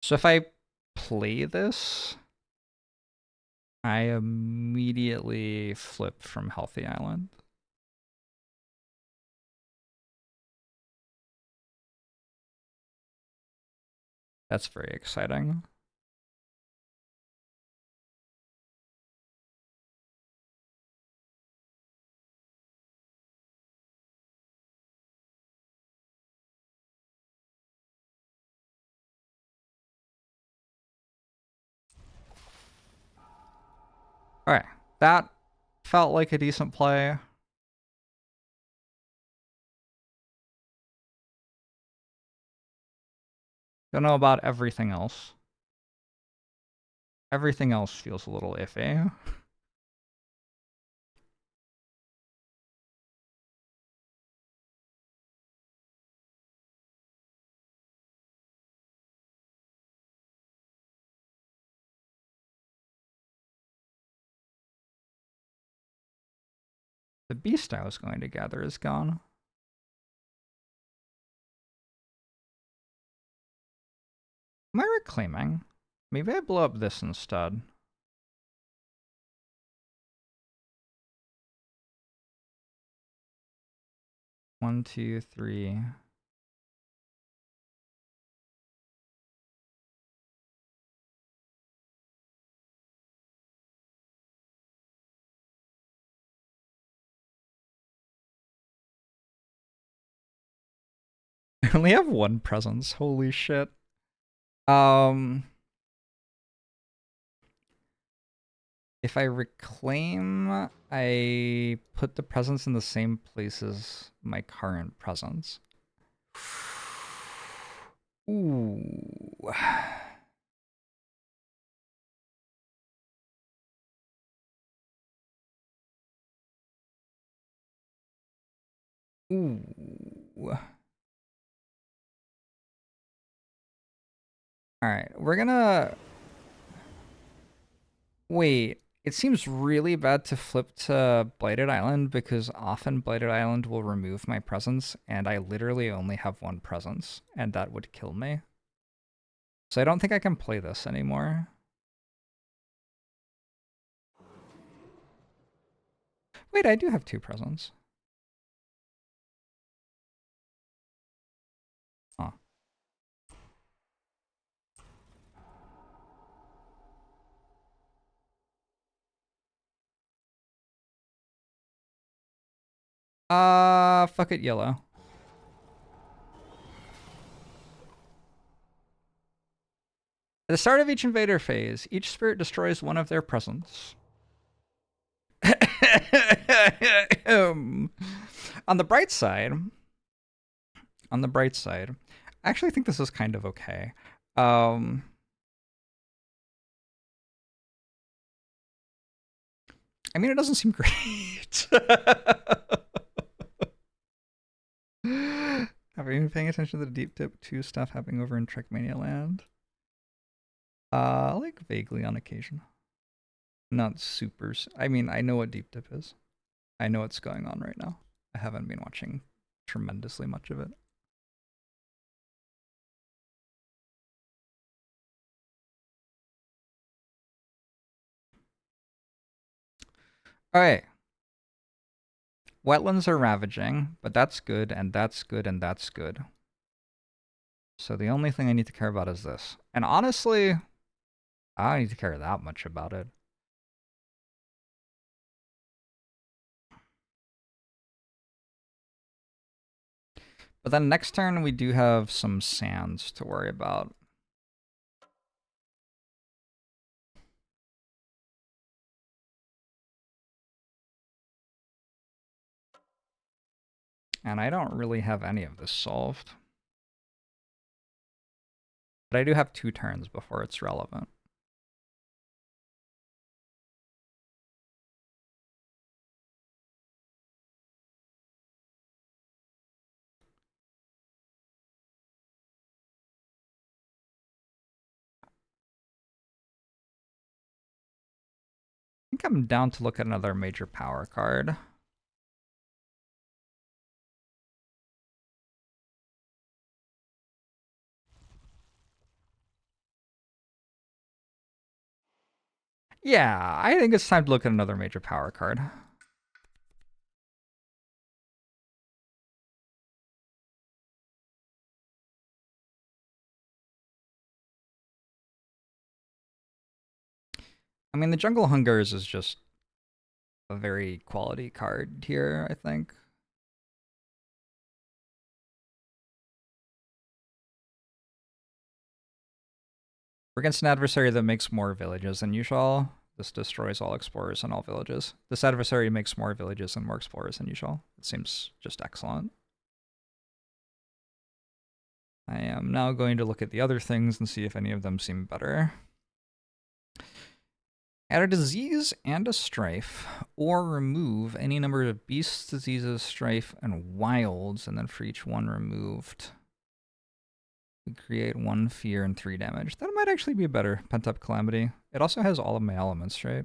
So if I play this, I immediately flip from Healthy Island. That's very exciting. Alright, that felt like a decent play. Don't know about everything else. Everything else feels a little iffy. The beast I was going to gather is gone. Am I reclaiming? Maybe I blow up this instead. One, two, three. I only have 1 presence. Holy shit. If I reclaim, I put the presence in the same place as my current presence. Ooh. Ooh. Alright, we're gonna... Wait, it seems really bad to flip to Blighted Island because often Blighted Island will remove my presence and I literally only have 1 presence and that would kill me. So I don't think I can play this anymore. Wait, I do have 2 presents. Huh. Fuck it, yellow. At the start of each invader phase, each spirit destroys one of their presents. On the bright side, I actually think this is kind of okay. I mean, it doesn't seem great. Have you been paying attention to the Deep Dip 2 stuff happening over in Trackmania Land? Like vaguely on occasion. Not super. I mean, I know what Deep Dip is. I know what's going on right now. I haven't been watching tremendously much of it. All right. Wetlands are ravaging, but that's good, and that's good, and that's good. So the only thing I need to care about is this. And honestly, I don't need to care that much about it. But then next turn, we do have some sands to worry about. And I don't really have any of this solved. But I do have 2 turns before it's relevant. I think I'm down to look at another major power card. Yeah, I think it's time to look at another major power card. I mean, the Jungle Hungers is just a very quality card here, I think. We're against an adversary that makes more villages than usual. This destroys all explorers and all villages. This adversary makes more villages and more explorers than usual. It seems just excellent. I am now going to look at the other things and see if any of them seem better. Add a disease and a strife, or remove any number of beasts, diseases, strife, and wilds, and then for each one removed, we create 1 fear and 3 damage. That might actually be better. Pent-up calamity. It also has all of my elements, right?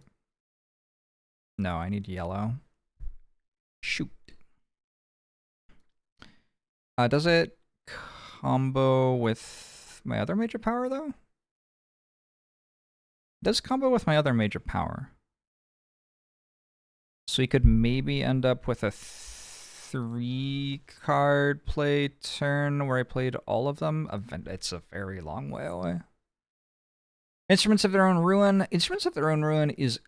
No, I need yellow. Shoot. Does it combo with my other major power, though? It does combo with my other major power. So we could maybe end up with a 3-card play turn where I played all of them. It's a very long way away. Instruments of Their Own Ruin. Instruments of Their Own Ruin is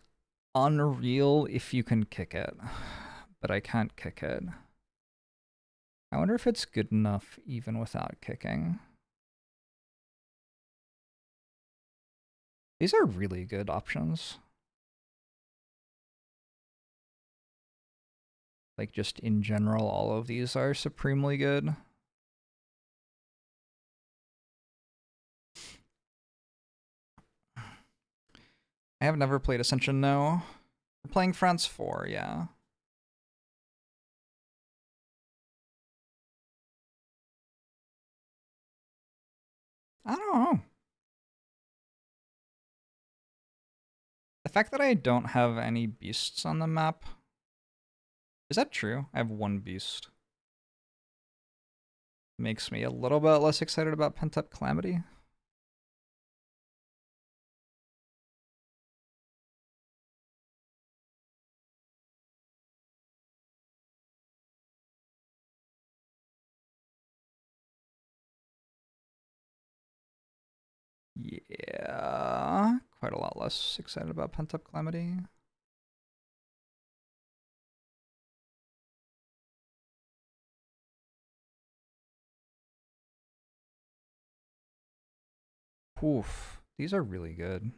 unreal if you can kick it. But I can't kick it. I wonder if it's good enough even without kicking. These are really good options. Like, just in general, all of these are supremely good. I have never played Ascension, no. We're playing France 4, yeah. I don't know. The fact that I don't have any beasts on the map... Is that true? I have 1 beast. Makes me a little bit less excited about Pent-Up Calamity. Yeah, quite a lot less excited about Pent-Up Calamity. Oof, these are really good.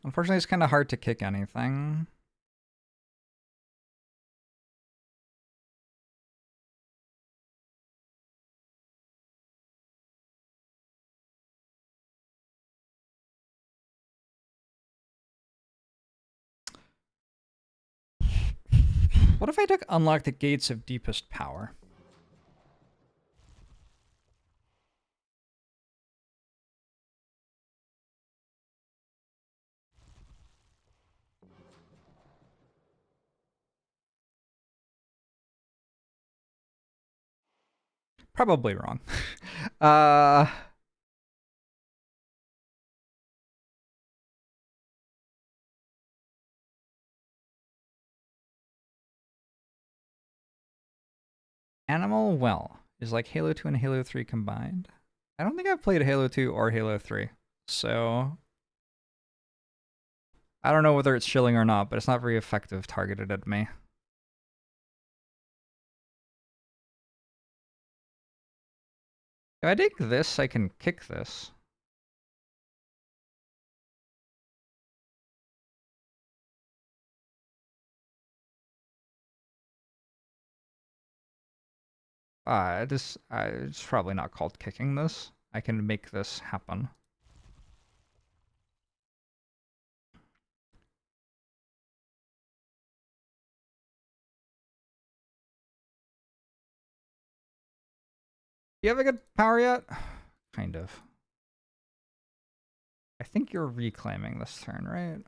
Unfortunately, it's kind of hard to kick anything. What if I took Unlock the Gates of Deepest Power? Probably wrong. Animal Well is like Halo 2 and Halo 3 combined. I don't think I've played Halo 2 or Halo 3, so I don't know whether it's shilling or not, but it's not very effective targeted at me. If I take this, I can kick this. It's probably not called kicking this. I can make this happen. You have a good power yet? Kind of. I think you're reclaiming this turn, right?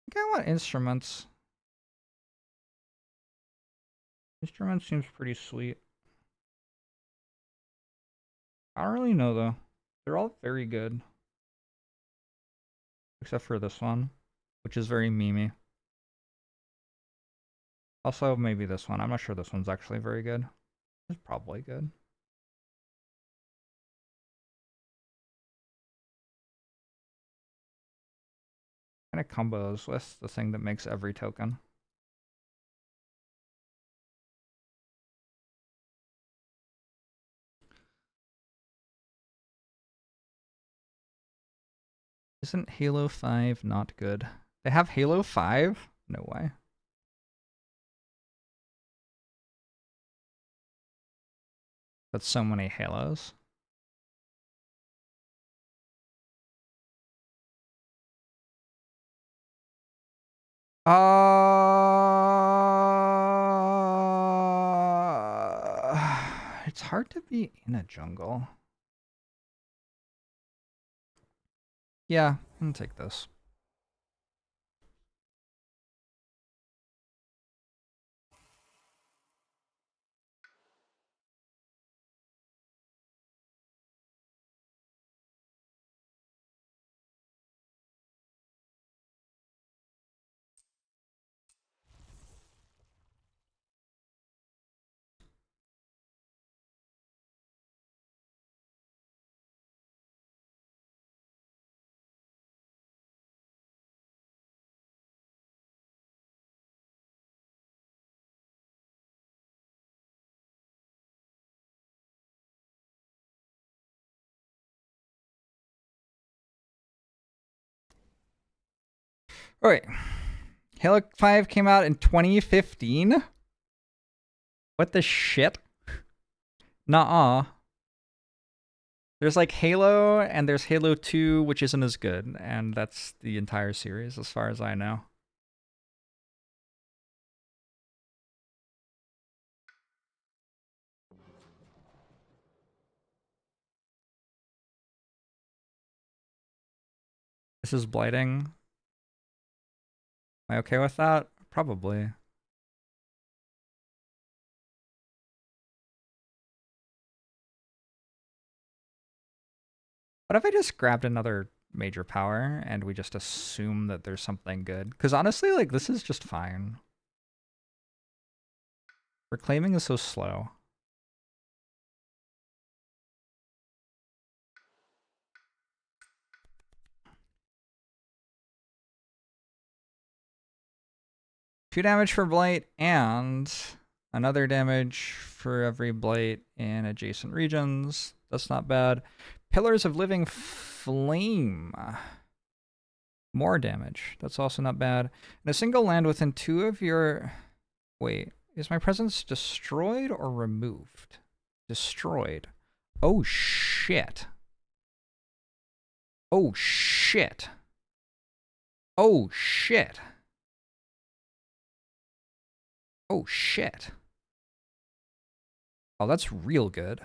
I think I want instruments. Instruments seems pretty sweet. I don't really know though. They're all very good. Except for this one, which is very memey. Also, maybe this one. I'm not sure this one's actually very good. It's probably good. Kind of combos with the thing that makes every token. Isn't Halo 5 not good? They have Halo 5? No way. That's so many Halos. It's hard to be in a jungle. Yeah, I'm gonna take this. All right. Halo 5 came out in 2015. What the shit? Nuh-uh. There's like Halo, and there's Halo 2, which isn't as good, and that's the entire series as far as I know. This is blighting. Am I okay with that? Probably. What if I just grabbed another major power and we just assume that there's something good? Because honestly, like, this is just fine. Reclaiming is so slow. Two damage for blight and another damage for every blight in adjacent regions. That's not bad. Pillars of Living Flame. More damage. That's also not bad. In a single land within 2 of your... Wait, is my presence destroyed or removed? Destroyed. Oh, shit. Oh, shit. Oh, shit. Oh, shit. Oh, that's real good.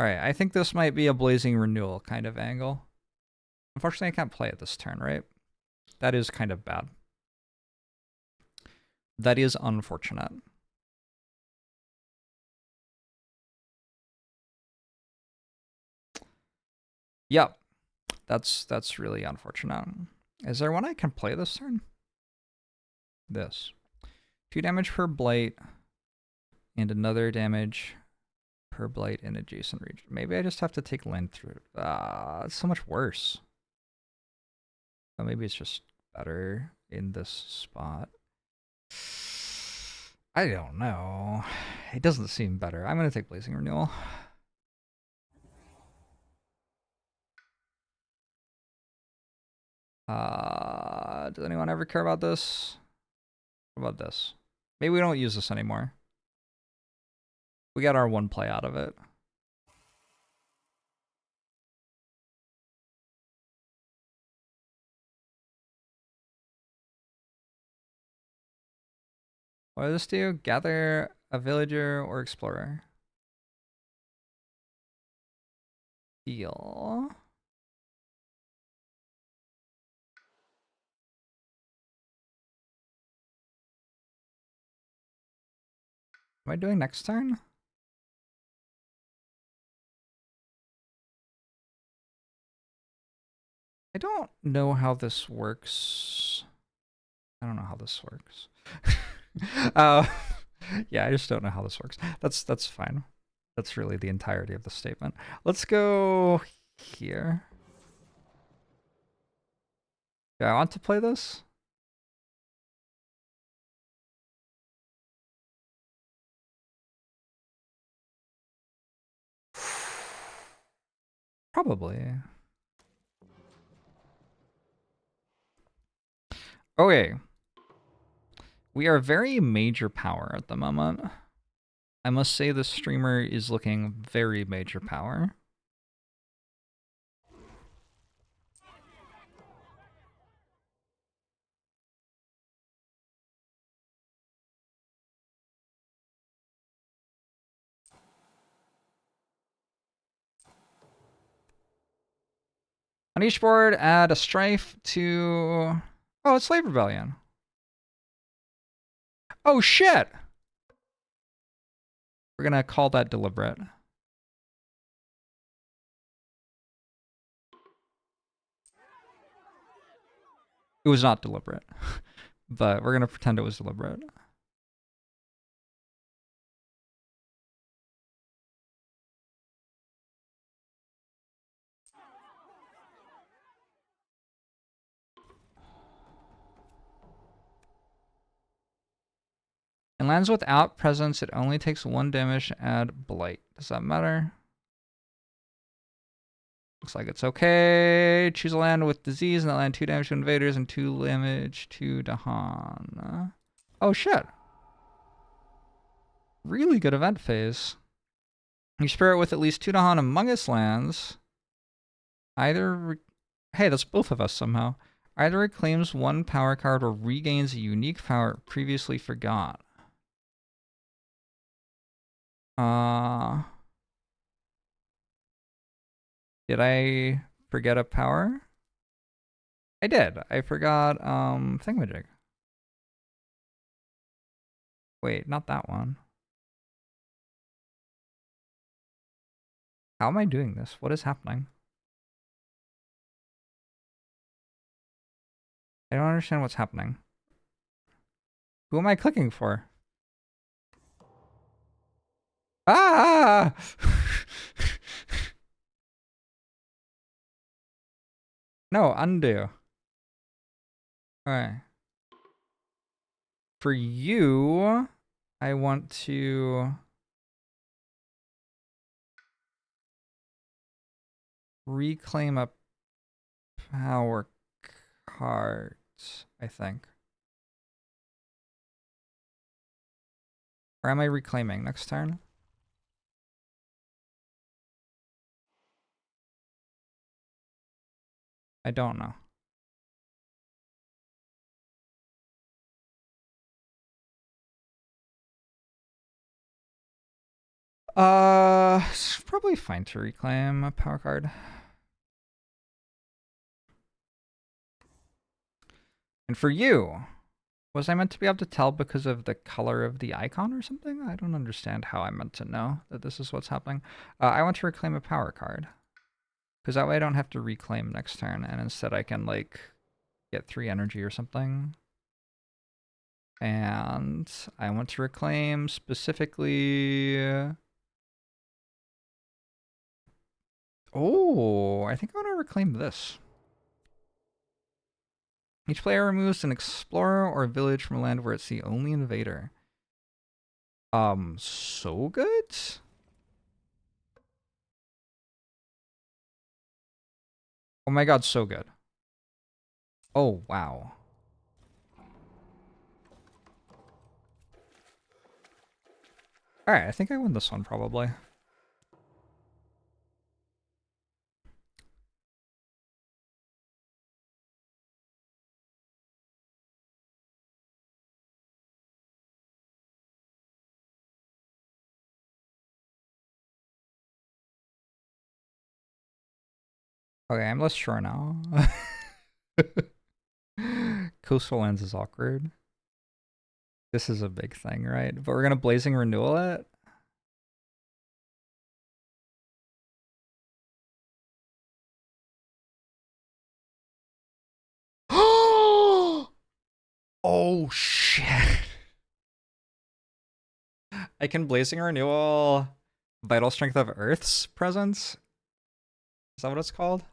Alright, I think this might be a Blazing Renewal kind of angle. Unfortunately, I can't play it this turn, right? That is kind of bad. That is unfortunate. Yep. That's really unfortunate. Is there one I can play this turn? This. 2 damage per blight and another damage per blight in adjacent region. Maybe I just have to take land through. It's so much worse. Well, maybe it's just better in this spot. I don't know. It doesn't seem better. I'm going to take Blazing Renewal. Does anyone ever care about this? What about this? Maybe we don't use this anymore. We got our one play out of it. What does this do? Gather a villager or explorer. Heal. Am I doing next turn? I don't know how this works. I don't know how this works. Yeah, I just don't know how this works. That's fine. That's really the entirety of the statement. Let's go here. Do I want to play this? Probably. Okay. We are very major power at the moment. I must say the streamer is looking very major power. On each board, add a strife to... Oh, it's Slave Rebellion. Oh, shit! We're gonna call that deliberate. It was not deliberate, but we're gonna pretend it was deliberate. In lands without presence, it only takes 1 damage to add blight. Does that matter? Looks like it's okay. Choose a land with disease and that land 2 damage to invaders and 2 damage to Dahan. Oh shit. Really good event phase. You spirit with at least 2 Dahan among its lands. Hey, that's both of us somehow. Either reclaims 1 power card or regains a unique power it previously forgot. Did I forget a power? I did. I forgot thingamajig. Wait, not that one. How am I doing this? What is happening? I don't understand what's happening. Who am I clicking for? Ah! No, undo. Alright. For you, I want to reclaim a power card, I think. Or am I reclaiming next turn? I don't know. It's probably fine to reclaim a power card. And for you, was I meant to be able to tell because of the color of the icon or something? I don't understand how I'm meant to know that this is what's happening. I want to reclaim a power card. Because that way I don't have to reclaim next turn, and instead I can, like, get 3 energy or something. And I want to reclaim specifically... Oh, I think I want to reclaim this. Each player removes an explorer or village from a land where it's the only invader. So good? Oh my god, so good. Oh, wow. Alright, I think I win this one, probably. Okay, I'm less sure now. Coastal lands is awkward. This is a big thing, right? But we're gonna Blazing Renewal it? Oh shit. I can Blazing Renewal Vital Strength of Earth's Presence? Is that what it's called?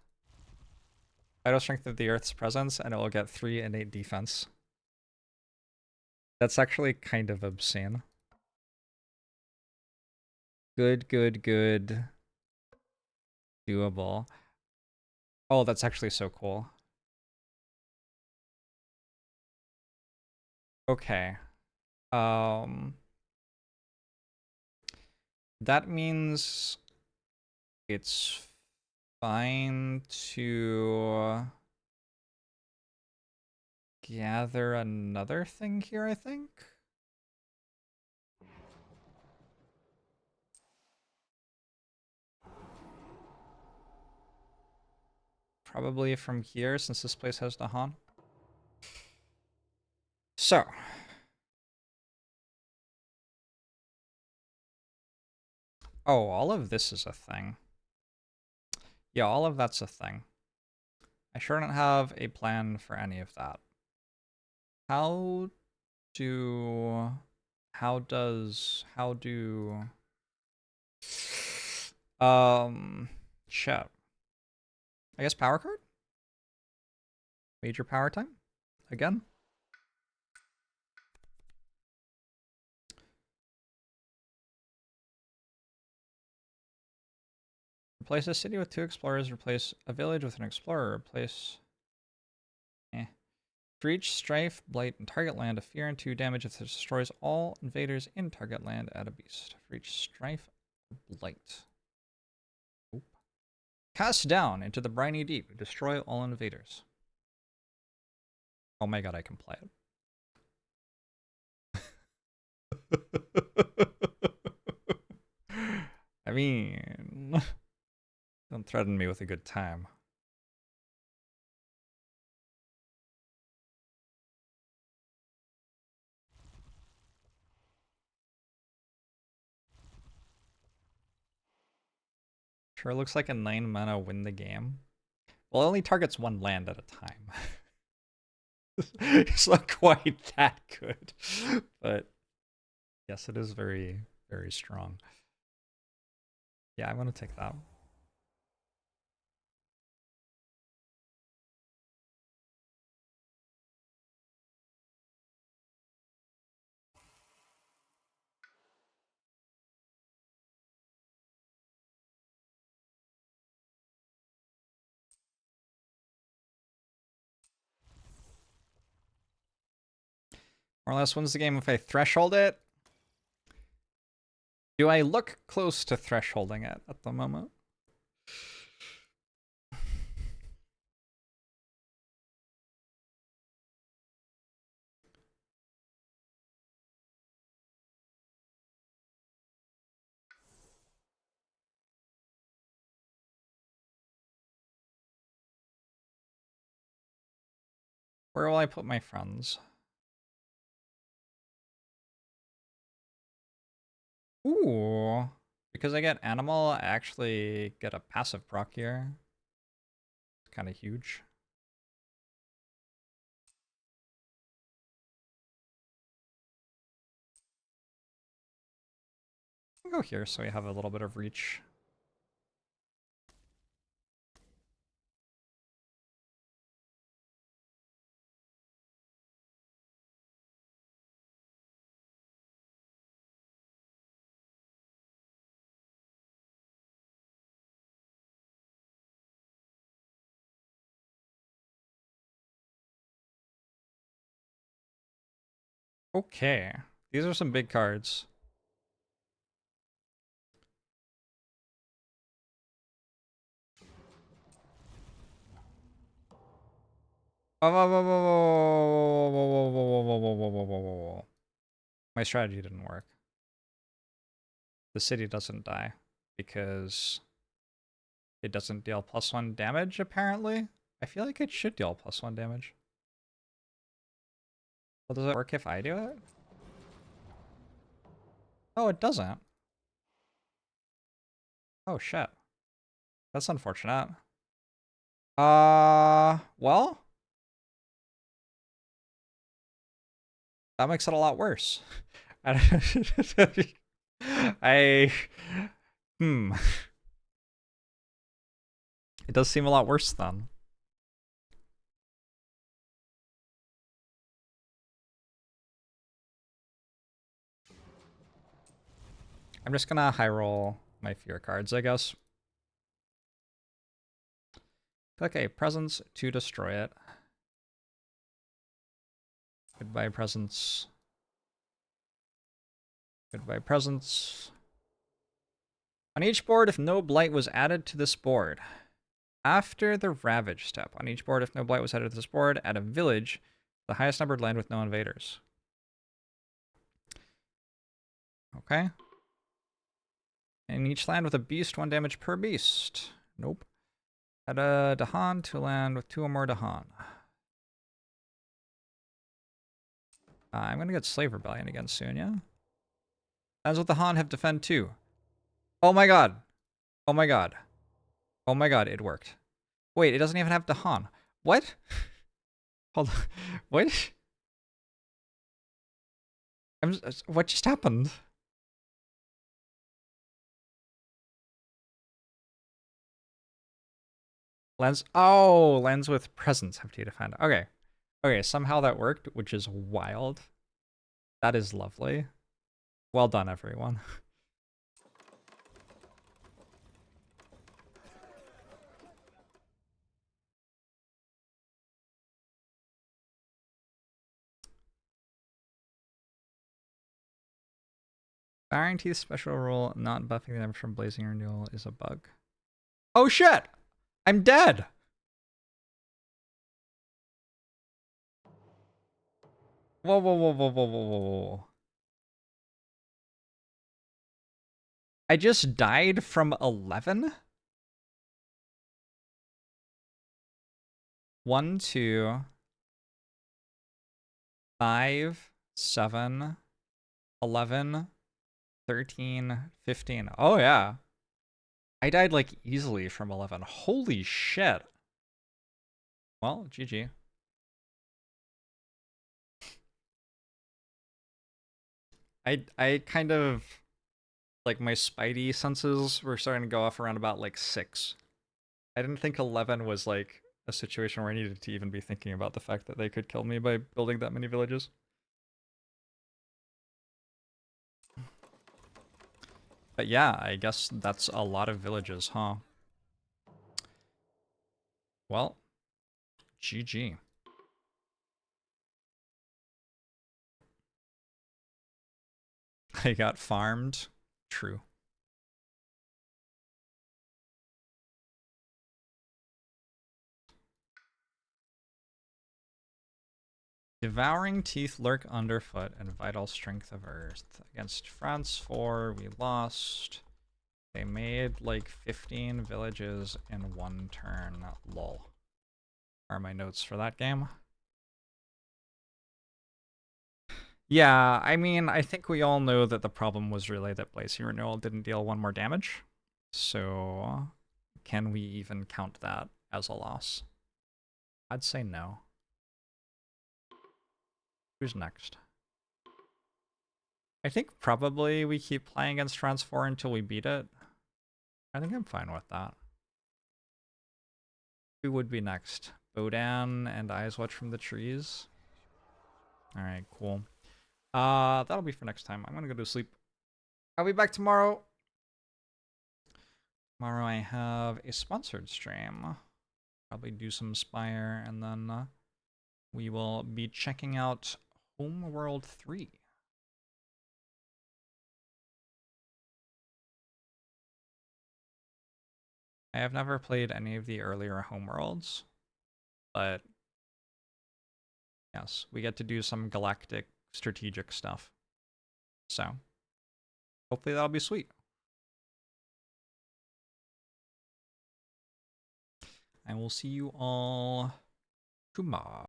Vital Strength of the Earth's Presence, and it will get 3 innate defense. That's actually kind of obscene. Good, good, good. Doable. Oh, that's actually so cool. Okay. That means it's fine to gather another thing here, I think. Probably from here, since this place has the Han. So. Oh, all of this is a thing. Yeah, all of that's a thing. I sure don't have a plan for any of that. How do... How does... How do... Shit. I guess power card? Major power time? Again? Replace a city with 2 explorers, replace a village with an explorer, replace... For each strife, blight, and target land, a fear and 2 damage if it destroys all invaders in target land, add a beast. For each strife, blight. Oop. Cast down into the briny deep, destroy all invaders. Oh my god, I can play it. I mean... Don't threaten me with a good time. Sure looks like a 9 mana win the game. Well, it only targets one land at a time. It's not quite that good. But yes, it is very, very strong. Yeah, I'm going to take that. More or less wins the game if I threshold it. Do I look close to thresholding it at the moment? Where will I put my friends? Ooh. Because I get animal, I actually get a passive proc here. It's kind of huge. I'll go here so we have a little bit of reach. Okay. These are some big cards. My strategy didn't work. The city doesn't die because it doesn't deal +1 damage, apparently. I feel like it should deal +1 damage. Well, does it work if I do it? Oh, it doesn't. Oh, shit. That's unfortunate. Well, that makes it a lot worse. I, It does seem a lot worse then. I'm just gonna high roll my fear cards, I guess. Click a presence to destroy it. Goodbye, presence. Goodbye, presence. On each board, if no blight was added to this board. After the ravage step, on each board, if no blight was added to this board, add a village, the highest numbered land with no invaders. Okay. And each land with a beast, 1 damage per beast. Nope. Add a Dahan to land with 2 or more Dahan. I'm gonna get Slave Rebellion again soon, yeah? Lands with Dahan have defend 2. Oh my god. Oh my god. Oh my god, it worked. Wait, it doesn't even have Dahan. What? Hold on. What? What just happened? Lands with presence have to defend. Okay. Okay, somehow that worked, which is wild. That is lovely. Well done, everyone. Firing Teeth special rule, not buffing them from Blazing Renewal is a bug. Oh shit! I'm dead! Whoa, whoa, whoa, whoa, whoa, whoa, whoa, whoa. I just died from 11? 1, 2, 5, 7, 11, 13, 15. Oh, yeah. I died, like, easily from 11. Holy shit. Well, GG. I kind of, like, my spidey senses were starting to go off around about, like, 6. I didn't think 11 was, like, a situation where I needed to even be thinking about the fact that they could kill me by building that many villages. But yeah, I guess that's a lot of villages, huh? Well, GG. I got farmed. True. Devouring teeth lurk underfoot and vital strength of earth. Against France 4, we lost. They made like 15 villages in 1 turn. Lol. Are my notes for that game? Yeah, I mean, I think we all know that the problem was really that Blaze Renewal didn't deal 1 more damage. So, can we even count that as a loss? I'd say no. Who's next? I think probably we keep playing against France 4 until we beat it. I think I'm fine with that. Who would be next? Bodan and Eyes Watch from the Trees? Alright, cool. That'll be for next time. I'm gonna go to sleep. I'll be back tomorrow. Tomorrow I have a sponsored stream. Probably do some Spire, and then we will be checking out Homeworld 3. I have never played any of the earlier Homeworlds, but yes, we get to do some galactic strategic stuff. So, hopefully that'll be sweet. I will see you all tomorrow.